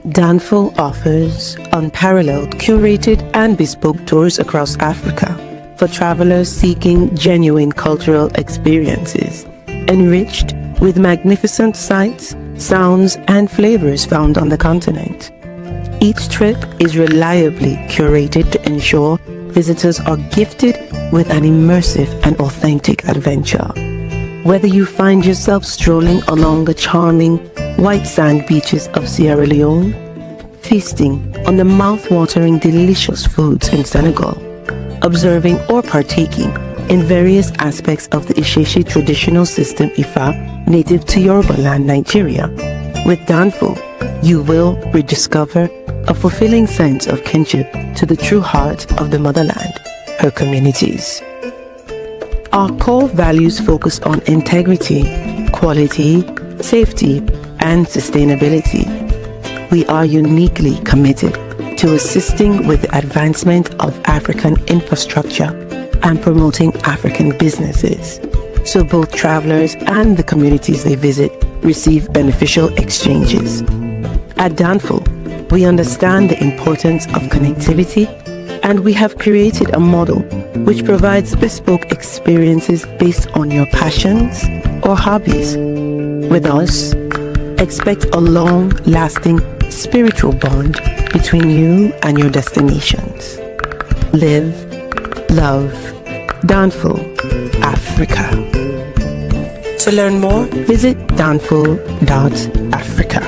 Danfo offers unparalleled, curated and bespoke tours across Africa for travelers seeking genuine cultural experiences, enriched with magnificent sights, sounds and flavors found on the continent. Each trip is reliably curated to ensure visitors are gifted with an immersive and authentic adventure. Whether you find yourself strolling along the charming white sand beaches of Sierra Leone, feasting on the mouth-watering delicious foods in Senegal, observing or partaking in various aspects of the Isheshi traditional system Ifa native to Yoruba land, Nigeria, with Danfo, you will rediscover a fulfilling sense of kinship to the true heart of the motherland, her communities. Our core values focus on integrity, quality, safety, and sustainability. We are uniquely committed to assisting with the advancement of African infrastructure and promoting African businesses, so both travelers and the communities they visit receive beneficial exchanges. At Danfo, we understand the importance of connectivity, and we have created a model which provides bespoke experiences based on your passions or hobbies. With us, expect a long-lasting spiritual bond between you and your destinations. Live, love, Danfo Africa. To learn more, visit danfo.africa.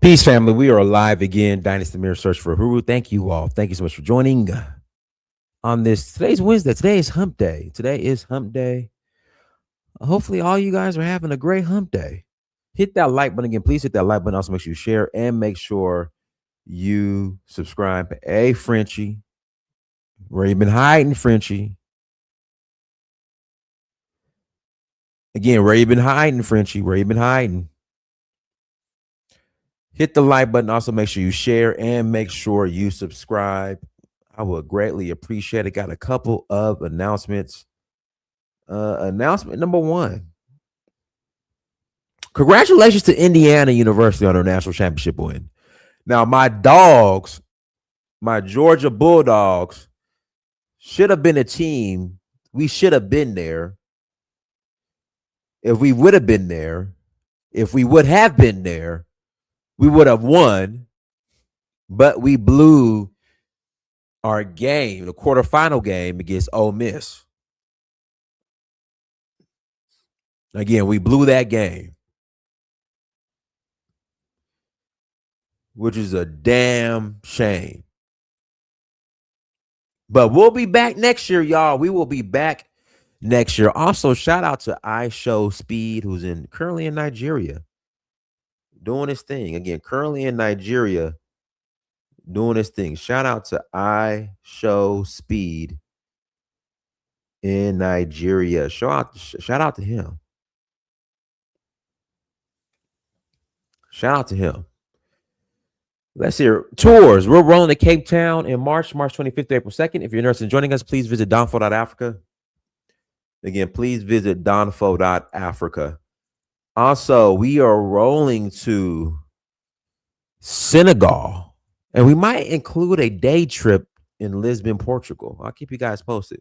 Peace, family. We are live again. Dynasty Mirror Search for Huru. Thank you all. Thank you so much for joining on this. Today's Wednesday. Today is hump day. Hopefully all you guys are having a great hump day. Hit that like button again. Please hit that like button. Also make sure you share and make sure you subscribe. Hey, Frenchie. Where you been hiding, Frenchie? Again, where you been hiding, Frenchie? Where you been hiding? Hit the like button. Also, make sure you share and make sure you subscribe. I would greatly appreciate it. Got a couple of announcements. Announcement number one. Congratulations to Indiana University on their national championship win. Now, my dogs, my Georgia Bulldogs, should have been a team. We should have been there. If we would have been there, we would have won, but we blew our game, the quarterfinal game against Ole Miss. Again, we blew that game, which is a damn shame. But we'll be back next year, y'all. We will be back next year. Also, shout out to iShow Speed, who's currently in Nigeria, doing his thing. Again, currently in Nigeria, doing his thing. Shout out to iShow Speed in Nigeria. Shout out to him. Shout out to him. Let's hear tours. We're rolling to Cape Town in March 25th to April 2nd. If you're interested in joining us, please visit danfo.africa. Again, please visit danfo.africa. Also, we are rolling to Senegal, and we might include a day trip in Lisbon, Portugal. I'll keep you guys posted.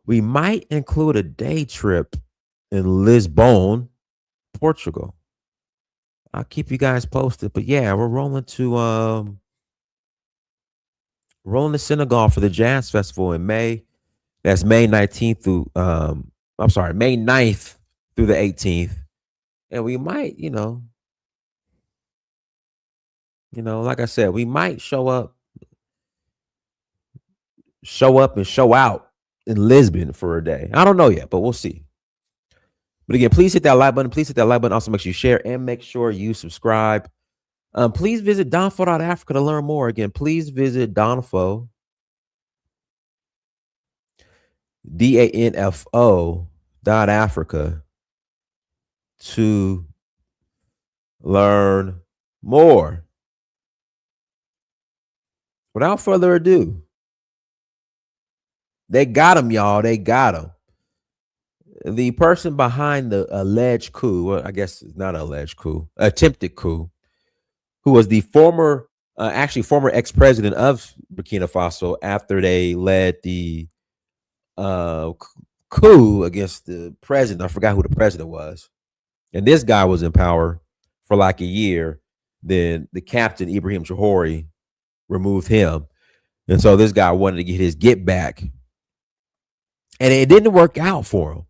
We might include a day trip in Lisbon, Portugal. I'll keep you guys posted. But yeah, we're rolling to Senegal for the Jazz Festival in May. That's May 19th through May 9th through the 18th. And we might, like I said, we might show up and show out in Lisbon for a day. I don't know yet, but we'll see. But again, please hit that like button. Please hit that like button. Also, make sure you share and make sure you subscribe. Please visit danfo.africa to learn more. Again, please visit Danfo, danfo.africa to learn more. Without further ado, They got him, y'all. They got him. The person behind the alleged coup, well, I guess it's not an alleged coup, attempted coup, who was the former ex-president of Burkina Faso after they led the coup against the president. I forgot who the president was. And this guy was in power for like a year. Then the captain, Ibrahim Traore, removed him. And so this guy wanted to get his get back. And it didn't work out for him.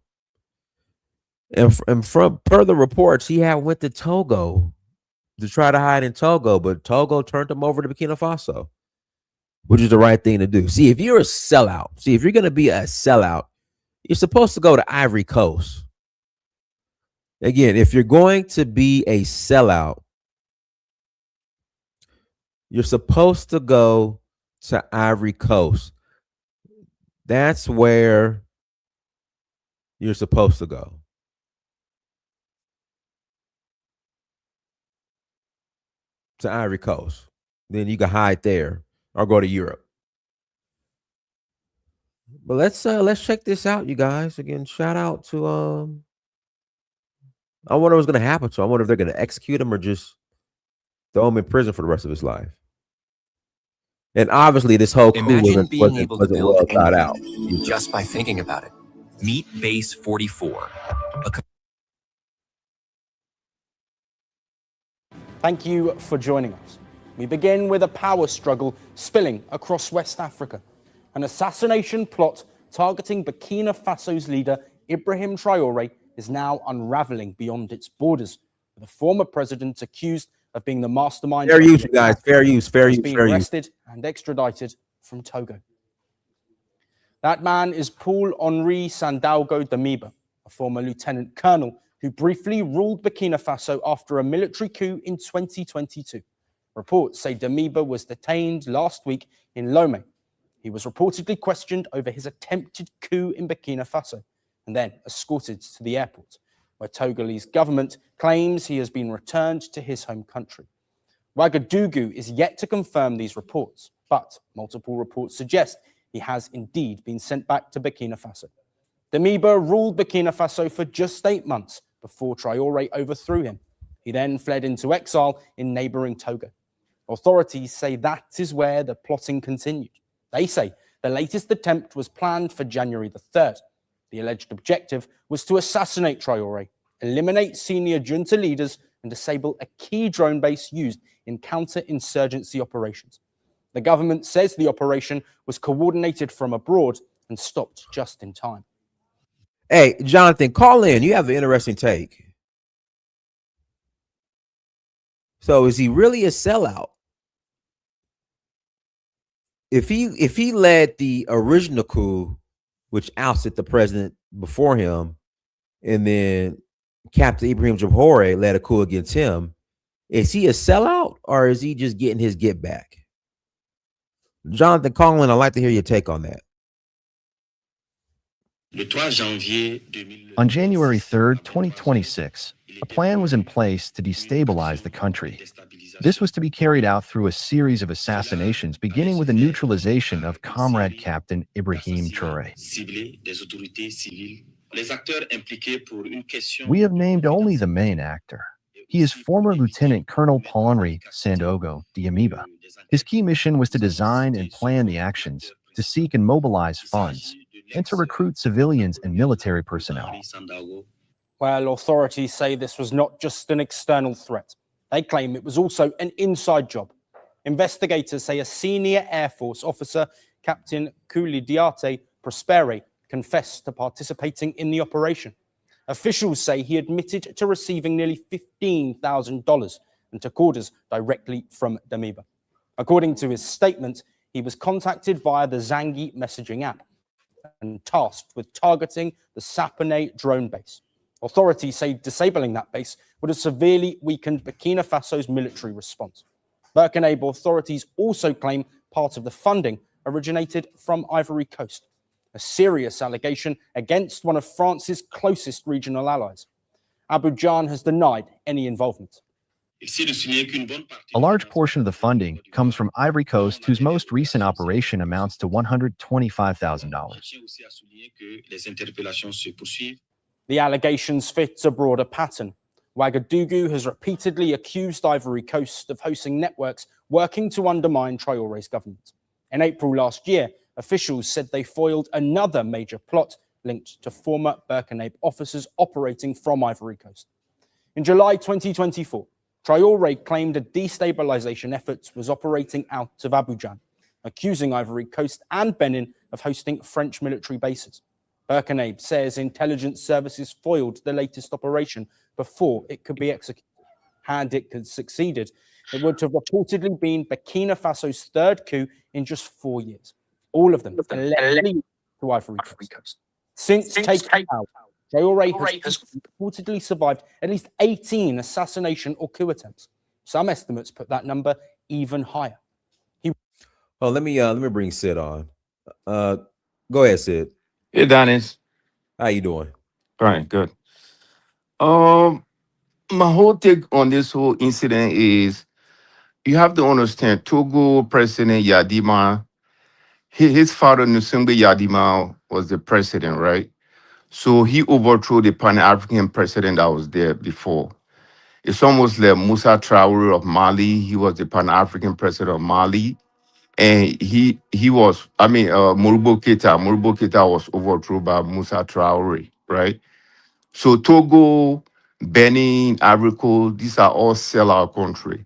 And from further reports, he had went to Togo to try to hide in Togo, but Togo turned him over to Burkina Faso, which is the right thing to do. See, if you're a sellout, if you're going to be a sellout, you're supposed to go to Ivory Coast. Again, if you're going to be a sellout, you're supposed to go to Ivory Coast. That's where you're supposed to go. To Ivory Coast. Then you can hide there or go to Europe. But let's check this out, you guys. Again, shout out to I wonder what's gonna happen to him. I wonder if they're gonna execute him or just throw him in prison for the rest of his life. And obviously this whole coup wasn't well thought out. Just by thinking about it. Meet Base 44. Thank you for joining us. We begin with a power struggle spilling across West Africa. An assassination plot targeting Burkina Faso's leader, Ibrahim Traore, is now unraveling beyond its borders, with the former president accused of being the mastermind. Fair use, you guys. Fair use. Being arrested and extradited from Togo. That man is Paul-Henri Sandaogo Damiba, a former lieutenant colonel who briefly ruled Burkina Faso after a military coup in 2022. Reports say Damiba was detained last week in Lomé. He was reportedly questioned over his attempted coup in Burkina Faso and then escorted to the airport, where Togolese government claims he has been returned to his home country. Ouagadougou is yet to confirm these reports, but multiple reports suggest he has indeed been sent back to Burkina Faso. Damiba ruled Burkina Faso for just 8 months before Traore overthrew him. He then fled into exile in neighboring Togo. Authorities say that is where the plotting continued. They say the latest attempt was planned for January the 3rd. The alleged objective was to assassinate Traore, eliminate senior junta leaders, and disable a key drone base used in counter-insurgency operations. The government says the operation was coordinated from abroad and stopped just in time. Hey, Jonathan, call in. You have an interesting take. So is he really a sellout? If he led the original coup, which ousted the president before him, and then Captain Ibrahim Traore led a coup against him, is he a sellout or is he just getting his get back? Jonathan Conlon, I'd like to hear your take on that. On January 3rd, 2026, a plan was in place to destabilize the country. This was to be carried out through a series of assassinations, beginning with the neutralization of Comrade Captain Ibrahim Traore. We have named only the main actor. He is former Lieutenant Colonel Paul-Henri Sandaogo Damiba. His key mission was to design and plan the actions, to seek and mobilize funds, and to recruit civilians and military personnel. Well, authorities say this was not just an external threat. They claim it was also an inside job. Investigators say a senior Air Force officer, Captain Koulidiate Prospere, confessed to participating in the operation. Officials say he admitted to receiving nearly $15,000 and took orders directly from Damiba. According to his statement, he was contacted via the Zangi messaging app and tasked with targeting the Sapane drone base. Authorities say disabling that base would have severely weakened Burkina Faso's military response. Burkina authorities also claim part of the funding originated from Ivory Coast, a serious allegation against one of France's closest regional allies. Abidjan has denied any involvement. A large portion of the funding comes from Ivory Coast, whose most recent operation amounts to $125,000. The allegations fit a broader pattern. Ouagadougou has repeatedly accused Ivory Coast of hosting networks working to undermine Traore's government. In April last year, officials said they foiled another major plot linked to former Burkina officers operating from Ivory Coast. In July 2024, Traore claimed a destabilization effort was operating out of Abidjan, accusing Ivory Coast and Benin of hosting French military bases. Burkina says intelligence services foiled the latest operation before it could be executed. Had it succeeded, it would have reportedly been Burkina Faso's third coup in just 4 years. All of them allegedly to Ivory Coast. Since taking out, Traore has reportedly survived at least 18 assassination or coup attempts. Some estimates put that number even higher. Let me bring Sid on. Go ahead, Sid. Hey, Dennis. How you doing? All right, good. My whole take on this whole incident is you have to understand Togo President Yadima, his father Nusumbe Yadima was the president, right? So he overthrew the Pan-African president that was there before. It's almost like Musa Traore of Mali. He was the Pan-African president of Mali. And he was, Moribo Keita was overthrown by Musa Traore, right? So Togo, Benin, Ivory Coast, these are all sellout country.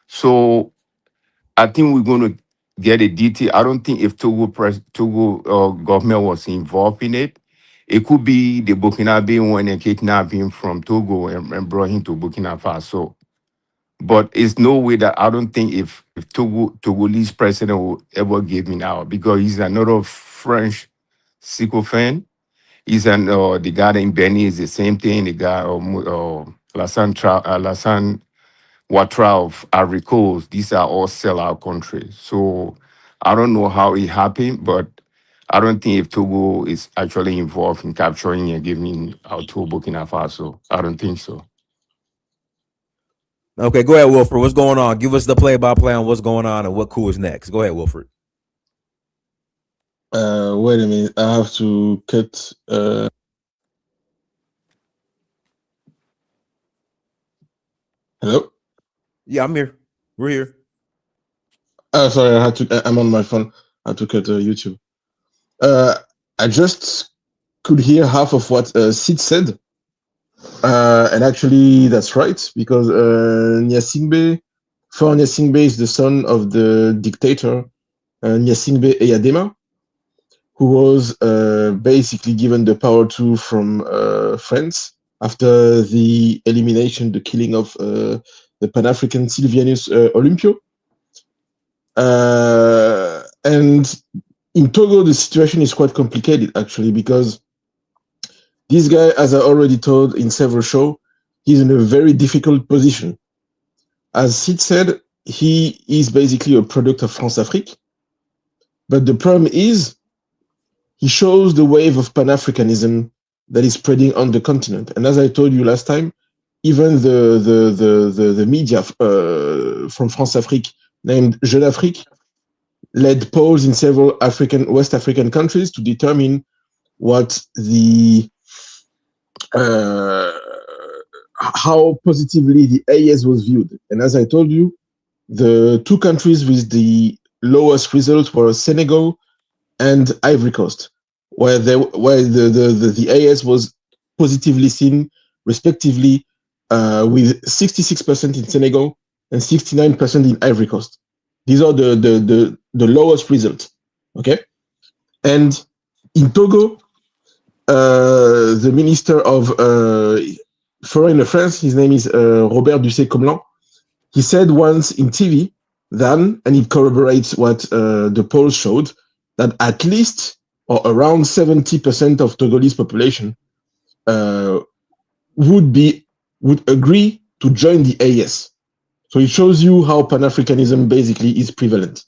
So I think we're going to get a detail. I don't think if Togo government was involved in it. It could be the Burkinabe when they kidnapped him from Togo and brought him to Burkina Faso. But it's no way that I don't think if Togolese president will ever give him out because he's another French sycophant. He's the guy in Benin is the same thing. The guy Lassane Ouattara of Ivory Coast. These are all sellout countries. So I don't know how it happened, but I don't think if Togo is actually involved in capturing and giving out to Burkina Faso. I don't think so. Okay, go ahead, Wilfred. What's going on? Give us the play-by-play on what's going on and what coup is next. Go ahead, Wilfred. Wait a minute. I have to cut. Hello? Yeah, I'm here. We're here. Sorry, I'm on my phone. I had to cut YouTube. I just could hear half of what Sid said. And actually, that's right, because Gnassingbé is the son of the dictator Gnassingbé Eyadema, who was basically given the power from France after the killing of the Pan-African Sylvianus Olympio. And in Togo, the situation is quite complicated, actually, because this guy, as I already told in several shows, he's in a very difficult position. As Sid said, he is basically a product of France Afrique. But the problem is, he shows the wave of Pan-Africanism that is spreading on the continent. And as I told you last time, even the media from France Afrique named Jeune Afrique led polls in several West African countries to determine what how positively the AES was viewed. And as I told you, the two countries with the lowest results were Senegal and Ivory Coast, where the AES was positively seen, respectively, with 66% in Senegal and 69% in Ivory Coast. These are the lowest results, okay? And in Togo, the Minister of Foreign Affairs, his name is Robert Dussé-Comlan, he said once in TV and it corroborates what the polls showed, that at least or around 70% of Togolese population would agree to join the AES. So it shows you how Pan-Africanism basically is prevalent.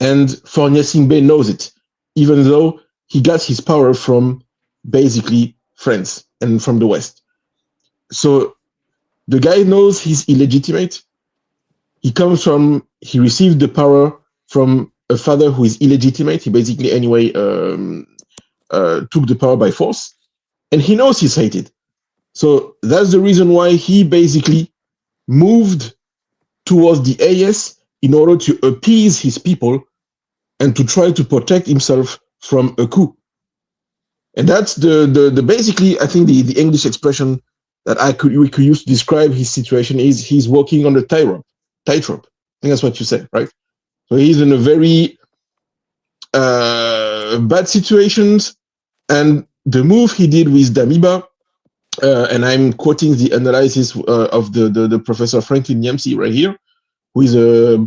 And for Gnassingbé knows it, even though he got his power from basically France and from the West. So The guy knows he's illegitimate. He received the power from a father who is illegitimate. He basically, anyway, took the power by force. And he knows he's hated. So that's the reason why he basically moved towards the AS in order to appease his people and to try to protect himself from a coup. And that's the basically, I think the English expression that we could use to describe his situation is he's walking on the tightrope. I think that's what you said, right? So he's in a very bad situations, and the move he did with Damiba, and I'm quoting the analysis of the Professor Franklin Nyamsi right here, who is a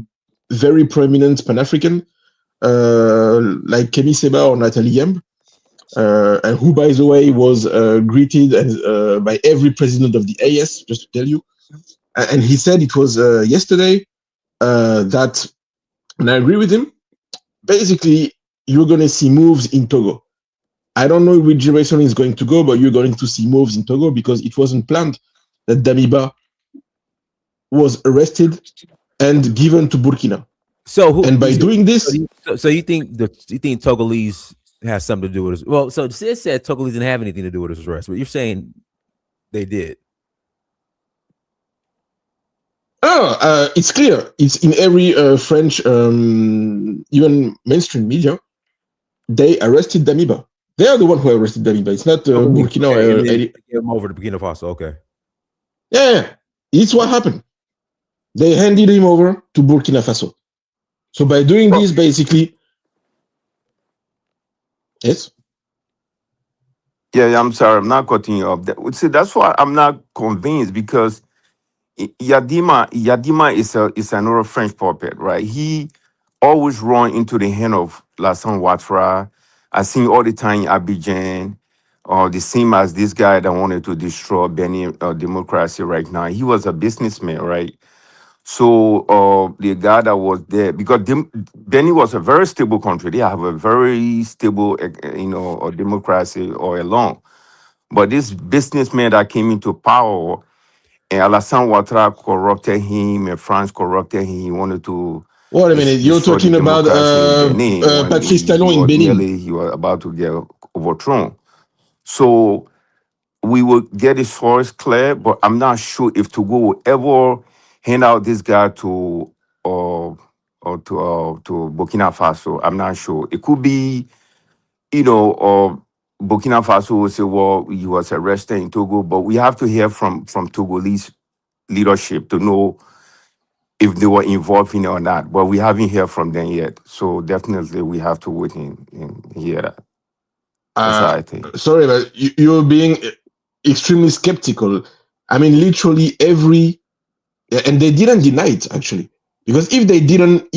very prominent Pan-African, like Kemi Seba or Nathalie Yemb, and who, by the way, was greeted by every president of the AS, just to tell you. And he said it was yesterday that, and I agree with him, basically, you're going to see moves in Togo. I don't know which direction is going to go, but you're going to see moves in Togo because it wasn't planned that Damiba was arrested and given to Burkina. So and by doing this, so you think Togolese has something to do with it? Well, so Sid said Togolese didn't have anything to do with his arrest, but you're saying they did. It's clear. It's in every French, even mainstream media. They arrested Damiba. They are the one who arrested Damiba. It's not Burkina. They gave him over to Burkina Faso. Okay. Yeah, it's what happened. They handed him over to Burkina Faso. So by doing this, basically, yes. Yeah, I'm sorry, I'm not cutting you off. See, that's why I'm not convinced, because Yadima is another French puppet, right? He always run into the hand of Lassane Ouattara. I seen all the time in Abidjan, the same as this guy that wanted to destroy Benin democracy right now. He was a businessman, right? So the guy that was there, because Benin was a very stable country. They have a very stable, democracy all along. But this businessman that came into power, and Alassane Ouattara corrupted him, and France corrupted him. He wanted to. Wait a minute, you're talking about Patrice Talon in Benin. He was about to get overthrown. So we will get the source clear, but I'm not sure if Togo will ever hand out this guy to Burkina Faso. I'm not sure. It could be, Burkina Faso will say, well, he was arrested in Togo, but we have to hear from Togolese leadership to know if they were involved in it or not. But we haven't heard from them yet. So definitely we have to wait and hear that. That's how I think. Sorry, but you're being extremely skeptical. I mean, literally and they didn't deny it, actually. Because if they didn't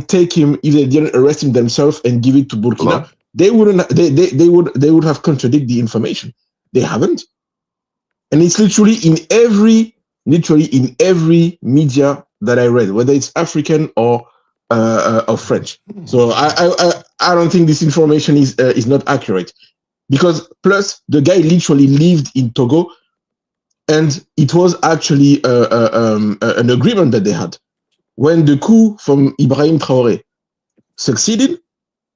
take him, if they didn't arrest him themselves and give it to Burkina, they would have contradicted the information. They haven't. And it's literally in every media that I read, whether it's African or French. So I don't think this information is not accurate, because plus the guy literally lived in Togo, and it was actually an agreement that they had when the coup from Ibrahim Traore succeeded.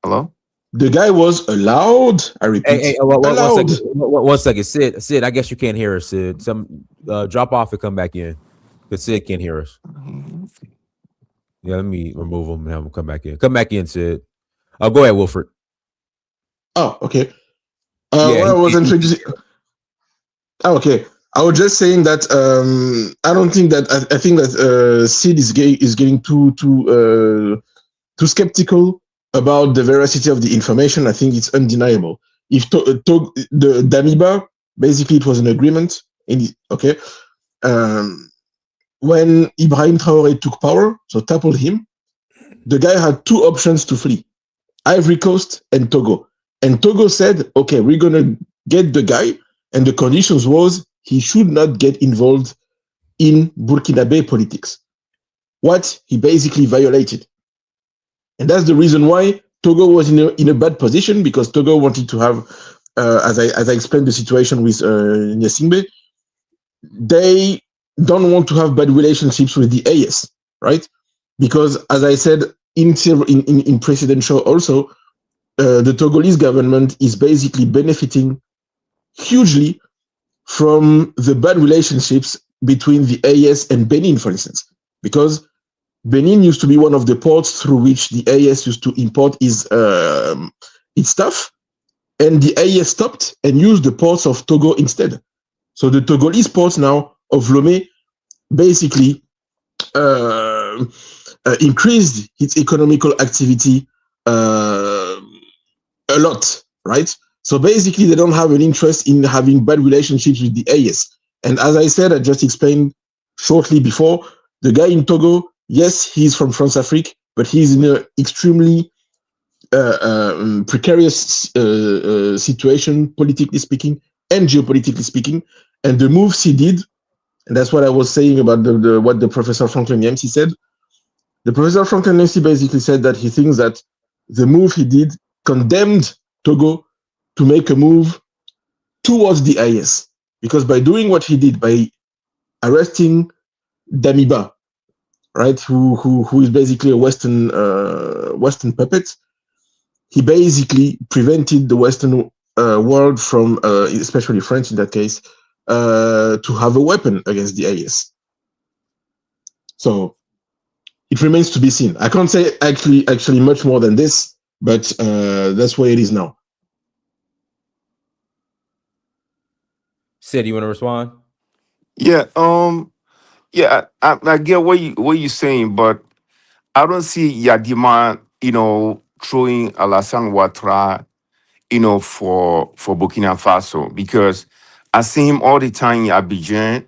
Hello. The guy was allowed. I repeat, allowed. One second, Sid. I guess you can't hear us, Sid. Drop off and come back in, because Sid can't hear us. Yeah, let me remove him and have him come back in. Come back in, Sid. Go ahead, Wilfred. Oh, okay. I wasn't trying to. Okay, I was just saying that I don't think that I think that Sid is getting too skeptical about the veracity of the information. I think it's undeniable. If the Damiba, basically it was an agreement. When Ibrahim Traore took power, so toppled him, the guy had two options to flee: Ivory Coast and Togo. And Togo said, okay, we're going to get the guy, and the conditions was he should not get involved in Burkinabe politics. What he basically violated. And that's the reason why Togo was in a bad position, because Togo wanted to have, as I explained the situation with Nyasimbe, they don't want to have bad relationships with the AS, right? Because as I said in precedent show also, the Togolese government is basically benefiting hugely from the bad relationships between the AS and Benin, for instance, because Benin used to be one of the ports through which the AS used to import its stuff, and the AS stopped and used the ports of Togo instead. So the Togolese ports now of Lomé basically increased its economical activity a lot, right? So basically, they don't have an interest in having bad relationships with the AS. And as I said, I just explained shortly before, the guy in Togo, yes, he's from France Africa, but he's in an extremely precarious situation, politically speaking and geopolitically speaking. And the moves he did, and that's what I was saying about what the Professor Franklin Yamsi said. The Professor Franklin Yamsi basically said that he thinks that the move he did condemned Togo to make a move towards the IS, because by doing what he did, by arresting Damiba, right, who is basically a Western puppet, he basically prevented the Western world from, especially France in that case, to have a weapon against the IS. So it remains to be seen. I can't say actually much more than this, but that's where it is now. Sid, you want to respond? Yeah, yeah, I get what you're saying, but I don't see Yadima, throwing Alassane Ouattara, for Burkina Faso, because I see him all the time in Abidjan,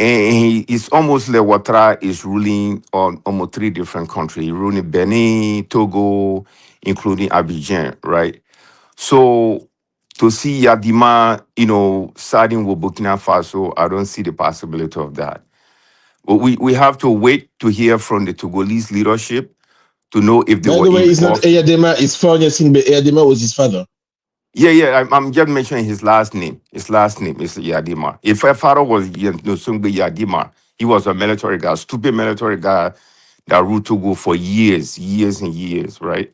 and it's almost like Ouattara is ruling on almost 3 different countries, ruling Benin, Togo, including Abidjan, right? So to see Yadima, siding with Burkina Faso, I don't see the possibility of that. But we have to wait to hear from the Togolese leadership to know if they By were the way, it's not involved. Eyadema, it's Fanyasingbe. Eyadema was his father. Yeah, I'm just mentioning his last name. His last name is Yadima. If her father was Nosungbe Yadima, he was a military guy, stupid military guy that ruled Togo for years and years, right?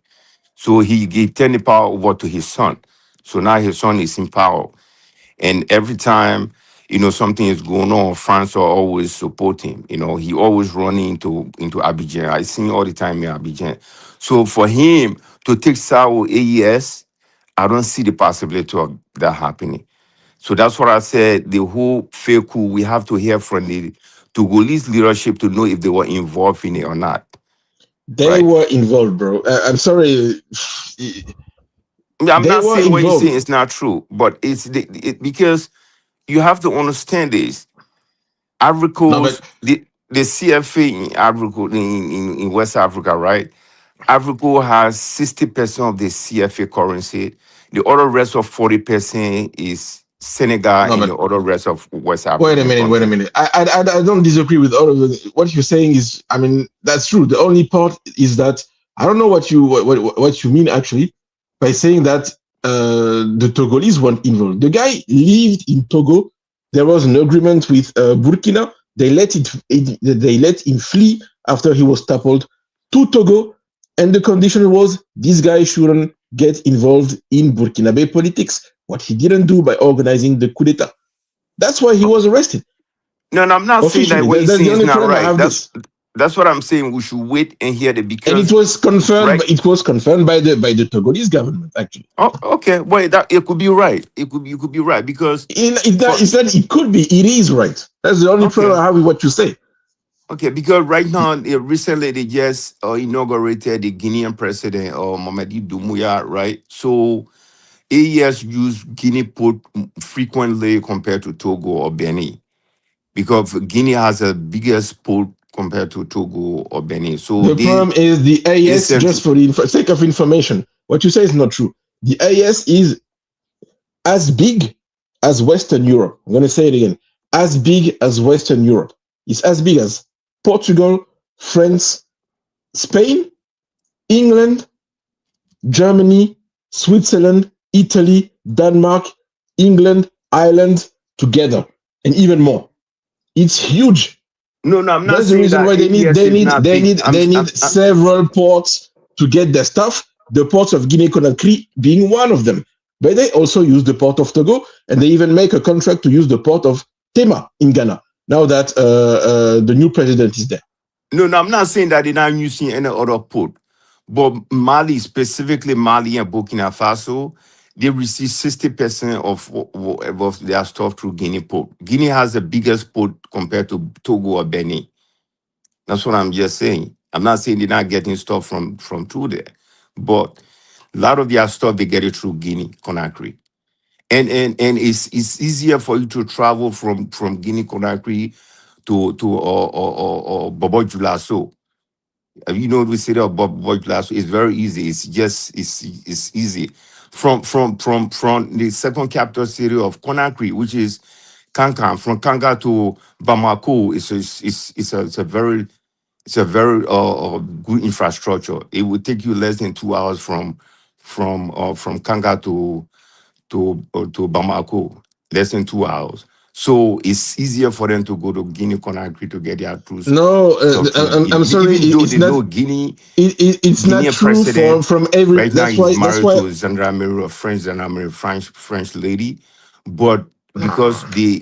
So he turned the power over to his son. So now his son is in power. And every time, something is going on, France are always supporting. He always running into Abidjan. I see him all the time in Abidjan. So for him to take Sao AES, I don't see the possibility of that happening. So that's what I said. The whole fake coup, we have to hear from the Togolese leadership to know if they were involved in it or not. They were involved, bro. I'm sorry. I'm not saying what you're saying is not true, but it's because you have to understand this. Ivory Coast, the CFA in Ivory Coast, in West Africa, right? Ivory Coast has 60% of the CFA currency. The other rest of 40% is Senegal and the other rest of West Africa. Wait a minute. I don't disagree with all of it. What you're saying is, I mean, that's true. The only part is that I don't know what you mean actually by saying that the Togolese weren't involved. The guy lived in Togo. There was an agreement with Burkina. They let him flee after he was toppled to Togo, and the condition was this guy shouldn't get involved in Burkinabe politics. What he didn't do by organizing the coup d'etat. That's why he was arrested. No, I'm not saying that what you're saying is not right. That's what I'm saying. We should wait and hear the because. And it was confirmed. Right? It was confirmed by the Togolese government, actually. Oh, okay. Well, it could be right. You could be right because it could be. It is right. That's the only problem I have with what you say. Okay, because right now, recently they just inaugurated the Guinean president, Mamadi Doumbouya, right? So AES use Guinea port frequently compared to Togo or Benin, because Guinea has a biggest port compared to Togo or Benin. So the problem is the AES, just for the sake of information, what you say is not true. The AES is as big as Western Europe. I'm going to say it again. As big as Western Europe. It's as big as Portugal, France, Spain, England, Germany, Switzerland, Italy, Denmark, England, Ireland, together, and even more. It's huge. No, I'm not That's the saying reason that why they AES is need not they big. need several ports to get their stuff. The port of Guinea-Conakry being one of them. But they also use the port of Togo, and they even make a contract to use the port of Tema in Ghana. Now that the new president is there. No, I'm not saying that they're not using any other port. But Mali, specifically Mali and Burkina Faso, they receive 60% of their stuff through Guinea port. Guinea has the biggest port compared to Togo or Benin. That's what I'm just saying. I'm not saying they're not getting stuff from through there, but a lot of their stuff they get it through Guinea, Conakry, and it's easier for you to travel from Guinea, Conakry to Bobo Dioulasso. You know the city of Bobo Dioulasso is very easy. It's just it's easy from the second capital city of Conakry, which is Kankan. From Kankan to Bamako, it's a very good infrastructure. It would take you less than 2 hours from Kanga to Bamako, less than 2 hours. So it's easier for them to go to Guinea Conakry to get their troops. No, I'm sorry. Even though it's they not, know Guinea, it's Guinean not true from every. right now That's he's why. married That's why. to Gendarmerie, a French lady, but because they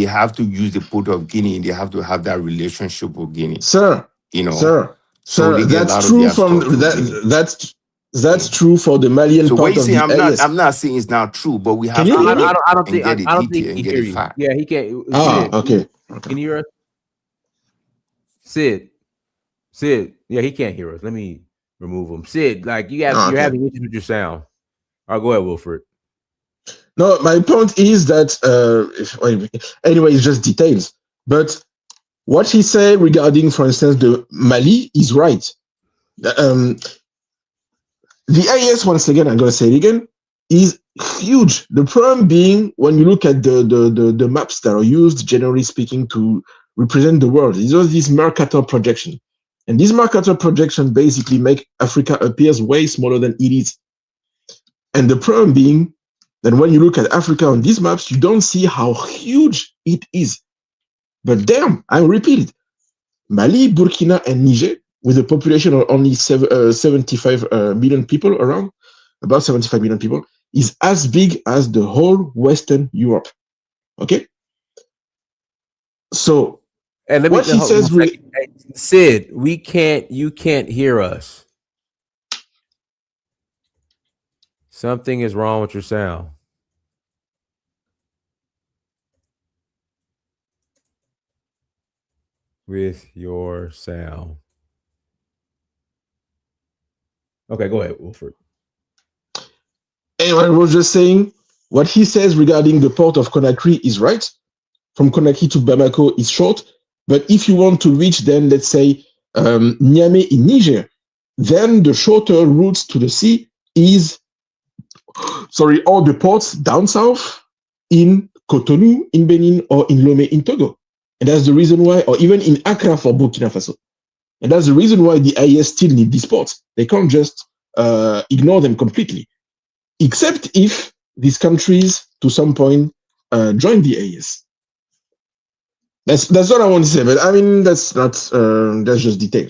have to use the port of Guinea, and they have to have that relationship with Guinea. Sir, You know, sir, they get a lot that's of true their from stuff through Guinea. that's true for the Malian So part what you of say? the AES. I'm not saying it's not true, but we have Can to you hear me? look I don't and think get I it don't think detailed he and can get hear it you. fact. Yeah, he can't. Ah, okay. Can you hear us? Sid. Yeah, he can't hear us. Let me remove him. Sid, like you're Okay. having issues with your sound. All right, go ahead, Wilfred. No, my point is that anyway, it's just details. But what he said regarding, for instance, the Mali is right. The AES, once again, I'm going to say it again, is huge. The problem being, when you look at the maps that are used, generally speaking, to represent the world, these are these Mercator projections. And these Mercator projections basically make Africa appears way smaller than it is. And the problem being that when you look at Africa on these maps, you don't see how huge it is. But damn, I repeat it, Mali, Burkina, and Niger, with a population of only 75 million people around, about 75 million people, is as big as the whole Western Europe. Okay? So, And let what me he says... Sid, you can't hear us. Something is wrong with your sound. With your sound. Okay, go ahead, Wilfred. Anyway, I was just saying, what he says regarding the port of Conakry is right. From Conakry to Bamako is short. But if you want to reach, then, let's say, Niamey in Niger, then the shorter routes to the sea is, all the ports down south in Cotonou, in Benin, or in Lomé, in Togo. And that's the reason why, or even in Accra for Burkina Faso. And that's the reason why the AES still need these ports. They can't just ignore them completely. Except if these countries, to some point, join the AES. That's what I want to say. But I mean, that's not, that's just detail.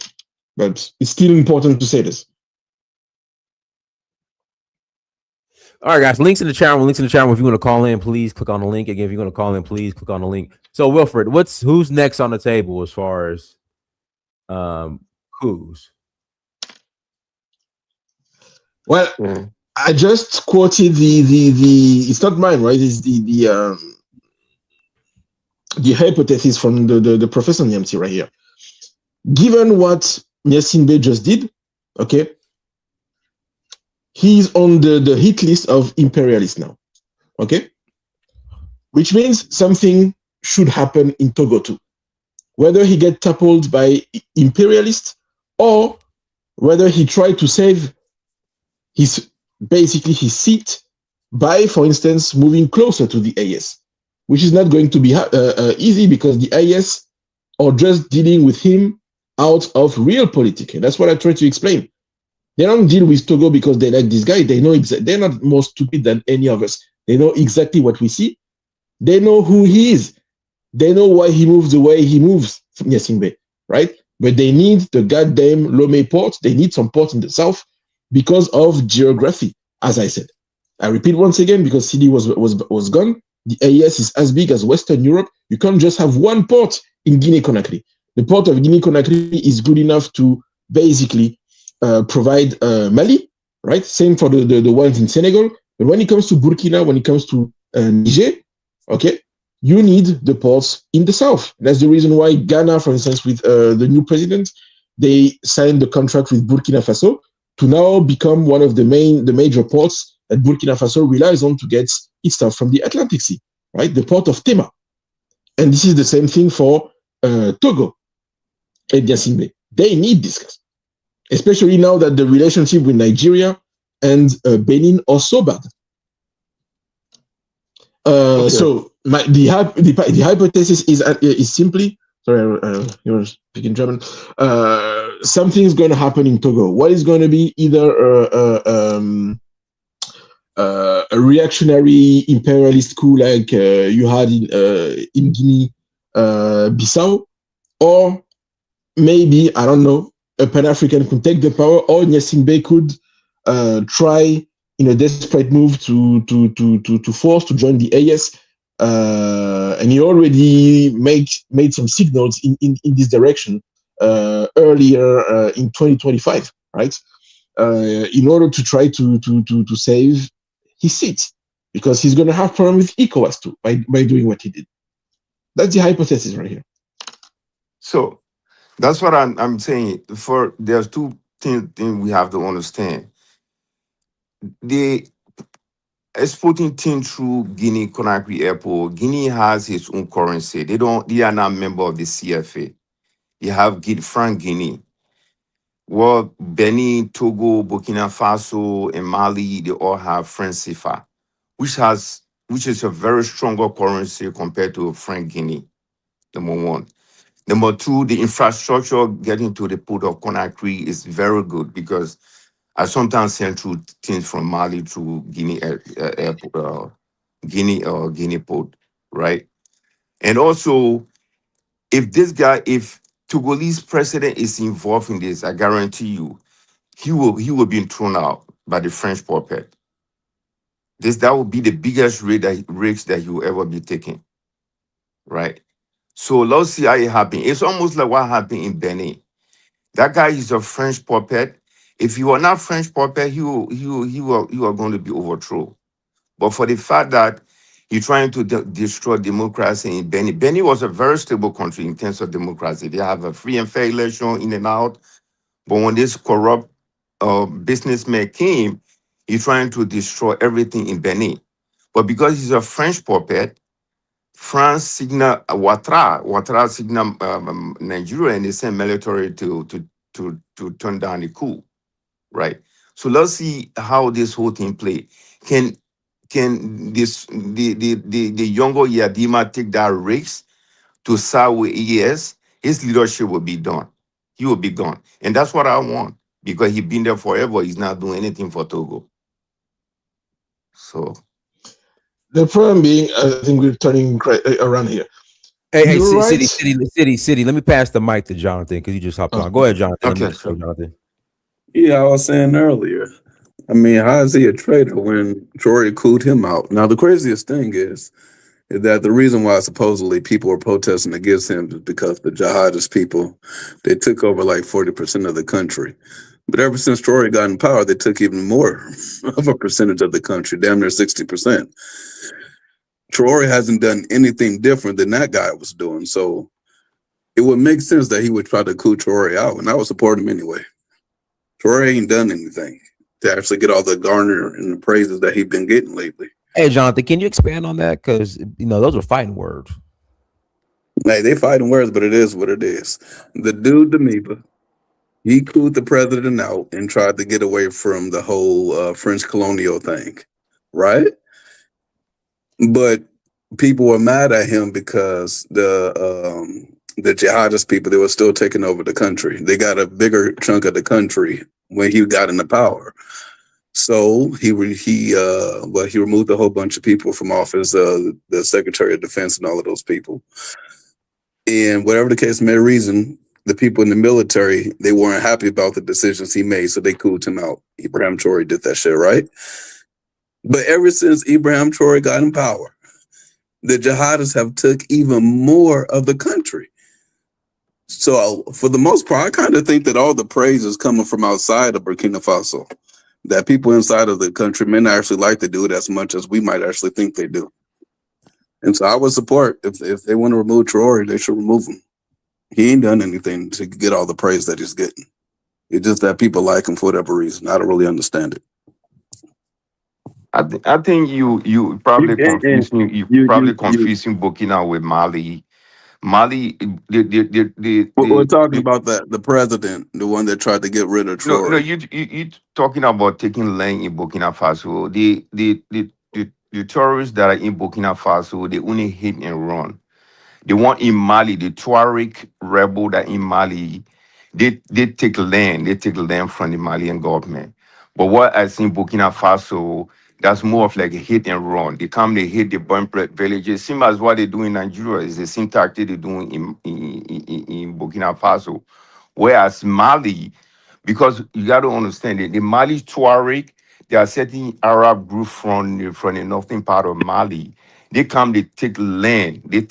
But it's still important to say this. All right, guys. Links in the chat room. If you want to call in, please click on the link. Again, if you're going to call in, please click on the link. So, Wilfred, who's next on the table as far as coups? Well, I just quoted the it's not mine, right? It's the hypothesis from the Professor Niamsi right here. Given what Nyasimbe just did, okay, he's on the hit list of imperialists now, okay? Which means something should happen in Togo too. Whether he get toppled by imperialists or whether he tried to save his seat by, for instance, moving closer to the AES, which is not going to be easy because the AES are just dealing with him out of real politics. And that's what I try to explain. They don't deal with Togo because they like this guy. They know they're not more stupid than any of us. They know exactly what we see. They know who he is. They know why he moves the way he moves, Nyasingbe, right? But they need the goddamn Lomé port. They need some port in the south because of geography, as I said. I repeat once again, because CD was gone. The AES is as big as Western Europe. You can't just have one port in Guinea-Conakry. The port of Guinea-Conakry is good enough to basically provide Mali, right? Same for the ones in Senegal. But when it comes to Burkina, when it comes to Niger, okay, you need the ports in the south. That's the reason why Ghana, for instance, with the new president, they signed the contract with Burkina Faso to now become one of the major ports that Burkina Faso relies on to get its stuff from the Atlantic Sea, right? The port of Tema. And this is the same thing for Togo and Nyasingbe. They need this gas, especially now that the relationship with Nigeria and Benin are so bad. Okay. So the hypothesis is simply, sorry, you're speaking German. Something's going to happen in Togo. What is going to be either a reactionary imperialist coup like you had in Guinea, Bissau, or maybe, I don't know, a Pan-African could take the power, or Nyasingbe could try in a desperate move to force to join the AES, and he already made some signals in this direction earlier in 2025, right? In order to try to save his seat, because he's going to have problem with ECOWAS too by doing what he did. That's the hypothesis right here. So that's what I'm saying. There's two things we have to understand. The exporting things through Guinea-Conakry Airport. Guinea has its own currency. They are not member of the CFA. You have franc Guinea. Well, Benin, Togo, Burkina Faso, and Mali, they all have franc CFA, which is a very stronger currency compared to franc Guinea. Number one. Number two, the infrastructure getting to the port of Conakry is very good, because I sometimes send through things from Mali to Guinea airport, Guinea port, right? And also, if Togolese president is involved in this, I guarantee you, he will be thrown out by the French puppet. That will be the biggest risk that he will ever be taking, right? So let's see how it happens. It's almost like what happened in Benin. That guy is a French puppet. If you are not French puppet, you are going to be overthrown. But for the fact that you're trying to destroy democracy in Benin, Benin was a very stable country in terms of democracy. They have a free and fair election in and out. But when this corrupt businessman came, he's trying to destroy everything in Benin. But because he's a French puppet, France signal Ouattara signal Nigeria, and they sent military to turn down the coup, right? So let's see how this whole thing play. Can the younger Yadima take that risk to side with ES? His leadership will be done. He will be gone, and that's what I want, because he's been there forever. He's not doing anything for Togo. So the problem being, I think we're turning around here. Hey, City. Let me pass the mic to Jonathan, because you just hopped on. Go ahead, Jonathan. Okay, sure. Jonathan. Yeah, I was saying earlier. I mean, how is he a traitor when Traore cooed him out? Now, the craziest thing is that the reason why supposedly people were protesting against him is because the jihadist people, they took over like 40% of the country. But ever since Traore got in power, they took even more of a percentage of the country, damn near 60%. Traore hasn't done anything different than that guy was doing. So it would make sense that he would try to coup Traore out, and I would support him anyway. Traore ain't done anything to actually get all the garner and the praises that he's been getting lately. Hey, Jonathan, can you expand on that? Because, those are fighting words. Hey, they fighting words, but it is what it is. The dude, Damiba, he cooed the president out and tried to get away from the whole French colonial thing, right? But people were mad at him because the jihadist people, they were still taking over the country. They got a bigger chunk of the country when he got into power. So he removed a whole bunch of people from office, the Secretary of Defense and all of those people. And whatever the case may reason, the people in the military, they weren't happy about the decisions he made, so they cooled him out. Ibrahim Traore did that shit, right? But ever since Ibrahim Traore got in power, the jihadists have took even more of the country. So for the most part, I kind of think that all the praise is coming from outside of Burkina Faso. That people inside of the country may not actually like to do it as much as we might actually think they do. And so I would support, if they want to remove Traore, they should remove him. He ain't done anything to get all the praise that he's getting. It's just that people like him for whatever reason. I don't really understand it. I think you probably confusing confusing Burkina with Mali. Mali, we're talking about the president, the one that tried to get rid of Traore. No, you talking about taking land in Burkina Faso. The terrorists that are in Burkina Faso, they only hit and run. The one in Mali, the Tuareg rebel that in Mali, they take land. They take land from the Malian government. But what I see in Burkina Faso, that's more of like a hit and run. They come, they hit, they burn villages. Same as what they do in Nigeria is the same tactic they do in Burkina Faso. Whereas Mali, because you got to understand it, the Mali Tuareg, there are certain Arab groups from the northern part of Mali. They come, they take land, they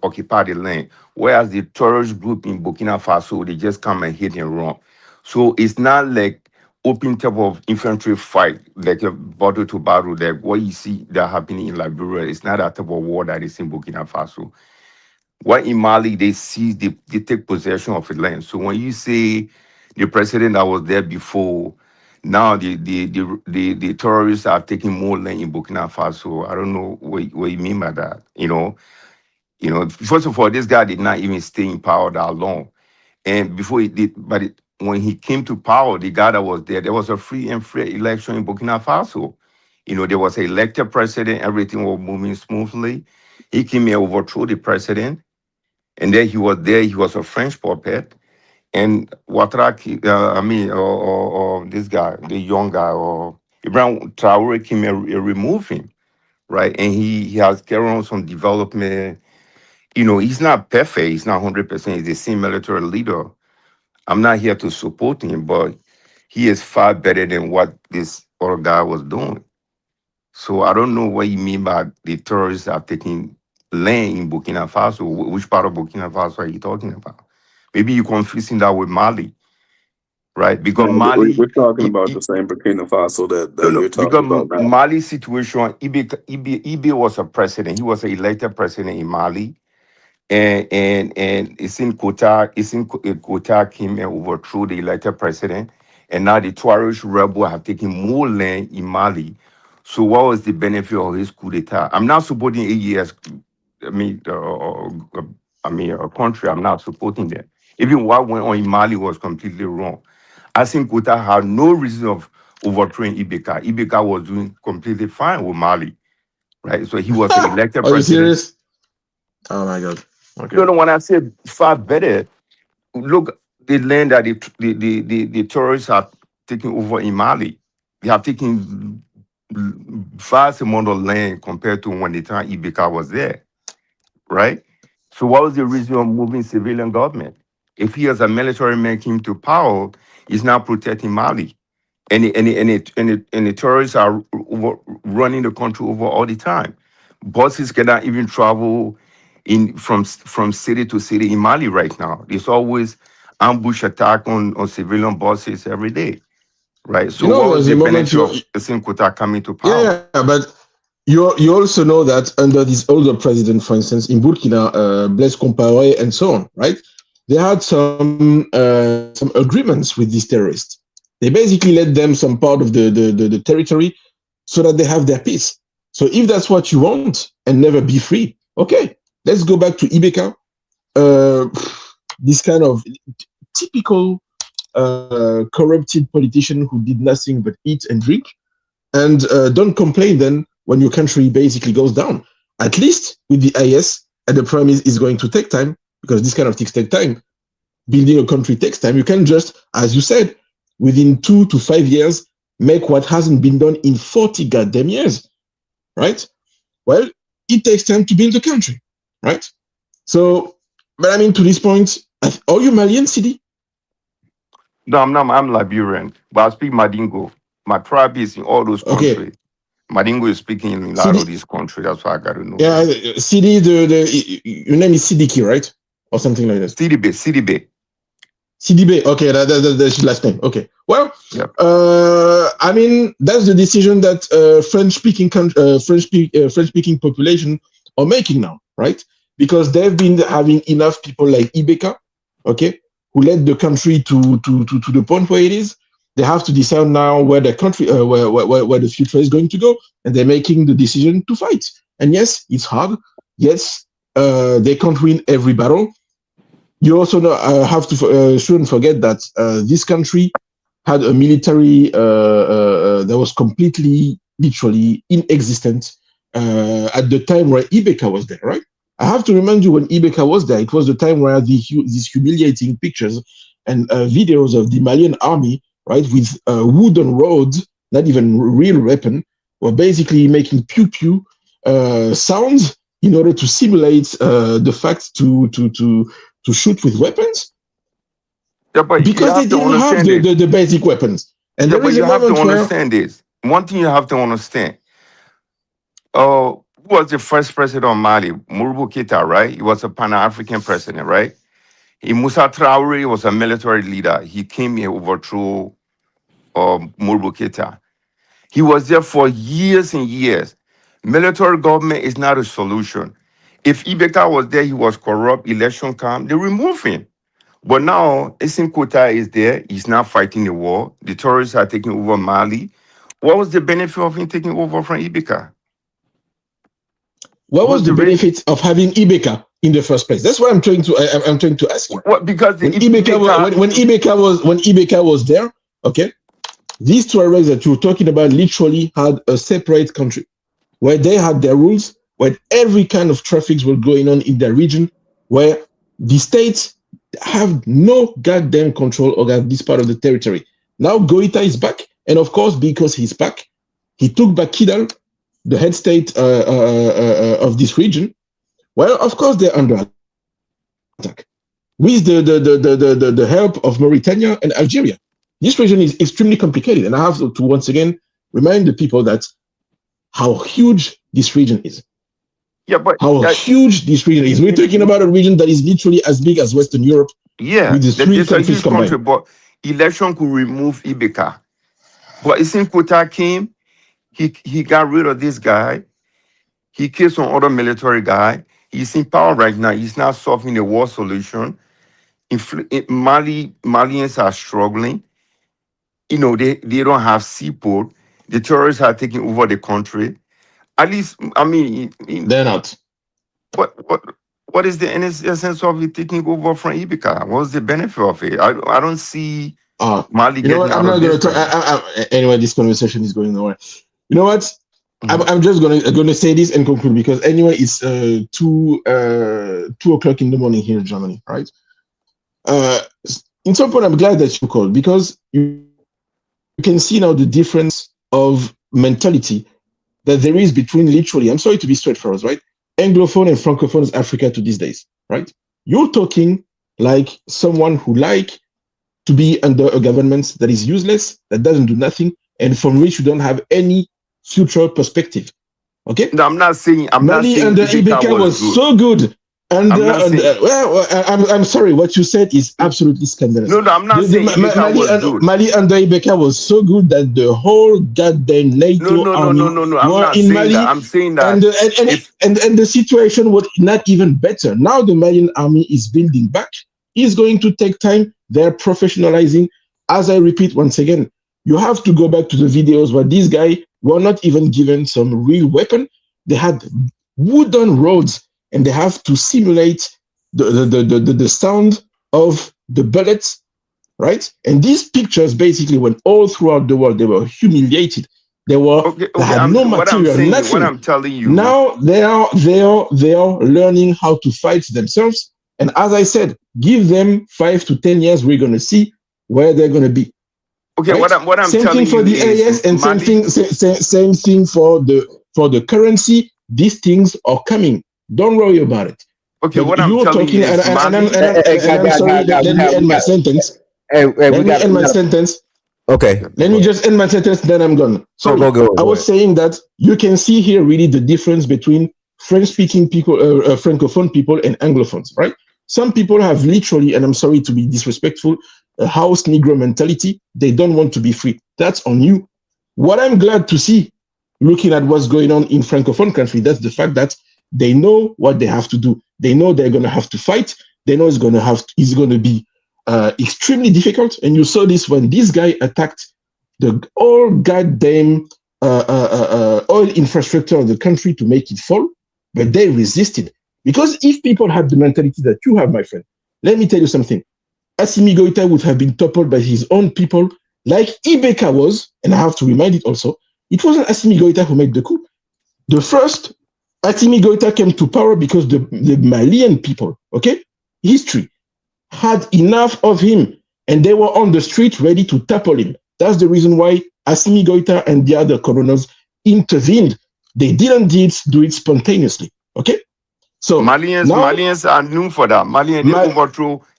occupy the land. Whereas the terrorist group in Burkina Faso, they just come and hit and run. So it's not like open type of infantry fight, like a battle to battle, like what you see that happening in Liberia. It's not that type of war that is in Burkina Faso. What in Mali, they take possession of the land. So when you say the president that was there before, now the terrorists are taking more land in Burkina Faso. I don't know what you mean by that. You know, first of all, this guy did not even stay in power that long. And before he did, when he came to power, the guy that was there was a free and fair election in Burkina Faso. You know, there was an elected president, everything was moving smoothly. He came here, overthrew the president, and then he was a French puppet. And Ouattara, or this guy, the young guy, or Ibrahim Traore came and removed him, right? And he has carried on some development. You know, he's not perfect. He's not 100%. He's the same military leader. I'm not here to support him, but he is far better than what this other guy was doing. So I don't know what you mean by the terrorists are taking land in Burkina Faso. Which part of Burkina Faso are you talking about? Maybe you're confusing that with Mali, right? Because Mali, we're talking about the same Burkina Faso that you're talking about now. Mali situation, Ibe was a president. He was an elected president in Mali. And it's in Kota came and overthrew the elected president. And now the Tuareg rebel have taken more land in Mali. So what was the benefit of his coup d'etat? I'm not supporting AES. A country. I'm not supporting that. Even what went on in Mali was completely wrong. I think Kota had no reason of overthrowing Ibeka. Ibeka was doing completely fine with Mali, right? So he was an elected president. Are you serious? Oh my God. Okay. You know, when I say far better, look the land that the terrorists are taking over in Mali. They have taken vast amount of land compared to when the time Ibeka was there, right? So what was the reason of moving civilian government? If he as a military man came to power, he's now protecting Mali. And the terrorists are running the country over all the time. Buses cannot even travel from city to city in Mali right now. There's always ambush attack on civilian buses every day, right? So what was the benefit of Kota coming to power? Yeah, but you also know that under this older president, for instance, in Burkina, Blaise Compaoré and so on, right? They had some agreements with these terrorists. They basically let them some part of the territory so that they have their peace. So if that's what you want and never be free, okay, let's go back to Ibeka. This kind of typical corrupted politician who did nothing but eat and drink. And don't complain then when your country basically goes down. At least with the IS, and the premise is going to take time, because this kind of things take time. Building a country takes time. You can just, as you said, within 2 to 5 years, make what hasn't been done in 40 goddamn years, right? Well, it takes time to build a country, right? So, but I mean, to this point, are you Malian, Sidi? No, I'm not. I'm Liberian, but I speak Madingo. My tribe is in all those Okay. countries. Madingo is speaking in a lot of these countries. That's why I got to know. Yeah, Sidi, your name is Sidiki, right? Or something like that. Sidibe. Sidibe. Okay, that's his last name. Okay. Well, Yep. I mean, that's the decision that French-speaking population are making now, right? Because they've been having enough people like Ibeka, okay, who led the country to the point where it is. They have to decide now where the country, where the future is going to go, and they're making the decision to fight. And yes, it's hard. Yes, they can't win every battle. You also have to shouldn't forget that this country had a military that was completely, literally inexistent at the time where Ibeka was there, right? I have to remind you, when Ibeka was there, it was the time where these humiliating pictures and videos of the Malian army, right, with wooden roads, not even real weapon, were basically making pew-pew sounds in order to simulate the fact to shoot with weapons. Yeah, but because they didn't have the basic weapons. And yeah, there but is you a have to moment where understand this. One thing you have to understand. Who was the first president of Mali? Modibo Keita, right? He was a Pan-African president, right? Moussa Traore was a military leader. He came here, overthrew Modibo Keita. He was there for years and years. Military government is not a solution. If Ibeka was there, he was corrupt, election come, they remove him. But now, Assimi Goïta is there. He's not fighting the war. The terrorists are taking over Mali. What was the benefit of him taking over from Ibeka? What was the benefit of having Ibeka in the first place? That's what I'm trying to ask you. What, because when Ibeka was there, okay, these Tuaregs that you're talking about literally had a separate country where they had their rules, where every kind of traffic was going on in their region, where the states have no goddamn control over this part of the territory. Now Goïta is back, and of course, because he's back, he took back Kidal, the head state of this region. Well, of course, they're under attack with the help of Mauritania and Algeria. This region is extremely complicated, and I have to once again remind the people that how huge this region is. Yeah, but huge this region is. We're talking about a region that is literally as big as Western Europe. Yeah, with the three countries combined. Country, but election could remove Ibeka. But Assimi Goïta came, he got rid of this guy. He killed some other military guy. He's in power right now. He's not solving the war solution. Malians are struggling. You know, they don't have seaport. The terrorists are taking over the country. At least, I mean, they're not. What is the essence of it taking over from Ibeka? What's the benefit of it? I don't see Mali getting out of this. Anyway, this conversation is going nowhere. You know what? I'm just gonna say this and conclude, because anyway, it's 2 o'clock in the morning here in Germany, right? In some point, I'm glad that you called, because you can see now the difference of mentality that there is between, literally, I'm sorry to be straightforward, right? Anglophone and Francophone Africa to these days, right? You're talking like someone who like to be under a government that is useless, that doesn't do nothing, and from which you don't have any future perspective. Okay? No, I'm not saying Mali under Ibeka was so good. And I'm sorry, what you said is absolutely scandalous. No, I'm not saying Mali under Ibeka was so good that the whole goddamn NATO army were in Mali. I'm saying that. And the situation was not even better. Now the Malian army is building back. It's going to take time. They're professionalizing. As I repeat once again, you have to go back to the videos where these guys were not even given some real weapon. They had wooden roads, and they have to simulate the sound of the bullets, right? And these pictures basically went all throughout the world. They were humiliated. They had no material, nothing. What I'm telling you now, they are learning how to fight themselves. And as I said, give them 5 to 10 years. We're going to see where they're going to be. Okay, right? what I'm same telling thing for you the is AES, and Mali, same thing for the currency. These things are coming. Don't worry about it. okay, But what I'm you're telling you talking, is Mali. and I'm sorry. Let me end my sentence. Hey, Let me end my sentence. Okay. Let me just end my sentence, then I'm gone. Sorry, go I was ahead. saying that you can see here really the difference between French-speaking people, Francophone people, and Anglophones, right? Some people have literally, and I'm sorry to be disrespectful, a house Negro mentality. They don't want to be free. That's on you. What I'm glad to see, looking at what's going on in Francophone country, that's the fact that they know what they have to do. They know they're going to have to fight. They know it's going to be extremely difficult. And you saw this when this guy attacked the whole goddamn oil infrastructure of the country to make it fall, but they resisted. Because if people had the mentality that you have, my friend, let me tell you something. Assimi Goïta would have been toppled by his own people, like Ibeka was, and I have to remind it also, it wasn't Assimi Goïta who made the coup. The first Assimi Goïta came to power because the Malian people, okay, history, had enough of him, and they were on the street ready to topple him. That's the reason why Assimi Goïta and the other colonels intervened. They didn't do it spontaneously, okay? So Malians are known for that. Malians,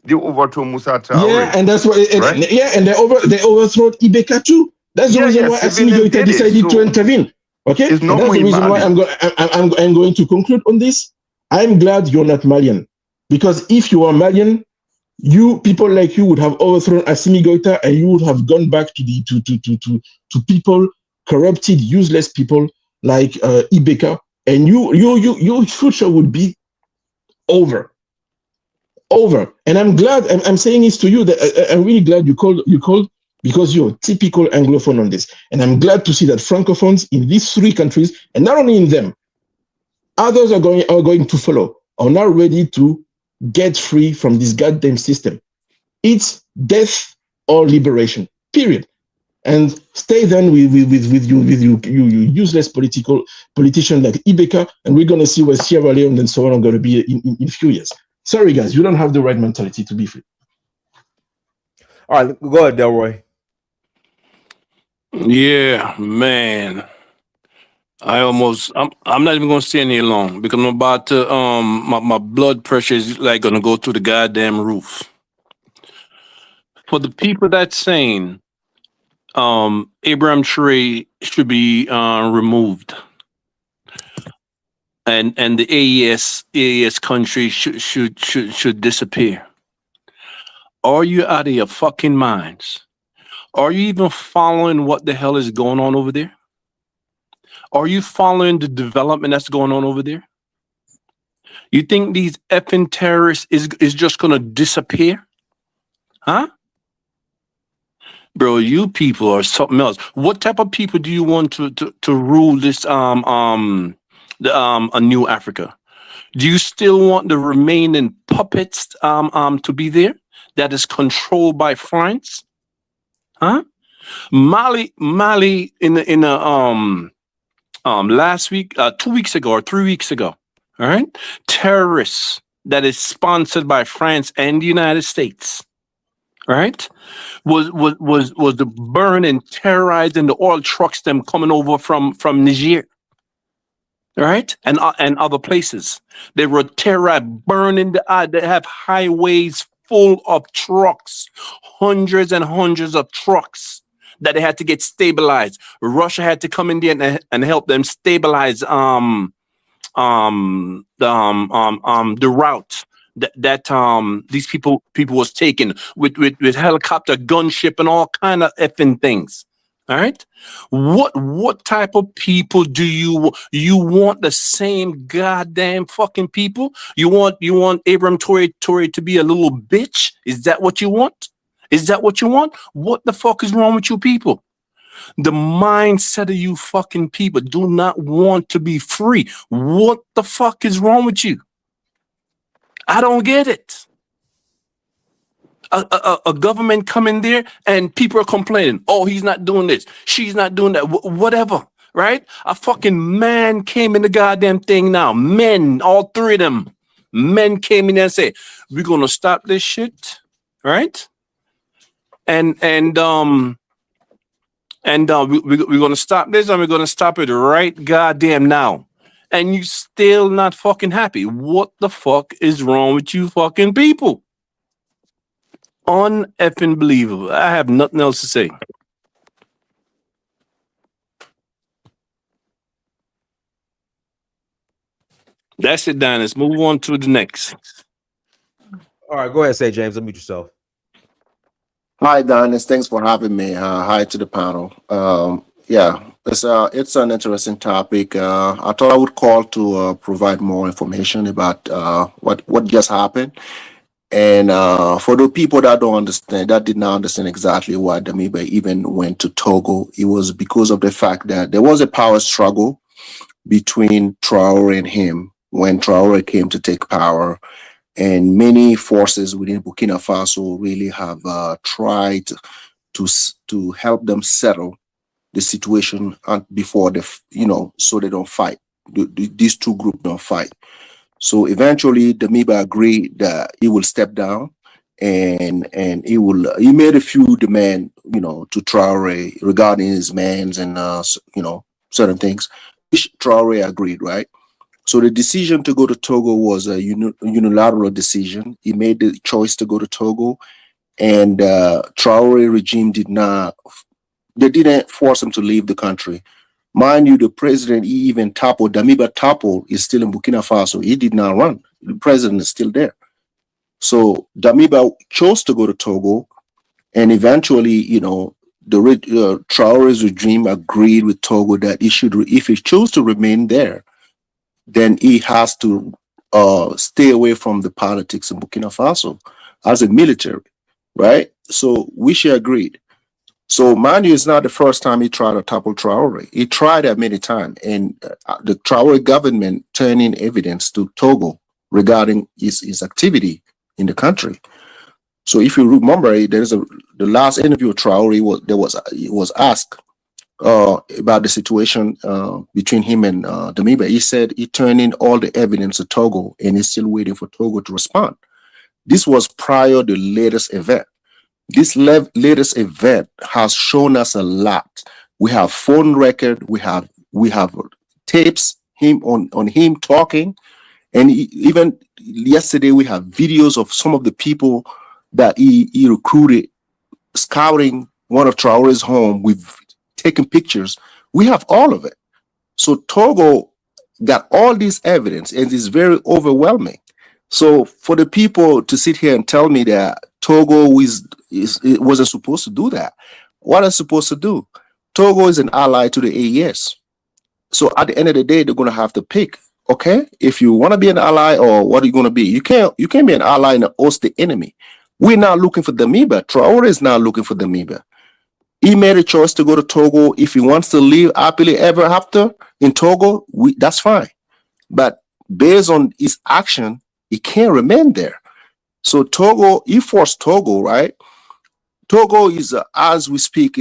they overthrow Musa Traore. Yeah, and that's why, right? and they overthrow Ibeka too. That's the reason why Assimi Goïta decided to intervene. Okay, it's and that's the reason why I'm going to conclude on this. I'm glad you're not Malian, because if you are Malian, you people like you would have overthrown Assimi Goïta, and you would have gone back to people, corrupted, useless people like Ibeka, and your future would be over. And I'm glad, I'm saying this to you, that I'm really glad you called because you're a typical Anglophone on this. And I'm glad to see that Francophones in these three countries, and not only in them, others are going to follow, are now ready to get free from this goddamn system. It's death or liberation, period. And stay then with you useless politician like Ibeka, and we're going to see where Sierra Leone and so on are going to be in a few years. Sorry, guys, you don't have the right mentality to be free. All right, go ahead, Delroy. Yeah, man. I'm not even gonna stay any long because I'm about to my blood pressure is like gonna go through the goddamn roof. For the people that's saying Abraham Traore should be removed and the AES country should disappear. Are you out of your fucking minds? Are you even following what the hell is going on over there? Are you following the development that's going on over there? You think these effing terrorists is just gonna disappear? Huh? Bro, you people are something else. What type of people do you want to rule this a new Africa? Do you still want the remaining puppets to be there that is controlled by France? Huh? Mali in the last week, 2 weeks ago or 3 weeks ago, all right? Terrorists that is sponsored by France and the United States, all right? Was the burning, terrorizing the oil trucks them coming over from Niger, all right? And other places. They were terrorized, burning they have highways full of trucks, hundreds and hundreds of trucks that they had to get stabilized. Russia had to come in there and help them stabilize the route that these people was taking with helicopter, gunship, and all kind of effing things. All right, what type of people do you want? The same goddamn fucking people? You want Abraham Traore to be a little bitch? Is that what you want? Is that what you want? What the fuck is wrong with you people? The mindset of you fucking people do not want to be free. What the fuck is wrong with you? I don't get it. A government come in there and people are complaining. Oh, he's not doing this. She's not doing that. Whatever, right? A fucking man came in the goddamn thing now. Men, all three of them. Men came in there and said, we're going to stop this shit, right? And And we're going to stop this, and we're going to stop it right goddamn now. And you still not fucking happy. What the fuck is wrong with you fucking people? Uneffing believable. I have nothing else to say. That's it, Dan. Let's move on to the next. All right, go ahead, say James. Unmute yourself. Hi, Dennis. Thanks for having me. Hi to the panel. Yeah, it's an interesting topic. I thought I would call to provide more information about what just happened. And for the people that don't understand, that did not understand exactly why Damiba even went to Togo, it was because of the fact that there was a power struggle between Traore and him when Traore came to take power. And many forces within Burkina Faso really have tried to help them settle the situation before so they don't fight. These two groups don't fight. So eventually, Damiba agreed that he will step down, and he made a few demands, to Traore regarding his mans and certain things, which Traore agreed, right? So the decision to go to Togo was a unilateral decision. He made the choice to go to Togo, and Traore regime didn't force him to leave the country. Mind you, the president, Damiba Tapo is still in Burkina Faso. He did not run. The president is still there. So Damiba chose to go to Togo, and eventually, Traore's regime agreed with Togo that if he chose to remain there, then he has to stay away from the politics in Burkina Faso as a military, right? So she agreed. So mind you, it's not the first time he tried to topple Traore. He tried that many times, and the Traore government turned in evidence to Togo regarding his activity in the country. So if you remember, the last interview with Traore was asked about the situation between him and Damiba. He said he turned in all the evidence to Togo, and he's still waiting for Togo to respond. This was prior to the latest event. This latest event has shown us a lot. We have phone record, we have tapes on him talking, and even yesterday we have videos of some of the people that he recruited, scouting one of Traore's home. We've taken pictures. We have all of it. So Togo got all this evidence, and it's very overwhelming. So for the people to sit here and tell me that Togo wasn't supposed to do that, what are they supposed to do? Togo is an ally to the AES. So at the end of the day, they're going to have to pick. Okay, if you want to be an ally, or what are you going to be? You can't be an ally and host the enemy. We're not looking for Damiba. Traore is not looking for Damiba. He made a choice to go to Togo. If he wants to live happily ever after in Togo, that's fine. But based on his action, he can't remain there. So Togo, he forced Togo, right? Togo is, as we speak,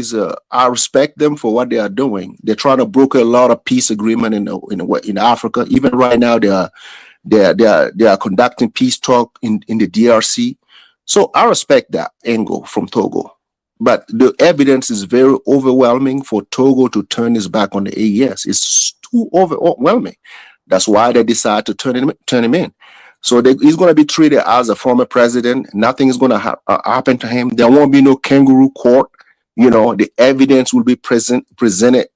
I respect them for what they are doing. They're trying to broker a lot of peace agreement in Africa. Even right now, they are conducting peace talk in the DRC. So I respect that angle from Togo. But the evidence is very overwhelming for Togo to turn his back on the AES. It's too overwhelming. That's why they decide to turn him in. So he's going to be treated as a former president. Nothing is going to happen to him. There won't be no kangaroo court. The evidence will be presented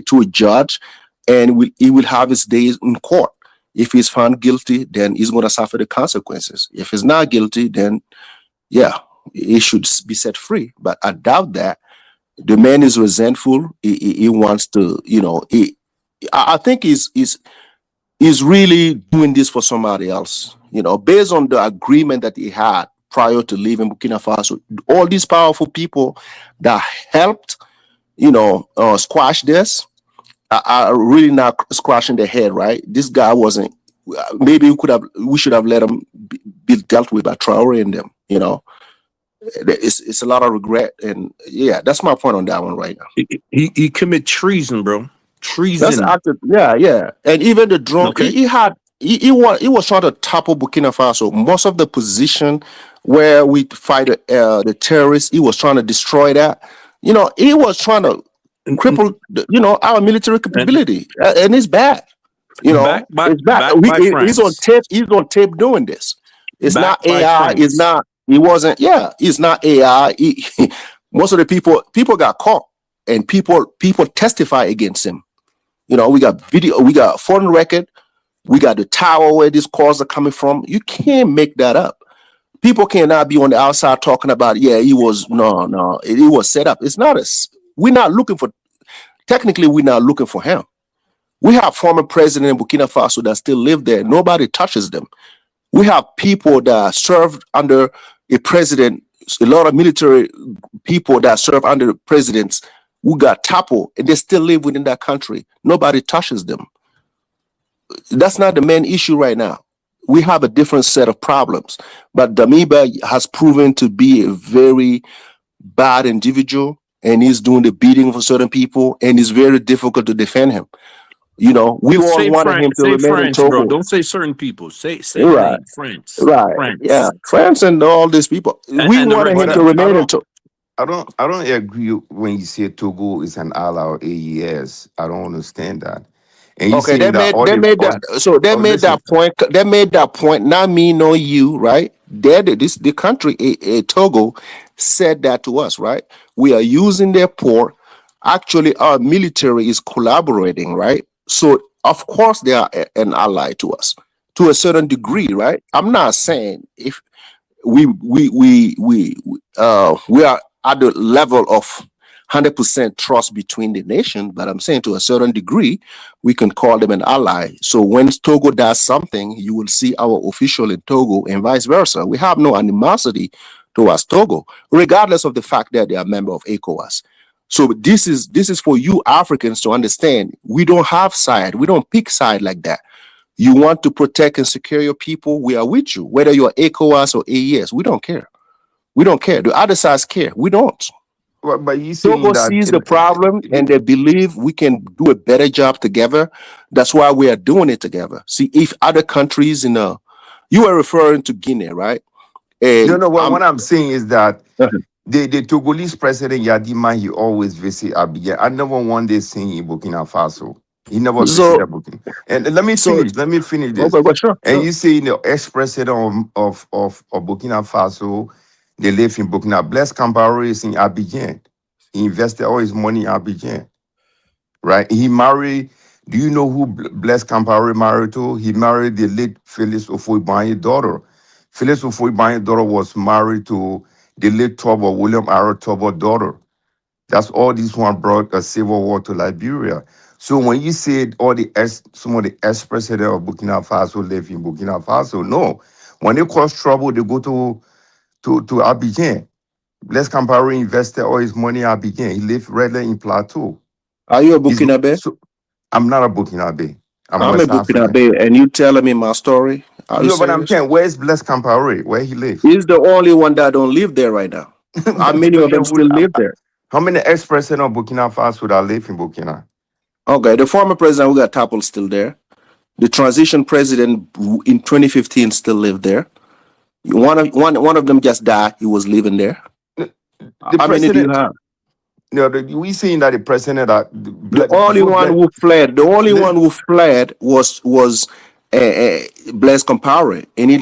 to a judge, and he will have his days in court. If he's found guilty, then he's going to suffer the consequences. If he's not guilty, then yeah, he should be set free. But I doubt that. The man is resentful. He wants to, I think he's really doing this for somebody else, based on the agreement that he had prior to leaving Burkina Faso. All these powerful people that helped, squash this are really not squashing their head, right? This guy wasn't. Maybe we should have let him be dealt with by Traore and them. It's a lot of regret, and yeah, that's my point on that one right now. He commit treason, bro. Treason. That's active. Yeah. And even the drone, Okay. he was trying to topple Burkina Faso. Most of the position where we fight the terrorists, he was trying to destroy that. He was trying to crippled, our military capability, and it's bad. Backed by It's bad. He's on France. tape. He's on tape doing this. It's Backed not by AI. It's France. not. He wasn't. Yeah, it's not AI. Most of the people got caught, and people testify against him. We got video. We got phone record. We got the tower where these calls are coming from. You can't make that up. People cannot be on the outside talking about, he was, no, it was set up. It's not we're not looking for, technically, we're not looking for him. We have former president in Burkina Faso that still live there. Nobody touches them. We have people that served under a president, a lot of military people that serve under the presidents who got toppled, and they still live within that country. Nobody touches them. That's not the main issue right now. We have a different set of problems, but Damiba has proven to be a very bad individual, and he's doing the beating for certain people, and it's very difficult to defend him. We all wanted him to remain in Togo. Bro. Don't say certain people. Say right. France. Right. France. Yeah, France and all these people. We wanted him to remain in Togo. I don't agree when you say Togo is an ally of AES. I don't understand that. And Okay, they made that point. They made that point. Not me, nor you, right? The country, Togo, said that to us, right? We are using their port. Actually, our military is collaborating, right? So of course they are an ally to us to a certain degree, right? I'm not saying if we are at the level of 100% trust between the nation, but I'm saying to a certain degree, we can call them an ally. So when Togo does something, you will see our official in Togo and vice versa. We have no animosity towards Togo, regardless of the fact that they are a member of ECOWAS. So this is for you Africans to understand. We don't have side. We don't pick side like that. You want to protect and secure your people, we are with you. Whether you're ECOWAS or AES, we don't care. We don't care. The other sides care. We don't. Well, but you Togo sees the problem and they believe we can do a better job together. That's why we are doing it together. See, if other countries you are referring to Guinea, right? And what I'm saying is that the Togolese president Yadima, he always visit Abidjan. I never one day seen in Burkina Faso. He never visited Burkina. And let me finish this. Okay, sure. You say the ex-president of Burkina Faso, they live in Burkina. Blaise Compaoré is in Abidjan. He invested all his money in Abidjan, right? He married. Do you know who Blaise Compaoré married to? He married the late Félix Houphouët-Boigny's daughter. Félix Houphouët-Boigny's daughter was married to the late Tobo, William Arrow Tobo's daughter. That's all this one brought a civil war to Liberia. So when you said some of the ex-president of Burkina Faso live in Burkina Faso, no. When they cause trouble, they go to Abidjan. Blaise Compaoré invested all his money in Abidjan. He lived regularly in Plateau. Are you a Burkinabe? So, I'm not a Burkinabe. I'm a Burkinabe, and you telling me my story? But I'm saying, where's Blaise Compaoré? Where he lives? He's the only one that don't live there right now. How many of them still live there? How many ex-president of Burkina Faso that live in Burkina? Okay, the former president who got toppled still there. The transition president in 2015 still lived there. One of them just died. He was living there. How many do you have? We saying that the president the only one who fled was Blaise Compaoré, and he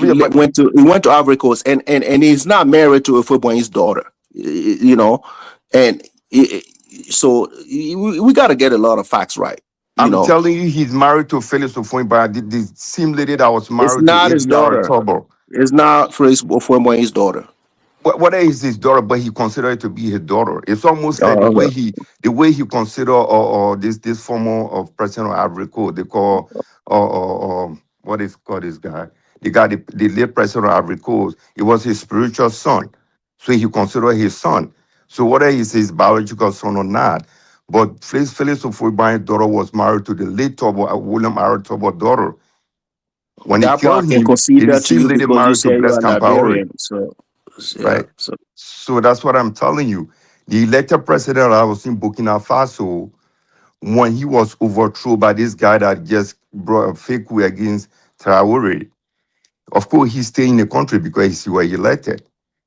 went to Ivory Coast, and he's not married to Houphouët-Boigny's daughter, so we got to get a lot of facts right. I'm telling you, he's married to Félix Houphouët-Boigny, the same lady that was married it's not to his daughter. It's not Félix Houphouët-Boigny's daughter. What is his daughter? But he considered it to be his daughter. It's almost like the way he consider this former of president of Ivory Coast. They call what is called this guy? The guy, the late president of Ivory Coast. It was his spiritual son, so he considered his son. So whether he's his biological son or not, but Félix Houphouët-Boigny's daughter was married to the late William Arrow Tobo's daughter. When he killed him, the same lady married to Blaise Compaoré. Right. So that's what I'm telling you. The elected president that was in Burkina Faso, when he was overthrown by this guy that just brought a fake coup against Traore, of course he stayed in the country because he was elected.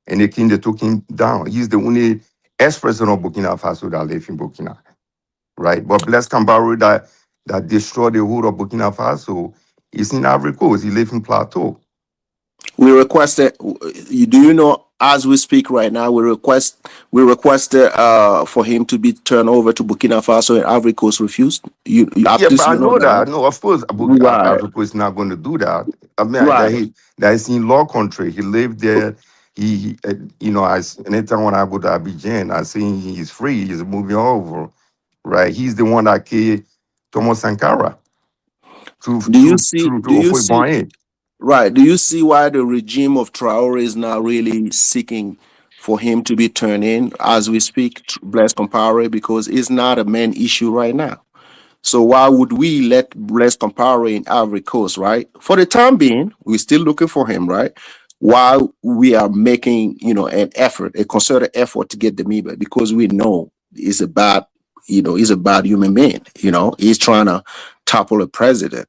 And they took him down. He's the only ex-president of Burkina Faso that lives in Burkina. right? But Blaise Compaoré that destroyed the whole of Burkina Faso is in Ivory Coast. He lives in Plateau. We requested, do you know, as we speak right now, we requested for him to be turned over to Burkina Faso, and Ivory Coast refused. You Yeah, but I you know that. right? No, of course, Right, Ivory Coast is not going to do that. I mean, right. that is in law country. He lived there. You know, anytime when I go to Abidjan, I see he's free. He's moving over, right? He's the one that killed Thomas Sankara Do you see? to Ofoe. Right. Do you see why the regime of Traore is now really seeking for him to be turned in as we speak, Blaise Compaoré, because it's not a main issue right now. So why would we let Blaise Compaoré in Ivory Coast, right? For the time being, we're still looking for him, right? While we are making, an effort, a concerted effort to get Damiba, because we know he's a bad human being. He's trying to topple a president.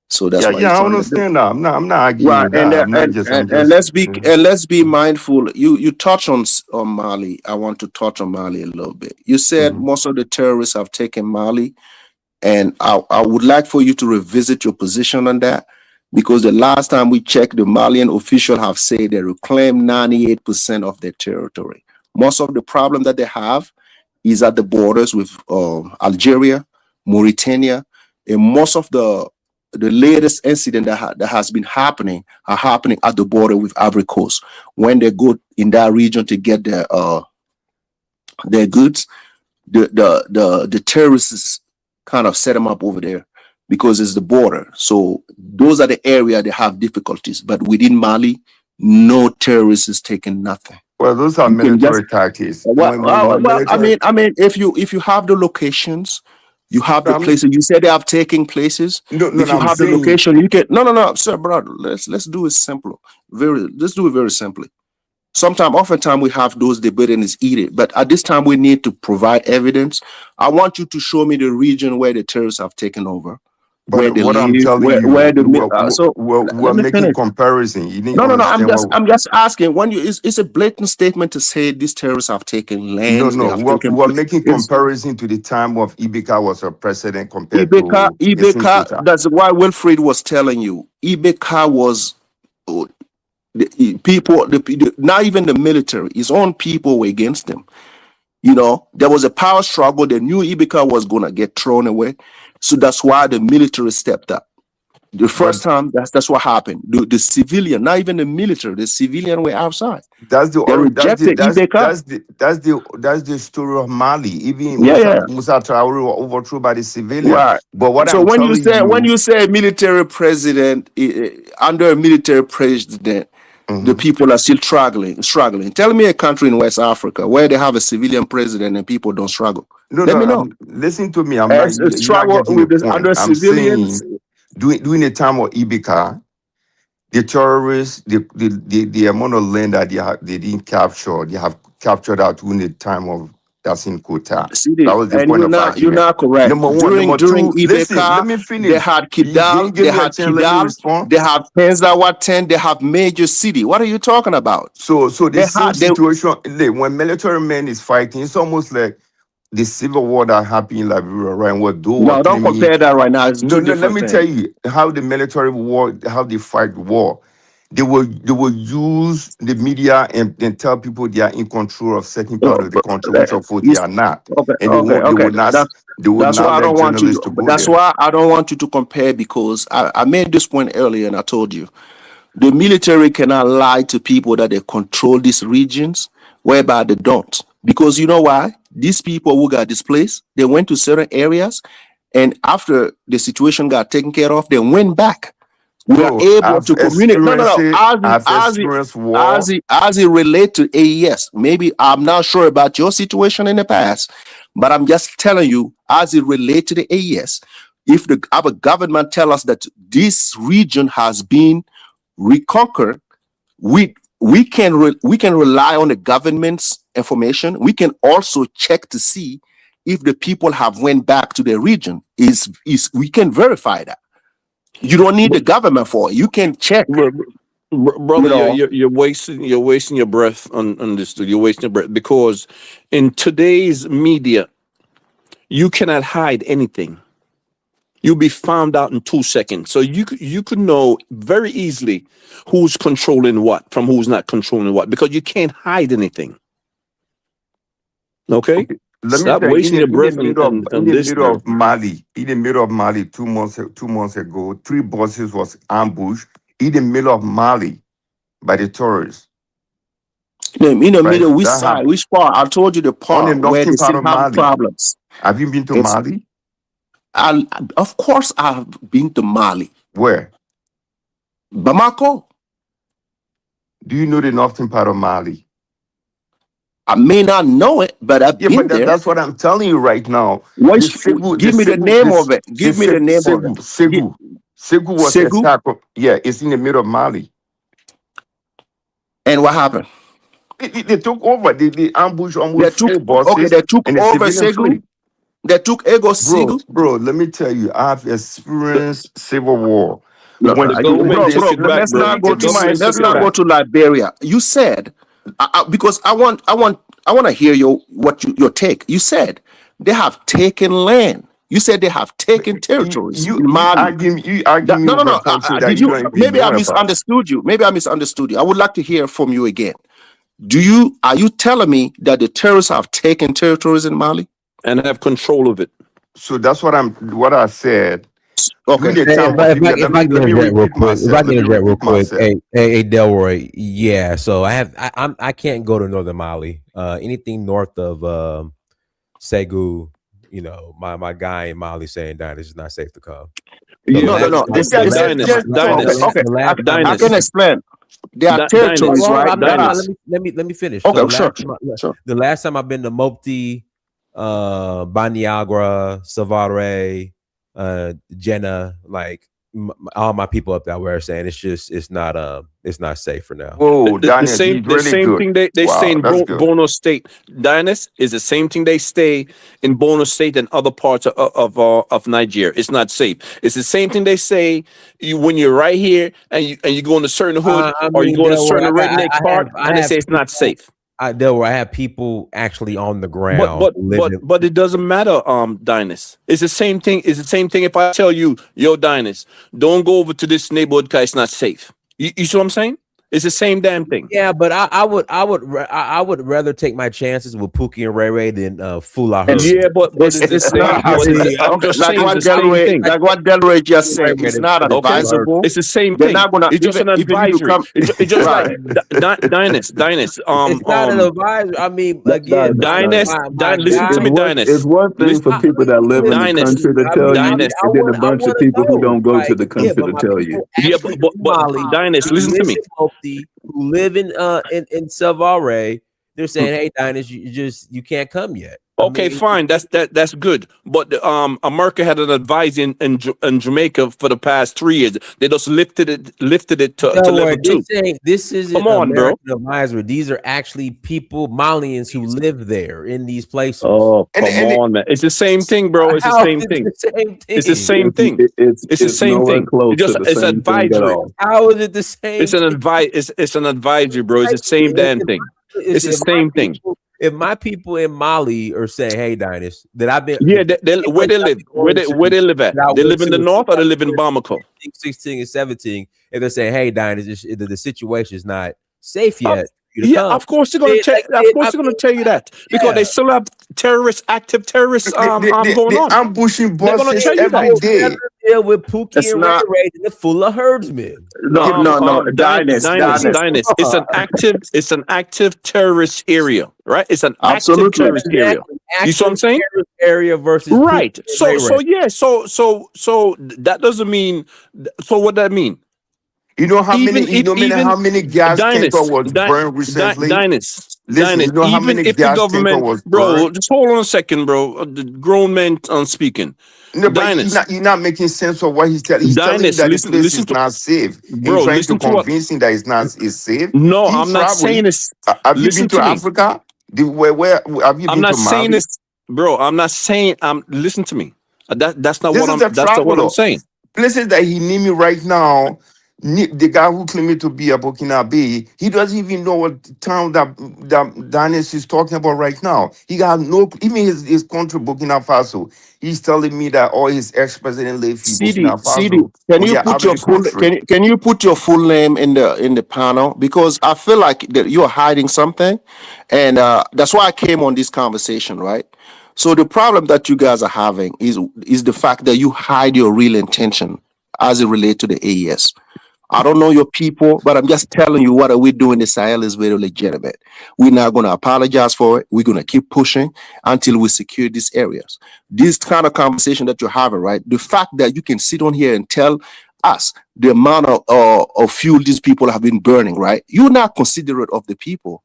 So that's why he's I trying to do. understand that. I'm not Right, arguing that. and let's be mindful. You touch on Mali. I want to touch on Mali a little bit. You said most of the terrorists have taken Mali, and I would like for you to revisit your position on that, because the last time we checked, the Malian officials have said they reclaimed 98% of their territory. Most of the problem that they have is at the borders with Algeria, Mauritania, and most of the latest incident that has been happening are happening at the border with Ivory Coast. When they go in that region to get their goods, the terrorists kind of set them up over there because it's the border. So those are the area that have difficulties. But within Mali, no terrorist is taking nothing. Well, those are military tactics. I mean, if you have the locations, you have the places. You said they have taken places. If you have the location, you can. No, sir, brother. Let's do it simple. Let's do it very simply. Oftentimes we have those debate and it's eaten. But at this time, we need to provide evidence. I want you to show me the region where the terrorists have taken over. But what I'm telling you, we're making comparison. You need I'm just asking. When it's a blatant statement to say these terrorists have taken land. We're making comparison to the time of Ibeka was a president compared to Ibeka. That's why Wilfred was telling you. Ibeka was the people. Not even the military. His own people were against him. There was a power struggle. They knew Ibeka was gonna get thrown away. So that's why the military stepped up. The first time, that's what happened. The civilian, not even the military, the civilian were outside. That's the story of Mali. Even Musa Traore were overthrown by the civilian. Right. But when you say military president under a military president, the people are still struggling. Tell me a country in West Africa where they have a civilian president and people don't struggle. Let me know. Listen to me. I'm not getting the point. Under civilians. During the time of Ibeka, the terrorists, the amount of land that they didn't capture, they have captured out during the time of Dassin Kota. That was the point of argument. You're not correct. During Ibeka, listen, let me finish. They had Kidal, they have Penzawaten, they have major city. What are you talking about? So the same situation, when military men is fighting, it's almost like the civil war that happened in Liberia, right? Don't compare that right now. Let me tell you how the military war, how they fight war. They will use the media and tell people they are in control of certain part of the country, which of course they are not. They will not. That's why I don't want you. That's why I don't want you to compare, because I made this point earlier and I told you the military cannot lie to people that they control these regions, whereby they don't. Because you know why? These people who got displaced, they went to certain areas, and after the situation got taken care of, they went back. We are able to communicate. As it relates to AES, maybe I'm not sure about your situation in the past, but I'm just telling you, as it relates to the AES, if our government tell us that this region has been reconquered, we can rely on the government's information. We can also check to see if the people have went back to their region. We can verify that. You don't need the government for it. You can check. Brother, you're wasting your breath on this. You're wasting your breath, because in today's media, you cannot hide anything. You'll be found out in 2 seconds. So you could know very easily who's controlling what from who's not controlling what, because you can't hide anything. Okay? Let me Stop tell you, wasting your breath in on the this. middle of Mali, 2 months ago, 3 buses was ambushed in the middle of Mali by the terrorists. In the Right? middle, which That side, happened. which part? I told you the On the part where northern they part still of have Mali. problems. Have you been to It's- Mali? Of course, I've been to Mali. Where? Bamako. Do you know the northern part of Mali? I may not know it, but I've Yeah, been but there. that's what I'm telling you right now. Give me the name of it. Give me the name of it. Segu was Segu? attacked. Yeah, it's in the middle of Mali. And what happened? They took over. They ambushed They almost took 4 buses. okay. They took and the over civilian Segu. flee. They took Ego Segu. Bro, let me tell you, I've experienced civil war. No, When the government took it back, let's bro. not go The government let's took it not go back. to Liberia. You said because I want to hear your take. You said they have taken land. You said they have taken territories in Mali. You argue me over a country that you don't even Maybe know I about. misunderstood you. Maybe I misunderstood you. I would like to hear from you again. Are you telling me that the terrorists have taken territories in Mali And have control of it. So that's what I said. Okay. During the time of Libya, let me repeat myself. Hey, Delroy. Yeah, so I can't go to northern Mali. Anything north of Segu, you know, my guy in Mali saying that it's not safe to come. No. This okay. I can explain. There are territories, right? Let me finish. Okay, So sure. The last time I've been to Mopti, Baniagra, Savare, Jenna, like all my people up there were saying it's not safe for now. Oh, the same thing they say in Borno State. Dianis is the same thing they say in Borno State and other parts of Nigeria. It's not safe. It's the same thing they say when you're right here and you go in a certain hood or you go in a certain redneck part and they say it's not safe. I have people actually on the ground. But it doesn't matter, Dinas. It's the same thing. It's the same thing if I tell you, yo, Dinas, don't go over to this neighborhood because it's not safe. You see what I'm saying? It's the same damn thing. Yeah, but I would rather take my chances with Pookie and Ray Ray than Fula. Yeah, but it's not. I'm just saying it's the same thing. Like what Delroy just said, it's not advisable. It's the same thing. It's just an advisory. It's just like Dinas. It's not an advisory. I mean, again, Dinas. Listen to me, Dinas. It's one thing for people that live in the country to tell you, and then a bunch of people who don't go to the country to tell you. Yeah, but Dinas, listen to me. Who live in Savare, they're saying, "Hey, Dinas, you can't come yet." Okay, fine. That's good. But America had an advice in Jamaica for the past 3 years. They just lifted it to level 2. This isn't come on, American bro. advisory. These are actually people, Malians, who live there in these places. Oh, come on, man! It's the same thing, bro. It's the same thing. It's the same thing. It's the same thing. It's advisory. How is it the same? It's an advice. It's an advisory, bro. It's the same damn thing. It's the same thing. If my people in Mali are saying, "Hey, Dinas," that I've been, where they live, where they live at? They live in the north or they live in Bamako? 16 and 17. If they're saying, "Hey, Dinas, the situation is not safe yet." Of course they're gonna tell you that because they still have active terrorists going on. Ambushing buses every day. Deal with Pookie and Ray Ray and the full of herdsmen. No, Dinas. It's an active terrorist area, right? It's an active terrorist area. You see what I'm saying? Area versus right. So that doesn't mean. So what that mean? You know how many gas tankers was burned recently? Listen, you know how many gas tankers was burned? Bro, just hold on a second, bro. The grown man speaking. No, but you're not making sense of what he's telling. He's telling you that the place is not safe. Bro, trying to convince him that it's safe. No, I'm not saying this. Have you been to Africa? Where have you been to Mali? I'm not saying this, bro. I'm not saying. Listen to me. That's not what I'm saying. Places that he named me right now. The guy who claimed to be a Burkinabe, he doesn't even know what town that Daniel is talking about right now. He got no, even his country, Burkina Faso. He's telling me that all his ex-president live in Burkina CD, Faso. can We you are put out of your the full country. can you put your full name in the panel, because I feel like that you're hiding something, and that's why I came on this conversation, right? So the problem that you guys are having is the fact that you hide your real intention as it relates to the AES. I don't know your people, but I'm just telling you what are we doing in Sahel is very legitimate. We're not going to apologize for it. We're going to keep pushing until we secure these areas. This kind of conversation that you're having, right? The fact that you can sit on here and tell us the amount of fuel these people have been burning, right? You're not considerate of the people.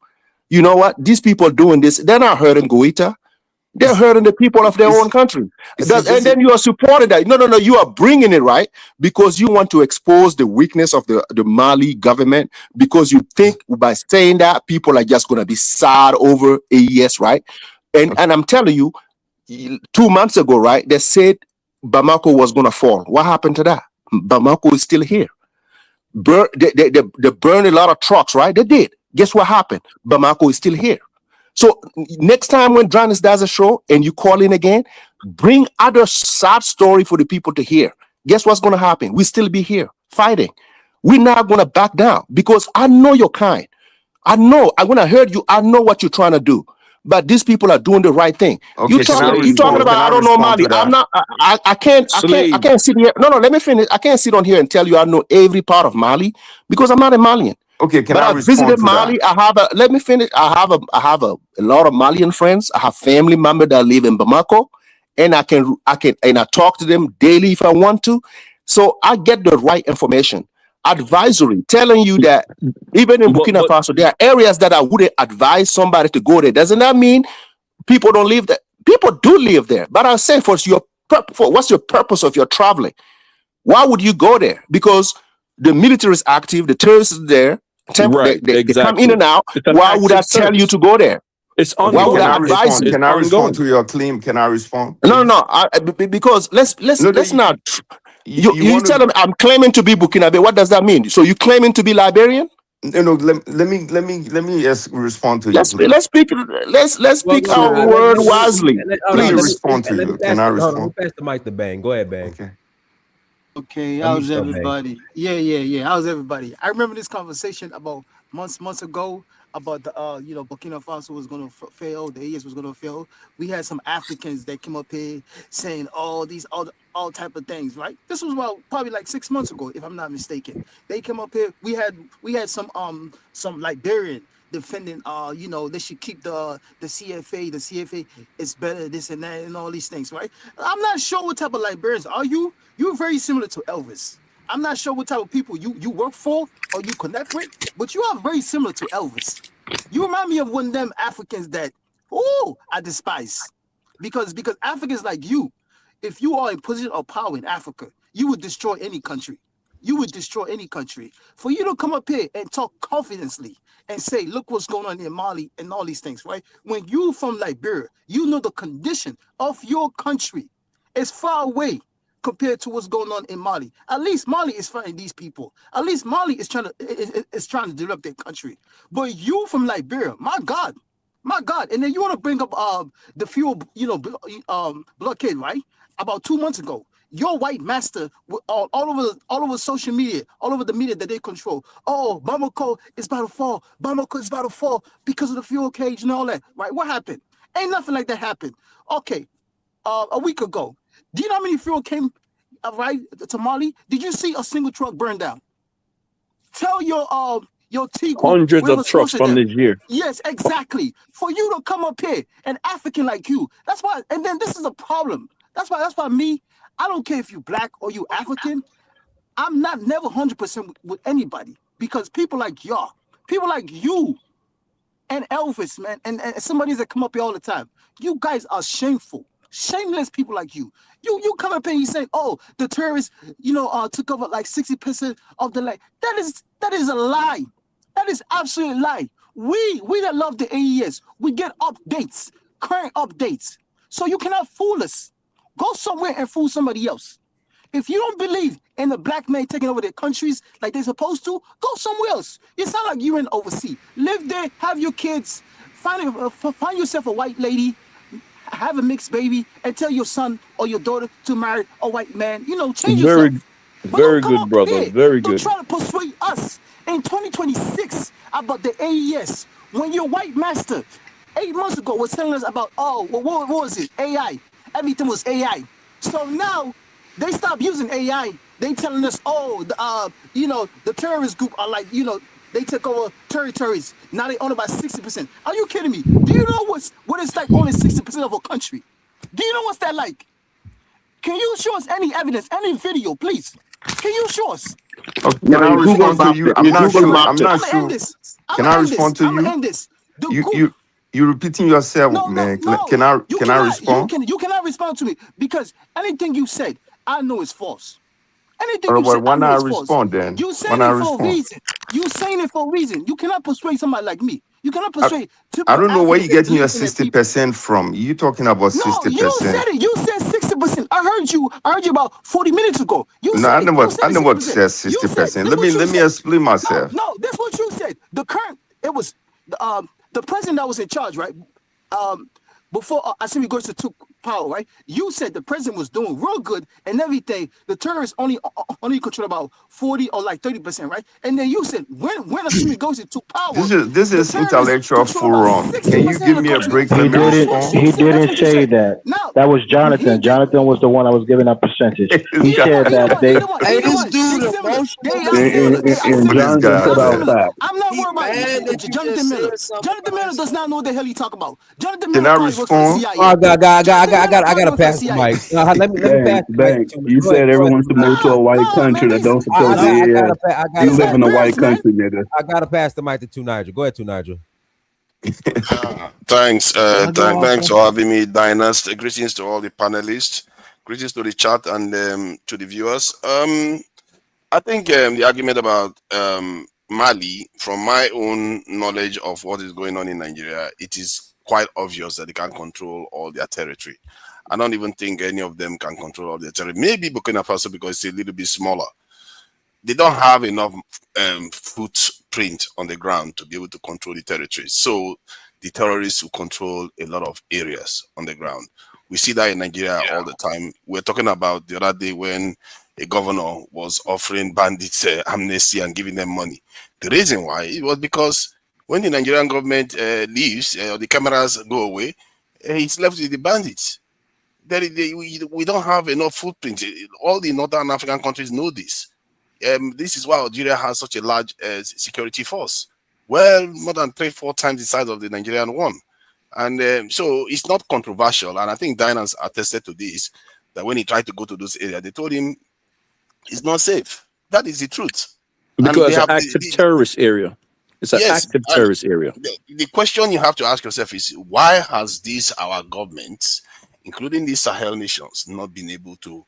You know what? These people doing this, they're not hurting Goita. They're hurting the people of their own country. And then you are supporting that. No. You are bringing it, right? Because you want to expose the weakness of the Mali government, because you think by saying that people are just going to be sad over AES, right? And I'm telling you, 2 months ago, right, they said Bamako was going to fall. What happened to that? Bamako is still here. They burned a lot of trucks, right? They did. Guess what happened? Bamako is still here. So next time when Dranis does a show and you call in again, bring other sad story for the people to hear. Guess what's going to happen? We still be here fighting. We're not going to back down, because I know your kind. I know. When I heard you, I know what you're trying to do. But these people are doing the right thing. Okay, You talking about I don't know Mali. I'm not. I can't sit here. No. Let me finish. I can't sit on here and tell you I know every part of Mali, because I'm not a Malian. Okay, can but I visited respond to Mali. that? Let me finish. I have a lot of Malian friends. I have family members that live in Bamako, and I talk to them daily if I want to. So I get the right information. Advisory telling you that even in Burkina Faso, there are areas that I wouldn't advise somebody to go there. Doesn't that mean people don't live there? People do live there. But I say for what's your purpose of your traveling? Why would you go there? Because the military is active, the terrorists are there. They come in and out. Why would I tell you to go there? It's Okay, why would I advise you? Can I respond to your claim? Can I respond? No. Because let's not. You tell them I'm claiming to be Burkinabe. What does that mean? So you claiming to be Liberian? No. Let me respond to you. Let's speak our word wisely. Let me respond to you. Can I respond? Hold on, pass the mic to Bang. Go ahead, Bang. Okay, how's everybody? Yeah. How's everybody? I remember this conversation about months ago about the Burkina Faso was going to fail, the AES was going to fail. We had some Africans that came up here saying all type of things, right? This was probably like 6 months ago, if I'm not mistaken. They came up here. We had some Liberian defending, they should keep the CFA. The CFA is better, this and that, and all these things, right? I'm not sure what type of Liberians are you. You're very similar to Elvis. I'm not sure what type of people you work for or you connect with, but you are very similar to Elvis. You remind me of one of them Africans that, I despise. Because Africans like you, if you are in position of power in Africa, you would destroy any country. You would destroy any country. For you to come up here and talk confidently and say, look what's going on in Mali and all these things, right? When you from Liberia, you know the condition of your country is far away compared to what's going on in Mali. At least Mali is fighting these people. At least Mali is trying to develop their country. But you from Liberia, my God. And then you want to bring up the fuel, blockade, right? About 2 months ago, your white master all over social media, all over the media that they control. Oh, Bamako is about to fall. Bamako is about to fall because of the fuel cage and all that, right? What happened? Ain't nothing like that happened. Okay, a week ago, do you know how many fuel came to Mali? Did you see a single truck burn down? Tell your Tigo, hundreds of trucks from this year. Yes, exactly. For you to come up here, an African like you, that's why. And then this is a problem. That's why me, I don't care if you black or you African. I'm not never 100% with anybody, because people like y'all, people like you, and Elvis, man, and somebody that come up here all the time. You guys are shameful. Shameless people like you. You come up here and you say, oh, the terrorists, took over like 60% of the land. That is a lie. That is absolute lie. We that love the AES, we get updates, current updates. So you cannot fool us. Go somewhere and fool somebody else. If you don't believe in the black man taking over their countries like they're supposed to, go somewhere else. You sound like you're in overseas. Live there, have your kids, find yourself a white lady, have a mixed baby, and tell your son or your daughter to marry a white man. You know, change yourself. Very good, brother. Very good. Don't try to persuade us in 2026 about the AES. When your white master 8 months ago was telling us about, what was it? AI. Everything was AI. So now they stopped using AI. They telling us, the terrorist group are like, they took over territories. Now they own about 60%. Are you kidding me? Do you know what it's like owning 60% of a country? Do you know what's that like? Can you show us any evidence, any video, please? Can you show us? Okay, can I respond to you? I'm not sure. Can I respond to you? You're repeating yourself, man. Can I respond? You cannot respond to me because anything you said, I know is false. Anything All you right, said, why I know not is false. respond then? You saying it for a reason. You saying it for a reason. You cannot persuade somebody like me. You cannot persuade. I don't know where you're getting your 60% from. You talking about 60%? No, you said it. You said 60%. I heard you about 40 minutes ago. I never said 60%. Let me explain myself. No, that's what you said. It was the president that was in charge, right? Before Assimi Goïta took power, right? You said the president was doing real good and everything. The terrorists only control about 40 or like 30%, right? And then you said when Assimi Goïta took power, this is intellectual forum. Can you give me a break? He didn't say that. That was Jonathan. Jonathan was the one I was giving a percentage. He said that they. I'm not worried about Jonathan Miller. Jonathan Miller does not know what the hell he talking about. Jonathan Miller. Can I respond? I gotta pass the mic. Let me pass the mic. You said everyone should move to a white country that don't support the AES. You live in a white country, nigga. I gotta pass the mic to Two Nigel. Go ahead, Two Nigel. Thanks for having me, Dynast. Greetings to all the panelists. Greetings to the chat and to the viewers. I think the argument about Mali, from my own knowledge of what is going on in Nigeria, it is quite obvious that they can't control all their territory. I don't even think any of them can control all their territory. Maybe Burkina Faso because it's a little bit smaller. They don't have enough footprint on the ground to be able to control the territory. So the terrorists will control a lot of areas on the ground. We see that in Nigeria all the time. We're talking about the other day when a governor was offering bandits amnesty and giving them money. The reason why, it was because when the Nigerian government leaves, the cameras go away, it's left with the bandits. We don't have enough footprint. All the Northern African countries know this. This is why Algeria has such a large security force. Well, more than 3-4 times the size of the Nigerian one. And so it's not controversial. And I think Dynast attested to this, that when he tried to go to those areas, they told him it's not safe. That is the truth. Because it's an active terrorist area. It's an active terrorist area. The question you have to ask yourself is, why has our governments, including these Sahel nations, not been able to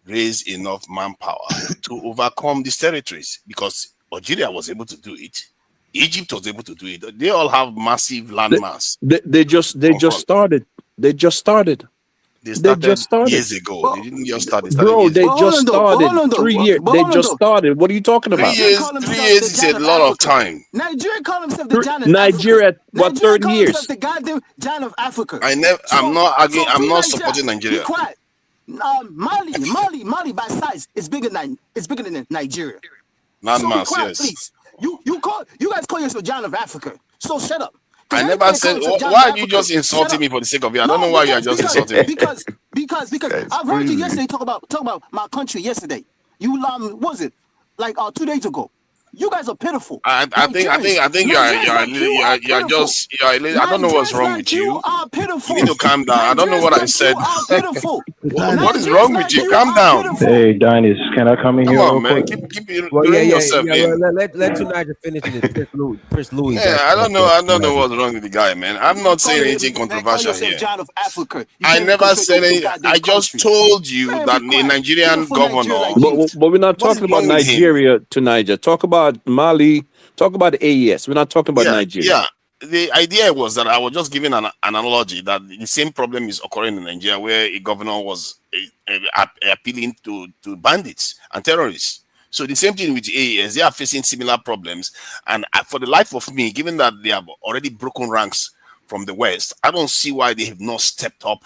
raise enough manpower to overcome these territories? Because Algeria was able to do it. Egypt was able to do it. They all have massive landmass. They just started. They started years ago. They didn't just start. Bro, they just started 3 years. They just started. What are you talking about? 3 years is a lot of time. Nigeria call himself the John of Nigeria, what, 30 years? The goddamn John of Africa. I'm not arguing. I'm not supporting Nigeria. Mali by size is bigger than Nigeria. Landmass, yes. Please. You guys call yourself John of Africa. So shut up. I never said. Why are you just insulting me for the sake of it? I don't know why you are just insulting me. Because I've heard you yesterday talk about my country yesterday. You what was it like 2 days ago? You guys are pitiful. I think you are just. I don't know what's wrong with you. You need to calm down. I don't know what I said. What is wrong with you? Calm down. Hey, Dynast, can I come in here? Come on, man. Keep yourself in. Let you Nigel finish this. Chris Louis. Yeah, I don't know what's wrong with the guy, man. I'm not saying anything controversial here. I never said anything. I just told you that the Nigerian governor. But we're not talking about Nigeria to Niger. Talk about Mali. Talk about the AES. We're not talking about Nigeria. Yeah. the idea was that I was just giving an analogy that the same problem is occurring in Nigeria, where a governor was appealing to bandits and terrorists. So the same thing with AES, they are facing similar problems. And for the life of me, given that they have already broken ranks from the West, I don't see why they have not stepped up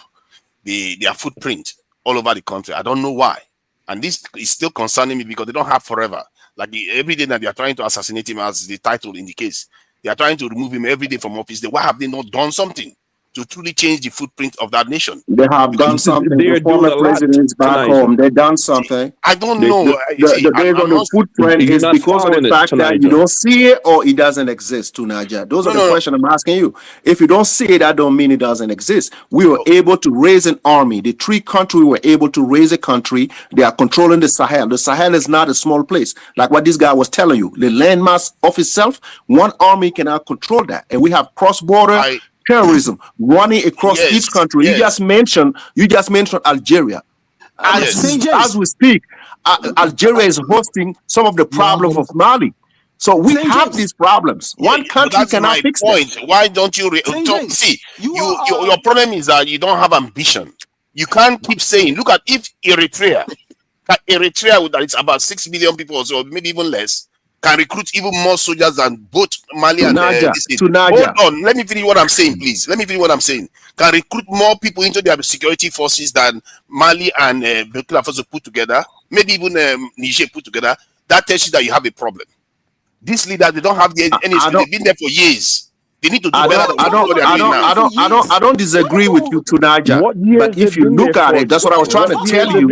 their footprint all over the country. I don't know why. And this is still concerning me because they don't have forever. Like every day that they are trying to assassinate him, as the title indicates, they are trying to remove him every day from office. Why have they not done something to truly change the footprint of that nation? They have done something. The former presidents back home, they've done something. I don't know. The footprint is because of the fact that you don't see it or it doesn't exist, Tunaja. Those are the questions I'm asking you. If you don't see it, that don't mean it doesn't exist. We were able to raise an army. The three countries were able to raise a country. They are controlling the Sahel. The Sahel is not a small place. Like what this guy was telling you, the landmass of itself, one army cannot control that. And we have cross-border terrorism running across each country. You just mentioned Algeria. As we speak, Algeria is hosting some of the problems of Mali. So we have these problems. One country cannot fix it. Why don't you see? Your problem is that you don't have ambition. You can't keep saying, look at if Eritrea that is about 6 million people or so, maybe even less, can recruit even more soldiers than both Mali and Hold on, let me finish what I'm saying, please. Let me finish what I'm saying. Can recruit more people into their security forces than Mali and Burkina Faso put together, maybe even Niger put together. That tells you that you have a problem. These leaders, they don't have any experience. They've been there for years. They need to do better. I don't disagree with you, Tunaja. But if you look at it, that's what I was trying to tell you.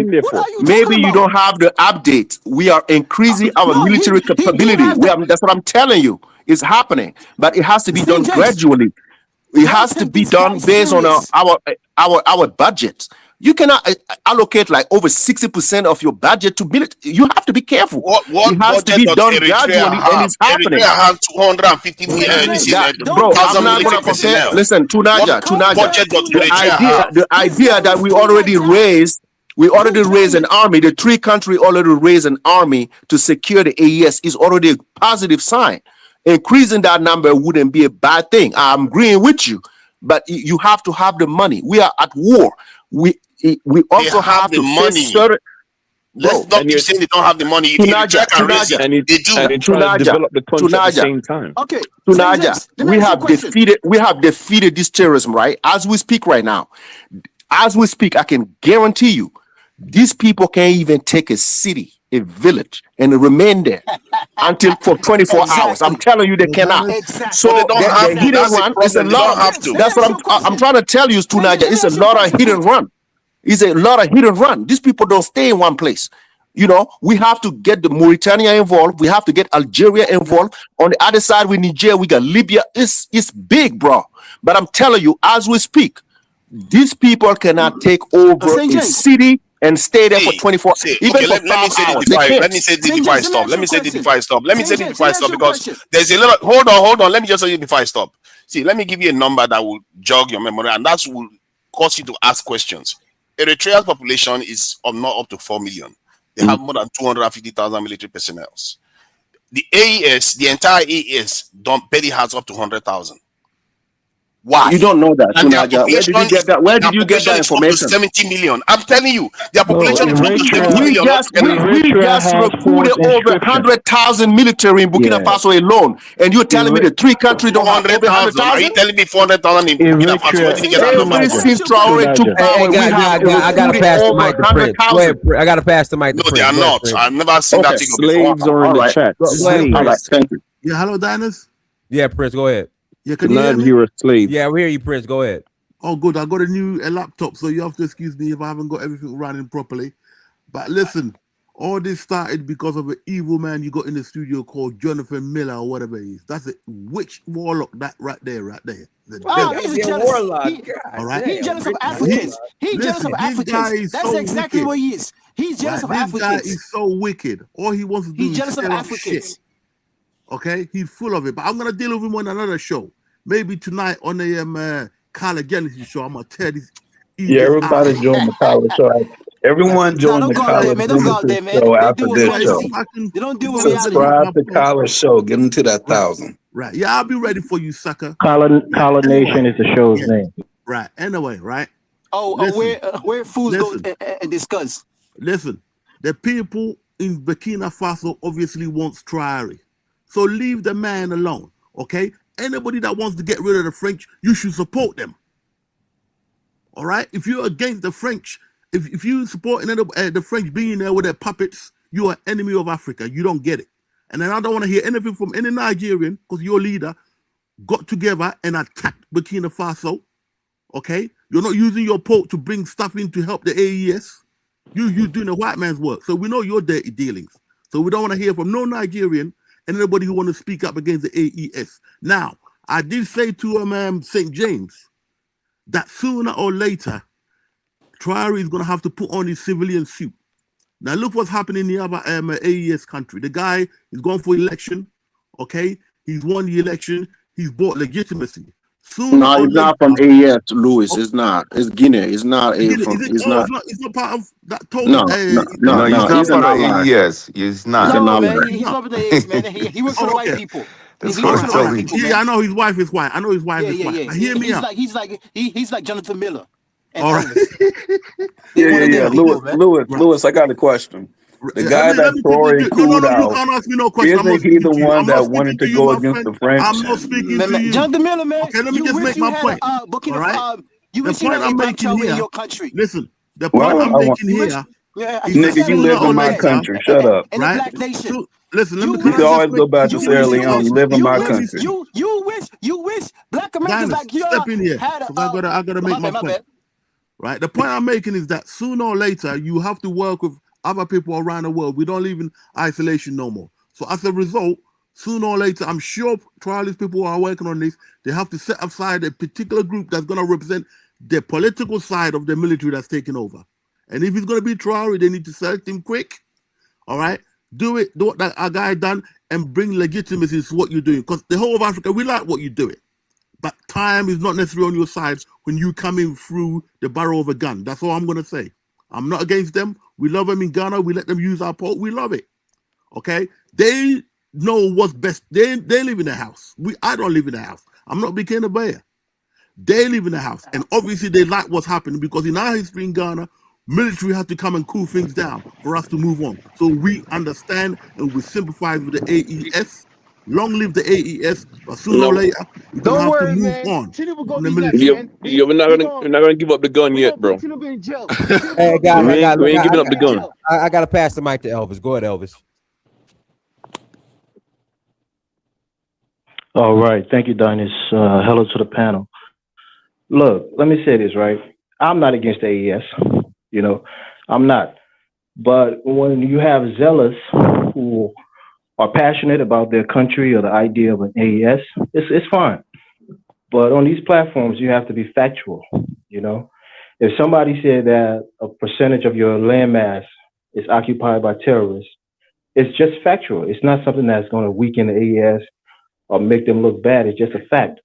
Maybe you don't have the update. We are increasing our military capability. That's what I'm telling you. It's happening, but it has to be done gradually. It has to be done based on our budget. You cannot allocate like over 60% of your budget to military. You have to be careful. What it has to be done gradually, and it's happening. Eritrea has 250 million. Bro, I'm not going to compare. Listen, Tunaja. The idea that we already raised an army. The three countries already raised an army to secure the AES is already a positive sign. Increasing that number wouldn't be a bad thing. I'm agreeing with you, but you have to have the money. We are at war. We also have the money. Let's not be saying they don't have the money. Tunaja, they do. And try to develop the country at the same time. Okay, Tunaja, we have defeated this terrorism, right? As we speak right now. As we speak, I can guarantee you, these people can't even take a city, a village, and remain there until for 24 hours. I'm telling you, they cannot. So the hit and run is a lot. That's what I'm trying to tell you, Tunaja. It's a lot of hit and run. It's a lot of hit and run. These people don't stay in one place. You know, we have to get the Mauritania involved. We have to get Algeria involved. On the other side with Niger, we got Libya. It's big, bro. But I'm telling you, as we speak, these people cannot take over a city and stay there for 24 hours. Let me say this before I stop. Because there's a lot. Hold on. Let me just say it before I stop. See, let me give you a number that will jog your memory, and that will cause you to ask questions. Eritrea's population is not up to 4 million. They have more than 250,000 military personnel. The AES, the entire AES, barely has up to 100,000. Why? You don't know that, Tunaja. Where did you get that? Where did you get that information? 70 million. I'm telling you, their population is up to 70 million. We just recruited over 100,000 military in Burkina Faso alone, and you're telling me the three countries don't have over 100,000? Are you telling me 400,000 in Burkina Faso? Ever since Traore took power, I gotta pass the mic to Prince. Go ahead, I gotta pass the mic to Prince. No, they are not. I've never seen that thing before. Slaves are in the chat. All right, thank you. Yeah, hello, Diners. Yeah, Prince, go ahead. Yeah, can you hear me? You're a slave. Yeah, we hear you, Prince. Go ahead. Oh, good. I got a new laptop, so you have to excuse me if I haven't got everything running properly. But listen, all this started because of an evil man you got in the studio called Jonathan Miller or whatever he is. That's a witch warlock. That right there. He's a warlock. All right. He's jealous of Africans. He's jealous of Africans. That's exactly what he is. He's jealous of Africans. This guy is so wicked. All he wants to do is jealous of Africans. Shit. Okay, he's full of it, but I'm gonna deal with him on another show. Maybe tonight on the Kyle Genesis show. I'm gonna tear this. Yeah, everybody join the Kyle show. Everyone join the Kyle show after this show. They don't deal with subscribe to Kyle show. Get into that 1,000. Right. Yeah, I'll be ready for you, sucker. Colonation is the show's name. Right. Anyway, right. Where fools go and discuss. Listen, the people in Burkina Faso obviously wants Traore. So leave the man alone, okay? Anybody that wants to get rid of the French, you should support them. All right? If you're against the French, if you support the French being there with their puppets, you are enemy of Africa. You don't get it. And then I don't want to hear anything from any Nigerian, because your leader got together and attacked Burkina Faso, okay? You're not using your port to bring stuff in to help the AES. You're doing the white man's work. So we know your dirty dealings. So we don't want to hear from no Nigerian and anybody who want to speak up against the AES. Now, I did say to St. James that sooner or later, Traore is going to have to put on his civilian suit. Now, look what's happening in the other AES country. The guy is going for election, okay? He's won the election. He's bought legitimacy. No, it's not from AES, Louis. It's not. It's Guinea. It's not. It's not part of that Togo. No, he's not part of AES. He's not. No, man, he's not with the AES, man. He works for the white people. Yeah, I know his wife is white. Yeah. Hear me out. He's like Jonathan Miller. All right. Lewis, I got a question. The guy that Traore cooled out, isn't he the one that wanted to go against the French? I'm not speaking to you. Jonathan Miller, man. Okay, let me just make my point. All right? You wish you had a black child in your country. Listen, the point I'm making here. Nigga, you live in my country. Shut up. Right? Black nation. Listen, let me. You can always go back to Sierra Leone. You live in my country. You wish black Americans like you step in here. I gotta make my point. Right. The point I'm making is that sooner or later you have to work with other people around the world. We don't live in isolation no more. So as a result, sooner or later, I'm sure Traore's people who are working on this, they have to set aside a particular group that's going to represent the political side of the military that's taking over. And if it's going to be Traore, they need to select him quick. All right. Do what that guy done and bring legitimacy to what you're doing. Because the whole of Africa, we like what you're doing. But time is not necessarily on your side when you come in through the barrel of a gun. That's all I'm going to say. I'm not against them. We love them in Ghana. We let them use our port. We love it. Okay? They know what's best. They live in a house. I don't live in a house. I'm not Burkina Faso. They live in a house. And obviously they like what's happening because in our history in Ghana, military has to come and cool things down for us to move on. So we understand and we sympathize with the AES. Long live the AES, but sooner or later, we're going to have to move on. We're not going to give up the gun yet, bro. Hey, guys, we ain't giving up the gun. I got to pass the mic to Elvis. Go ahead, Elvis. All right. Thank you, Dennis. Hello to the panel. Look, let me say this, right? I'm not against the AES. I'm not. But when you have zealous who are passionate about their country or the idea of an AES, it's fine. But on these platforms, you have to be factual. If somebody said that a percentage of your landmass is occupied by terrorists, it's just factual. It's not something that's going to weaken the AES or make them look bad. It's just a fact.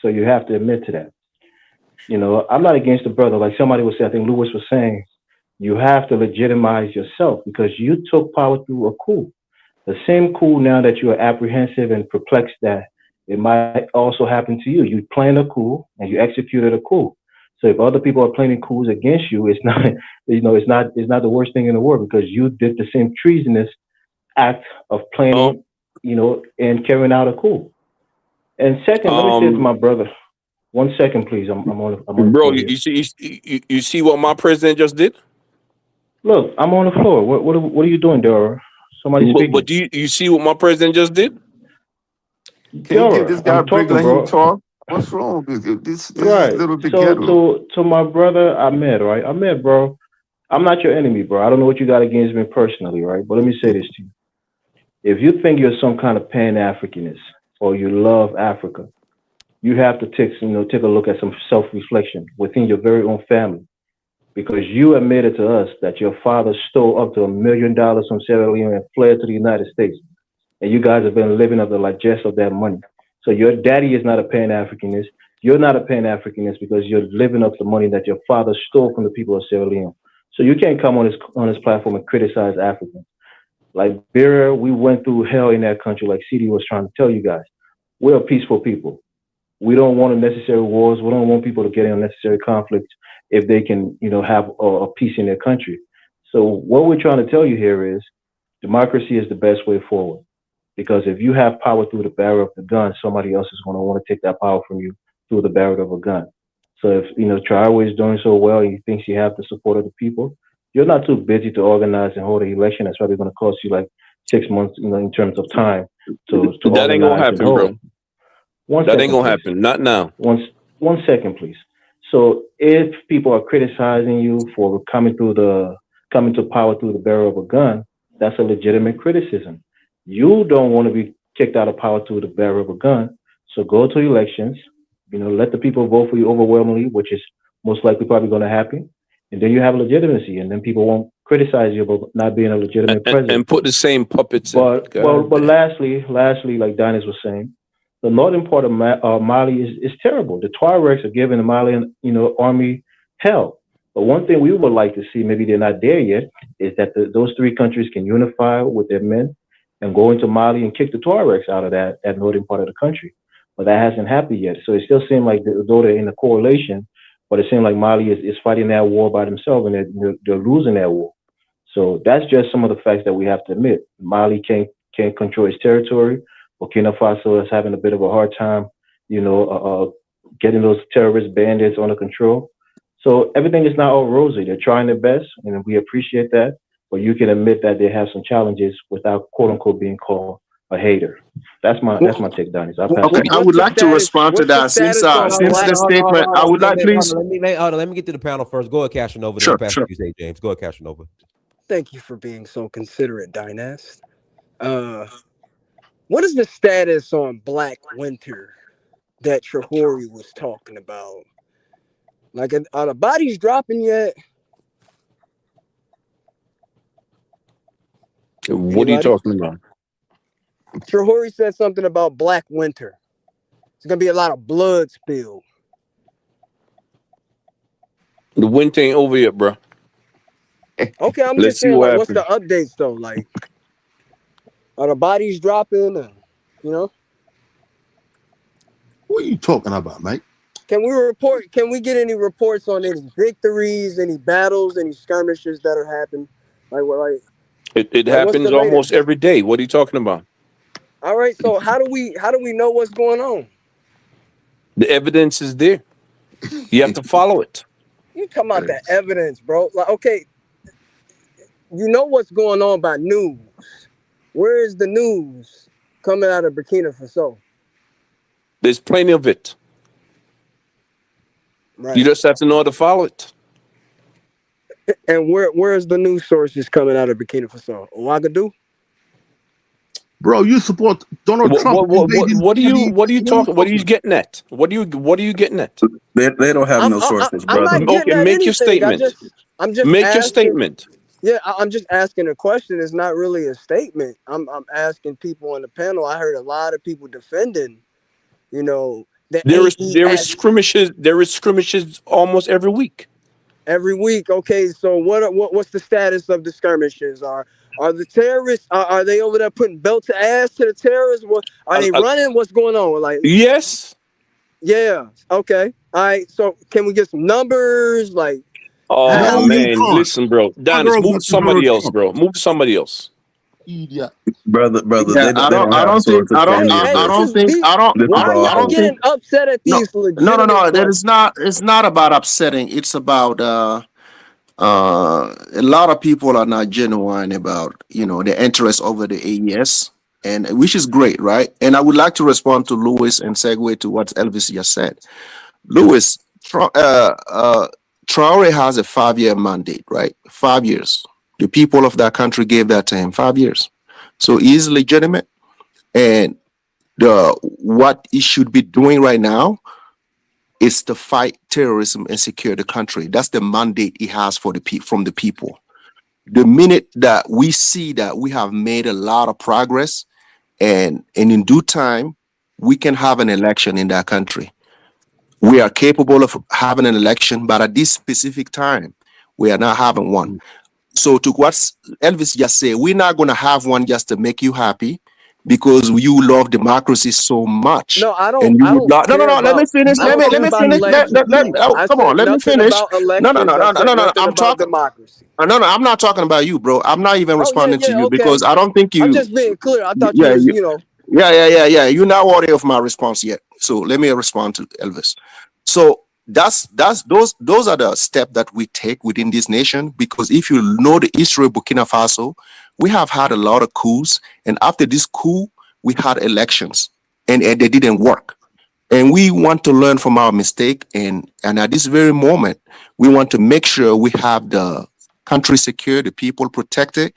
So you have to admit to that. I'm not against the brother. Like somebody was saying, I think Lewis was saying, you have to legitimize yourself because you took power through a coup. The same coup now that you are apprehensive and perplexed that it might also happen to you. You planned a coup and you executed a coup. So if other people are planning coups against you, it's not, it's not the worst thing in the world because you did the same treasonous act of planning, and carrying out a coup. And second, let me say to my brother, 1 second, please. I'm on bro, you see what my president just did? Look, I'm on the floor. What are you doing, Dora? Somebody speaking. But do you see what my president just did? Can you give this guy a break, let him talk? What's wrong with you? This is a little bit ghetto. To my brother Ahmed, right? Ahmed, bro, I'm not your enemy, bro. I don't know what you got against me personally, right? But let me say this to you. If you think you're some kind of Pan-Africanist or you love Africa, you have to take a look at some self-reflection within your very own family. Because you admitted to us that your father stole up to $1 million from Sierra Leone and fled to the United States. And you guys have been living off the largesse of that money. So your daddy is not a Pan-Africanist. You're not a Pan-Africanist because you're living off the money that your father stole from the people of Sierra Leone. So you can't come on this platform and criticize Africans. Liberia, we went through hell in that country, like CD was trying to tell you guys. we're a peaceful people. We don't want unnecessary wars. We don't want people to get in unnecessary conflict if they can, have a peace in their country. So what we're trying to tell you here is democracy is the best way forward. Because if you have power through the barrel of the gun, somebody else is going to want to take that power from you through the barrel of a gun. So if, Traore is doing so well and he thinks you have the support of the people, you're not too busy to organize and hold an election. That's probably going to cost you like 6 months, in terms of time to That ain't gonna happen, bro. That ain't gonna happen. Not now. One second, please. So if people are criticizing you for coming to power through the barrel of a gun, that's a legitimate criticism. You don't want to be kicked out of power through the barrel of a gun. So go to elections, let the people vote for you overwhelmingly, which is most likely probably going to happen. And then you have legitimacy, and then people won't criticize you about not being a legitimate president. And put the same puppets but lastly, like Dinas was saying, the northern part of Mali is terrible. The Tuaregs are giving the Malian, army hell. But one thing we would like to see, maybe they're not there yet, is that those three countries can unify with their men and go into Mali and kick the Tuaregs out of that northern part of the country. But that hasn't happened yet. So it still seems like though they're in a coalition, but it seems like Mali is fighting that war by themselves, and they're losing that war. So that's just some of the facts that we have to admit. Mali can't control its territory. Burkina Faso is having a bit of a hard time, getting those terrorist bandits under control. So everything is not all rosy. They're trying their best, and we appreciate that. But you can admit that they have some challenges without "quote unquote" being called a hater. That's my take, Donnie. I would like to respond to that since the statement. I would like, please. Let me get to the panel first. Go ahead, Cashinova. Sure. You say, James. Go ahead, Cashinova. Thank you for being so considerate, Dynast. What is the status on Black Winter that Traore was talking about? Like, are the bodies dropping yet? What are you talking about? Traore said something about Black Winter. There's gonna be a lot of blood spilled. The winter ain't over yet, bro. Okay, I'm Let's just saying, see what what's the updates though? Like, are the bodies dropping? What are you talking about, mate? Can we get any reports on any victories, any battles, any skirmishes that are happening? It happens almost every day. What are you talking about? All right, so how do we know what's going on? The evidence is there. You have to follow it. You talking about the evidence, bro? Like, okay, you know what's going on by news. Where is the news coming out of Burkina Faso? There's plenty of it. Right. You just have to know how to follow it. And where's the news sources coming out of Burkina Faso? Ouagadougou? Bro, you support Donald Trump. What are you talking? What are you getting at? What are you getting at? They don't have no sources, brother. Okay, make your statement. Make your statement. Yeah, I'm just asking a question. It's not really a statement. I'm asking people on the panel. I heard a lot of people defending, there is skirmishes. There is skirmishes almost every week. Every week. Okay, so what's the status of the skirmishes? Are the terrorists? Are they over there putting belt to ass to the terrorists? Are they running? What's going on? Like, yes. Yeah. Okay. All right. So can we get some numbers? Like, oh man, listen, bro. Dennis, move to somebody else, bro. Move to somebody else. Idiot. Brother. Yeah, I don't think. Why are you getting upset at these? No. That is not. It's not about upsetting. It's about a lot of people are not genuine about the interest over the AES, and which is great, right? And I would like to respond to Louis and segue to what Elvis just said. Louis, Traore has a 5-year mandate, right? 5 years. The people of that country gave that to him 5 years. So he is legitimate. And what he should be doing right now is to fight terrorism and secure the country. That's the mandate he has from the people. The minute that we see that we have made a lot of progress and in due time, we can have an election in that country. We are capable of having an election, but at this specific time, we are not having one. So to what Elvis just said, we're not going to have one just to make you happy. because you love democracy so much. No, I And don't. you I would don't not. No, care let me about. finish. I don't care Let me about finish. elections. I Come said on, let me nothing finish. about No, elections. I said nothing I'm about talking. democracy. No, I'm not talking about you, bro. I'm not even Oh yeah, responding to yeah, you okay. because I don't think I'm you. just being clear. I thought you Yeah, was, yeah. You're not worthy of my response yet. So let me respond to Elvis. So that's those are the steps that we take within this nation, because if you know the history of Burkina Faso, we have had a lot of coups, and after this coup, we had elections, and they didn't work. And we want to learn from our mistake, and at this very moment, we want to make sure we have the country secure, the people protected,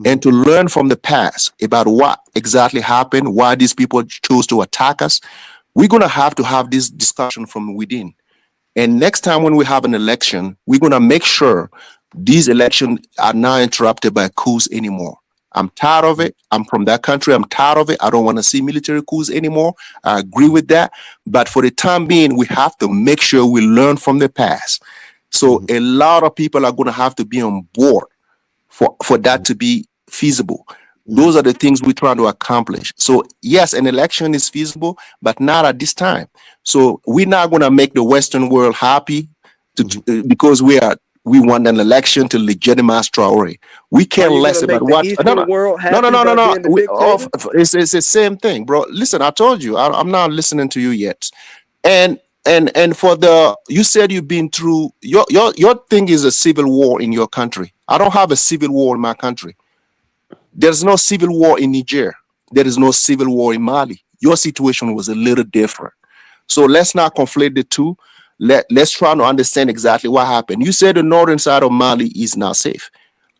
and to learn from the past about what exactly happened, why these people chose to attack us. We're going to have this discussion from within. And next time when we have an election, we're going to make sure these elections are not interrupted by coups anymore. I'm tired of it. I'm from that country. I'm tired of it. I don't want to see military coups anymore. I agree with that. But for the time being, we have to make sure we learn from the past. So a lot of people are going to have to be on board for that to be feasible. Those are the things we're trying to accomplish. So yes, an election is feasible, but not at this time. So we're not going to make the Western world happy because we want an election to legitimize Traore. We care less about the what. Eastern world happy No. by being the dictator? It's the same thing, bro. Listen, I told you, I'm not listening to you yet. And for you said you've been through your thing is a civil war in your country. I don't have a civil war in my country. There's no civil war in Niger. There is no civil war in Mali. Your situation was a little different. So let's not conflate the two. Let's try to understand exactly what happened. You said the northern side of Mali is not safe.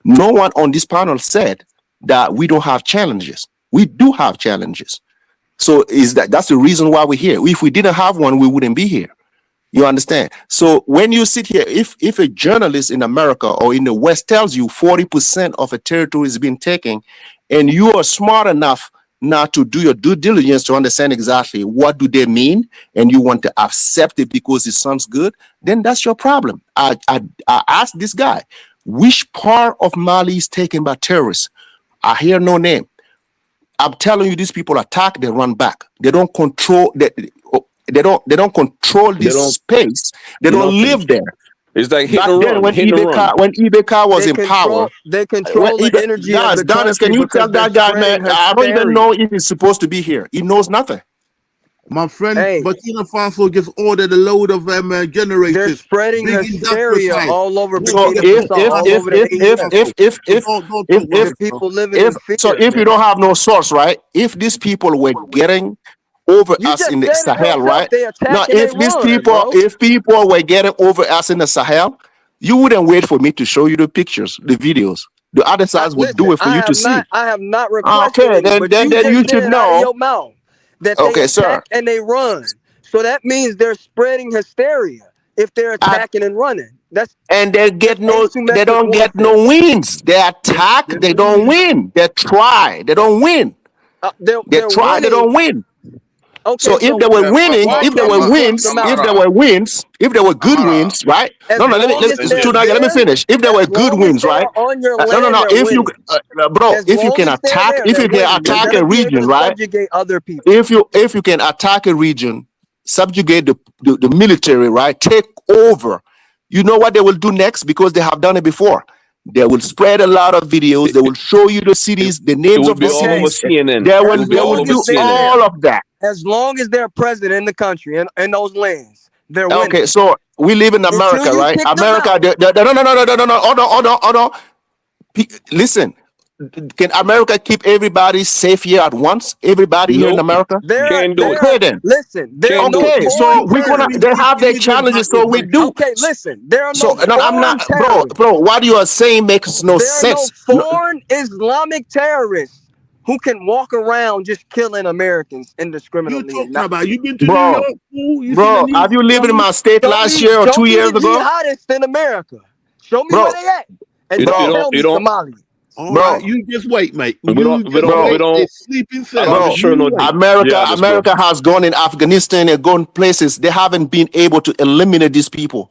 No one on this panel said that we don't have challenges. We do have challenges. So that's the reason why we're here. If we didn't have one, we wouldn't be here. You understand? So when you sit here, if a journalist in America or in the West tells you 40% of a territory is being taken, and you are smart enough not to do your due diligence to understand exactly what do they mean, and you want to accept it because it sounds good, then that's your problem. I asked this guy, which part of Mali is taken by terrorists? I hear no name. I'm telling you, these people attack, they run back. They don't control that. They don't control this space. They don't live there. It's like Back then, when Ibeka was in power, they control the energy of the Donis, country can you tell because that they're guy, man? spreading I don't even hysteria. know if he's supposed to be here. He knows nothing. My friend, Burkina Faso just ordered a load of generators. They're spreading big hysteria industrial all over So Burkina Faso, all over the people living in fear. So if you don't have no source, right? If these people were getting over You us just in the said it Sahel, yourself. right? They attack Now, and they if these run, people, bro. if people were getting over us in the Sahel, you wouldn't wait for me to show you the pictures, the videos. The other sides would do it for you to see. I have not requested Okay, any, but then you you just should said out of know. your mouth that they Okay, sir. attack and they run. So that means they're spreading hysteria if they're attacking and running. And they don't get warfare. no wins. They attack, they don't win. They try, they don't win. They try, they don't win. Okay, so if they were winning, if there were wins, if there were good wins, right? Let me finish. If there were good wins, right? No. If you, bro, if you can attack, a region, right? If you can attack a region, subjugate the military, right? Take over. You know what they will do next, because they have done it before. They will spread a lot of videos. They will show you the cities, the names of the cities. They will do all of that. As long as they're present in the country and those lands, they're winning. Okay, so we live in America, right? America. No. Hold on. Listen, can America keep everybody safe here at once? Everybody here in America? Okay, then. Listen, okay, so they have their challenges, so we do. Okay, listen, there are no. I'm not, bro. What you are saying makes no sense. There are no foreign Islamic terrorists who can walk around just killing Americans indiscriminately. You've been to New York, bro. Have you lived in my state last year or 2 years ago? Jihadists in America. Show me where they at. And don't tell me Somalia. Bro, you just wait, mate. We don't. Sleeping America has gone in Afghanistan and gone places. They haven't been able to eliminate these people.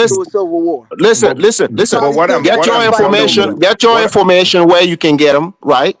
into a civil war. Listen. But what I'm Get your what I'm information. saying, Get your what information where you can get them, right?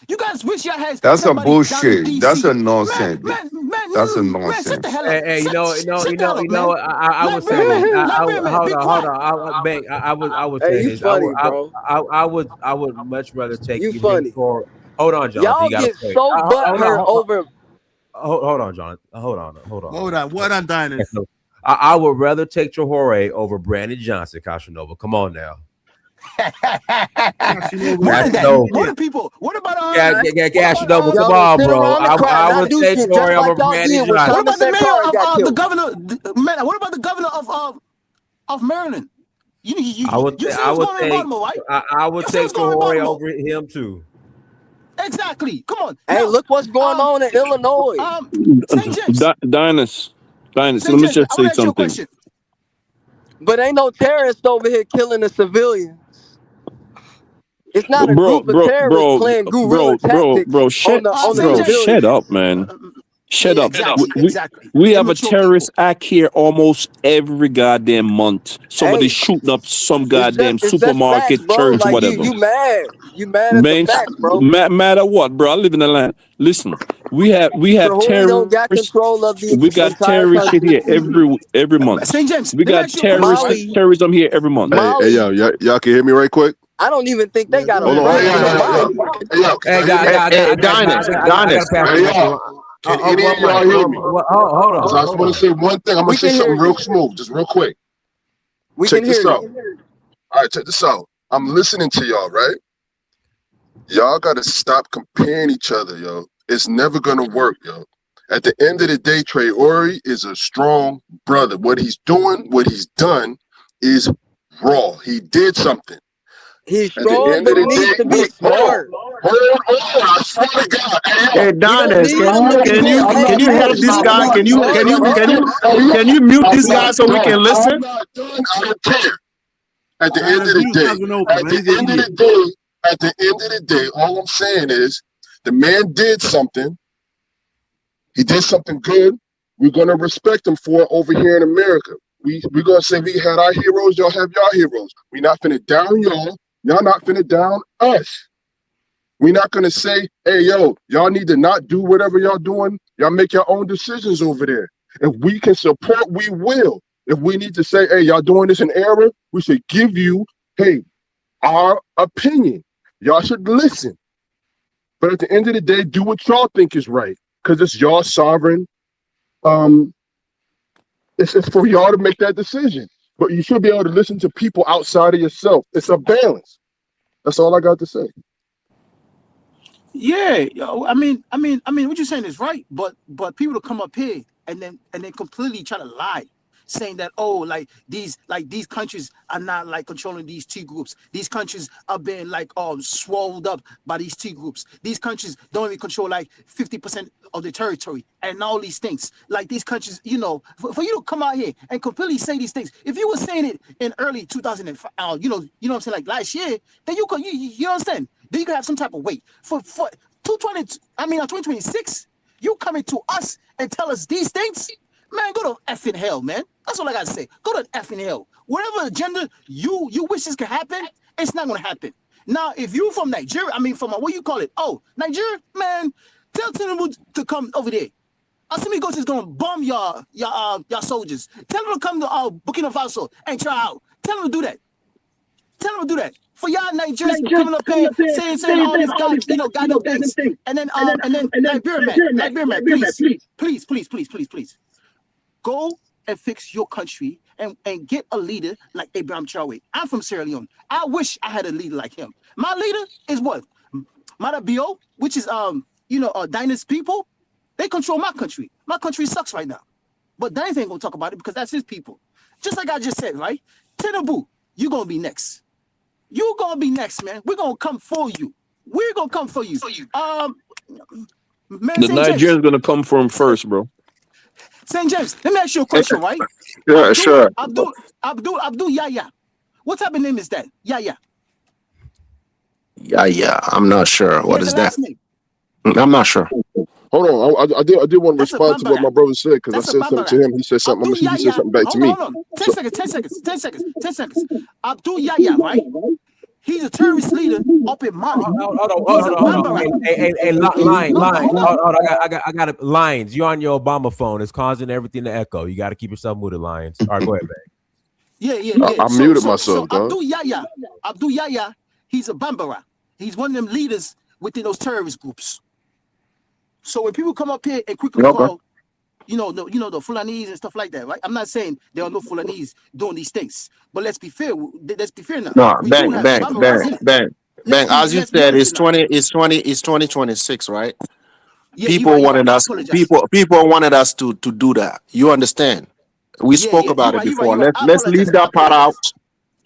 You guys wish y'all had That's a somebody down in bullshit. DC. That's a nonsense. That's a Man, sit the nonsense. hell up. Hey, Sit the hell up, man. I would say Librarian, this. librarian, be quiet. I would Hey, say you this. funny, bro. I would much rather take You him funny. for. Hold on, Jonathan. Y'all You gotta get wait. so butthurt over. Hold on, Jonathan. Hold on. What on, Diners? I would rather take Traore over Brandon Johnson, Casanova. Come on now. More than people. What about Cash Nova? Y'all Come gonna on, sit bro. around and cry, I not would do take shit, Tory just like over y'all Randy did when Johnson. what about the Thomas mayor Sankara got of the killed. governor? Man, what about the governor of Maryland? You see I would what's going on in take Baltimore, right? I would You see take what's going on in Tory Baltimore? over him too. Exactly. Come on. Hey, Now, look what's going on in Illinois. St. James. Dynasty, let St. me James, just I say want to ask you a something. question. But ain't no terrorists over here killing the civilians. It's not a group of terrorists playing guerrilla tactics on the Shut civilians. up, man. Shut Yeah, up. exactly. We have a Immature terrorist act here almost every goddamn month. Somebody Hey, shooting up some goddamn it's just facts, supermarket, bro. church, Like whatever. you mad. You mad at the Man, facts, bro. matter what, bro. I live in the land. Listen, we have So who we don't got terrorists. control of the We got entire terrorist shit country? here every month. St. James, We let me got ask you a question. terrorism here every month. Mali, y'all can hear me right quick? I don't even think they got a Hold on. president of Mali. Hey, I gotta pass Hey, the mic y'all. around. Can any of y'all hear me? Hold on. So I just want to say one thing. I'm going We to say can hear something real you. smooth, just real quick. We Check can this hear out. you. All right, check this out. I'm listening to y'all, right? Y'all got to stop comparing each other, yo. It's never going to work, yo. At the end of the day, Traore is a strong brother. What he's doing, what he's done is raw. He did something. He's At the strong, end of but the needs to day, be smart. hold on, I swear to God. Hey, He don't Donis, need him to be can you help smart. this guy? Can you mute this guy so we can listen? I'm not done. I don't care. At the end of the day, all I'm saying is the man did something. He did something good. We're gonna respect him for it over here in America. We're gonna say we had our heroes, y'all have y'all heroes. We're not finna down y'all. Y'all not finna down us. We're not gonna say, hey, yo, y'all need to not do whatever y'all doing. Y'all make your own decisions over there. If we can support, we will. If we need to say, hey, y'all doing this in error, we should give you, hey, our opinion. Y'all should listen. But at the end of the day, do what y'all think is right. Because it's y'all sovereign. It's for y'all to make that decision. But you should be able to listen to people outside of yourself. It's a balance. That's all I got to say. Yeah, I mean, what you're saying is right, but people to come up here and then completely try to lie, saying that like these countries are not like controlling these T groups. These countries are being like swallowed up by these T groups. These countries don't even control like 50% of the territory and all these things. Like these countries, for you to come out here and completely say these things, if you were saying it in early 2005, you know what I'm saying, like last year, then you could, you understand? Then you could have some type of weight for 2026. You coming to us and tell us these things, man? Go to effing hell, man. That's all I gotta say. Go to effing hell. Whatever agenda you wish this could happen, it's not gonna happen. Now, if you from Nigeria, from what you call it? Oh, Nigeria, man. Tell Tinubu to come over there. Assimi Ghost is gonna bomb your soldiers. Tell them to come to Burkina Faso and try out. Tell them to do that. Tell them to do that. For y'all Nigerians coming up here saying all these goddamn things. And then Liberia man, please. Go and fix your country and get a leader like Abraham Traore. I'm from Sierra Leone. I wish I had a leader like him. My leader is what? Marabio, which is Dinah's people. They control my country. My country sucks right now. But Dinah ain't gonna talk about it because that's his people. Just like I just said, right? Tinubu, you gonna be next. You gonna be next, man. We're gonna come for you. We're gonna come for you. Man, The Nigerians gonna come for him first, bro. St. James, let me ask you a question, right? Yeah, sure. Abdul Yaya. What type of name is that? Yaya. Yeah. I'm not sure. What is that? Last name. I'm not sure. Hold on. I did want to respond to what my brother said because I said something to him. He said something. I'm gonna see he said something back to me. Hold on. 10 seconds. Abdul Yaya, right? He's a terrorist leader up in Mali. Hold on. Hey, Lines. I got it. Lines. You're on your Obama phone. It's causing everything to echo. You got to keep yourself muted, Lines. All right, go ahead, man. Yeah. I muted myself, dog. Abdul Yaya, he's a Bambara. He's one of them leaders within those terrorist groups. So when people come up here and quickly call, the Fulanese and stuff like that, right? I'm not saying there are no Fulanese doing these things, but let's be fair. Let's be fair now. No, We do have Barbaras in it. bang. As you Let's be said, honest now. it's 2026, right? Yeah, you're right. I apologize. People wanted us to do that. You understand? We spoke about it before. Let's leave that part out.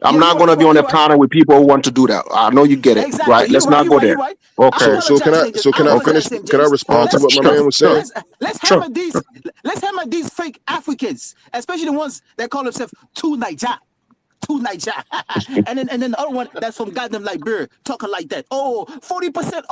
I'm not going to be on the panel with people who want to do that. I know you get it, right? Let's not go there. Okay. So can I finish? Can I respond to what my man was saying? Let's hammer these fake Africans, especially the ones that call themselves two Niger. and then the other one that's from goddamn Liberia talking like that. 40%.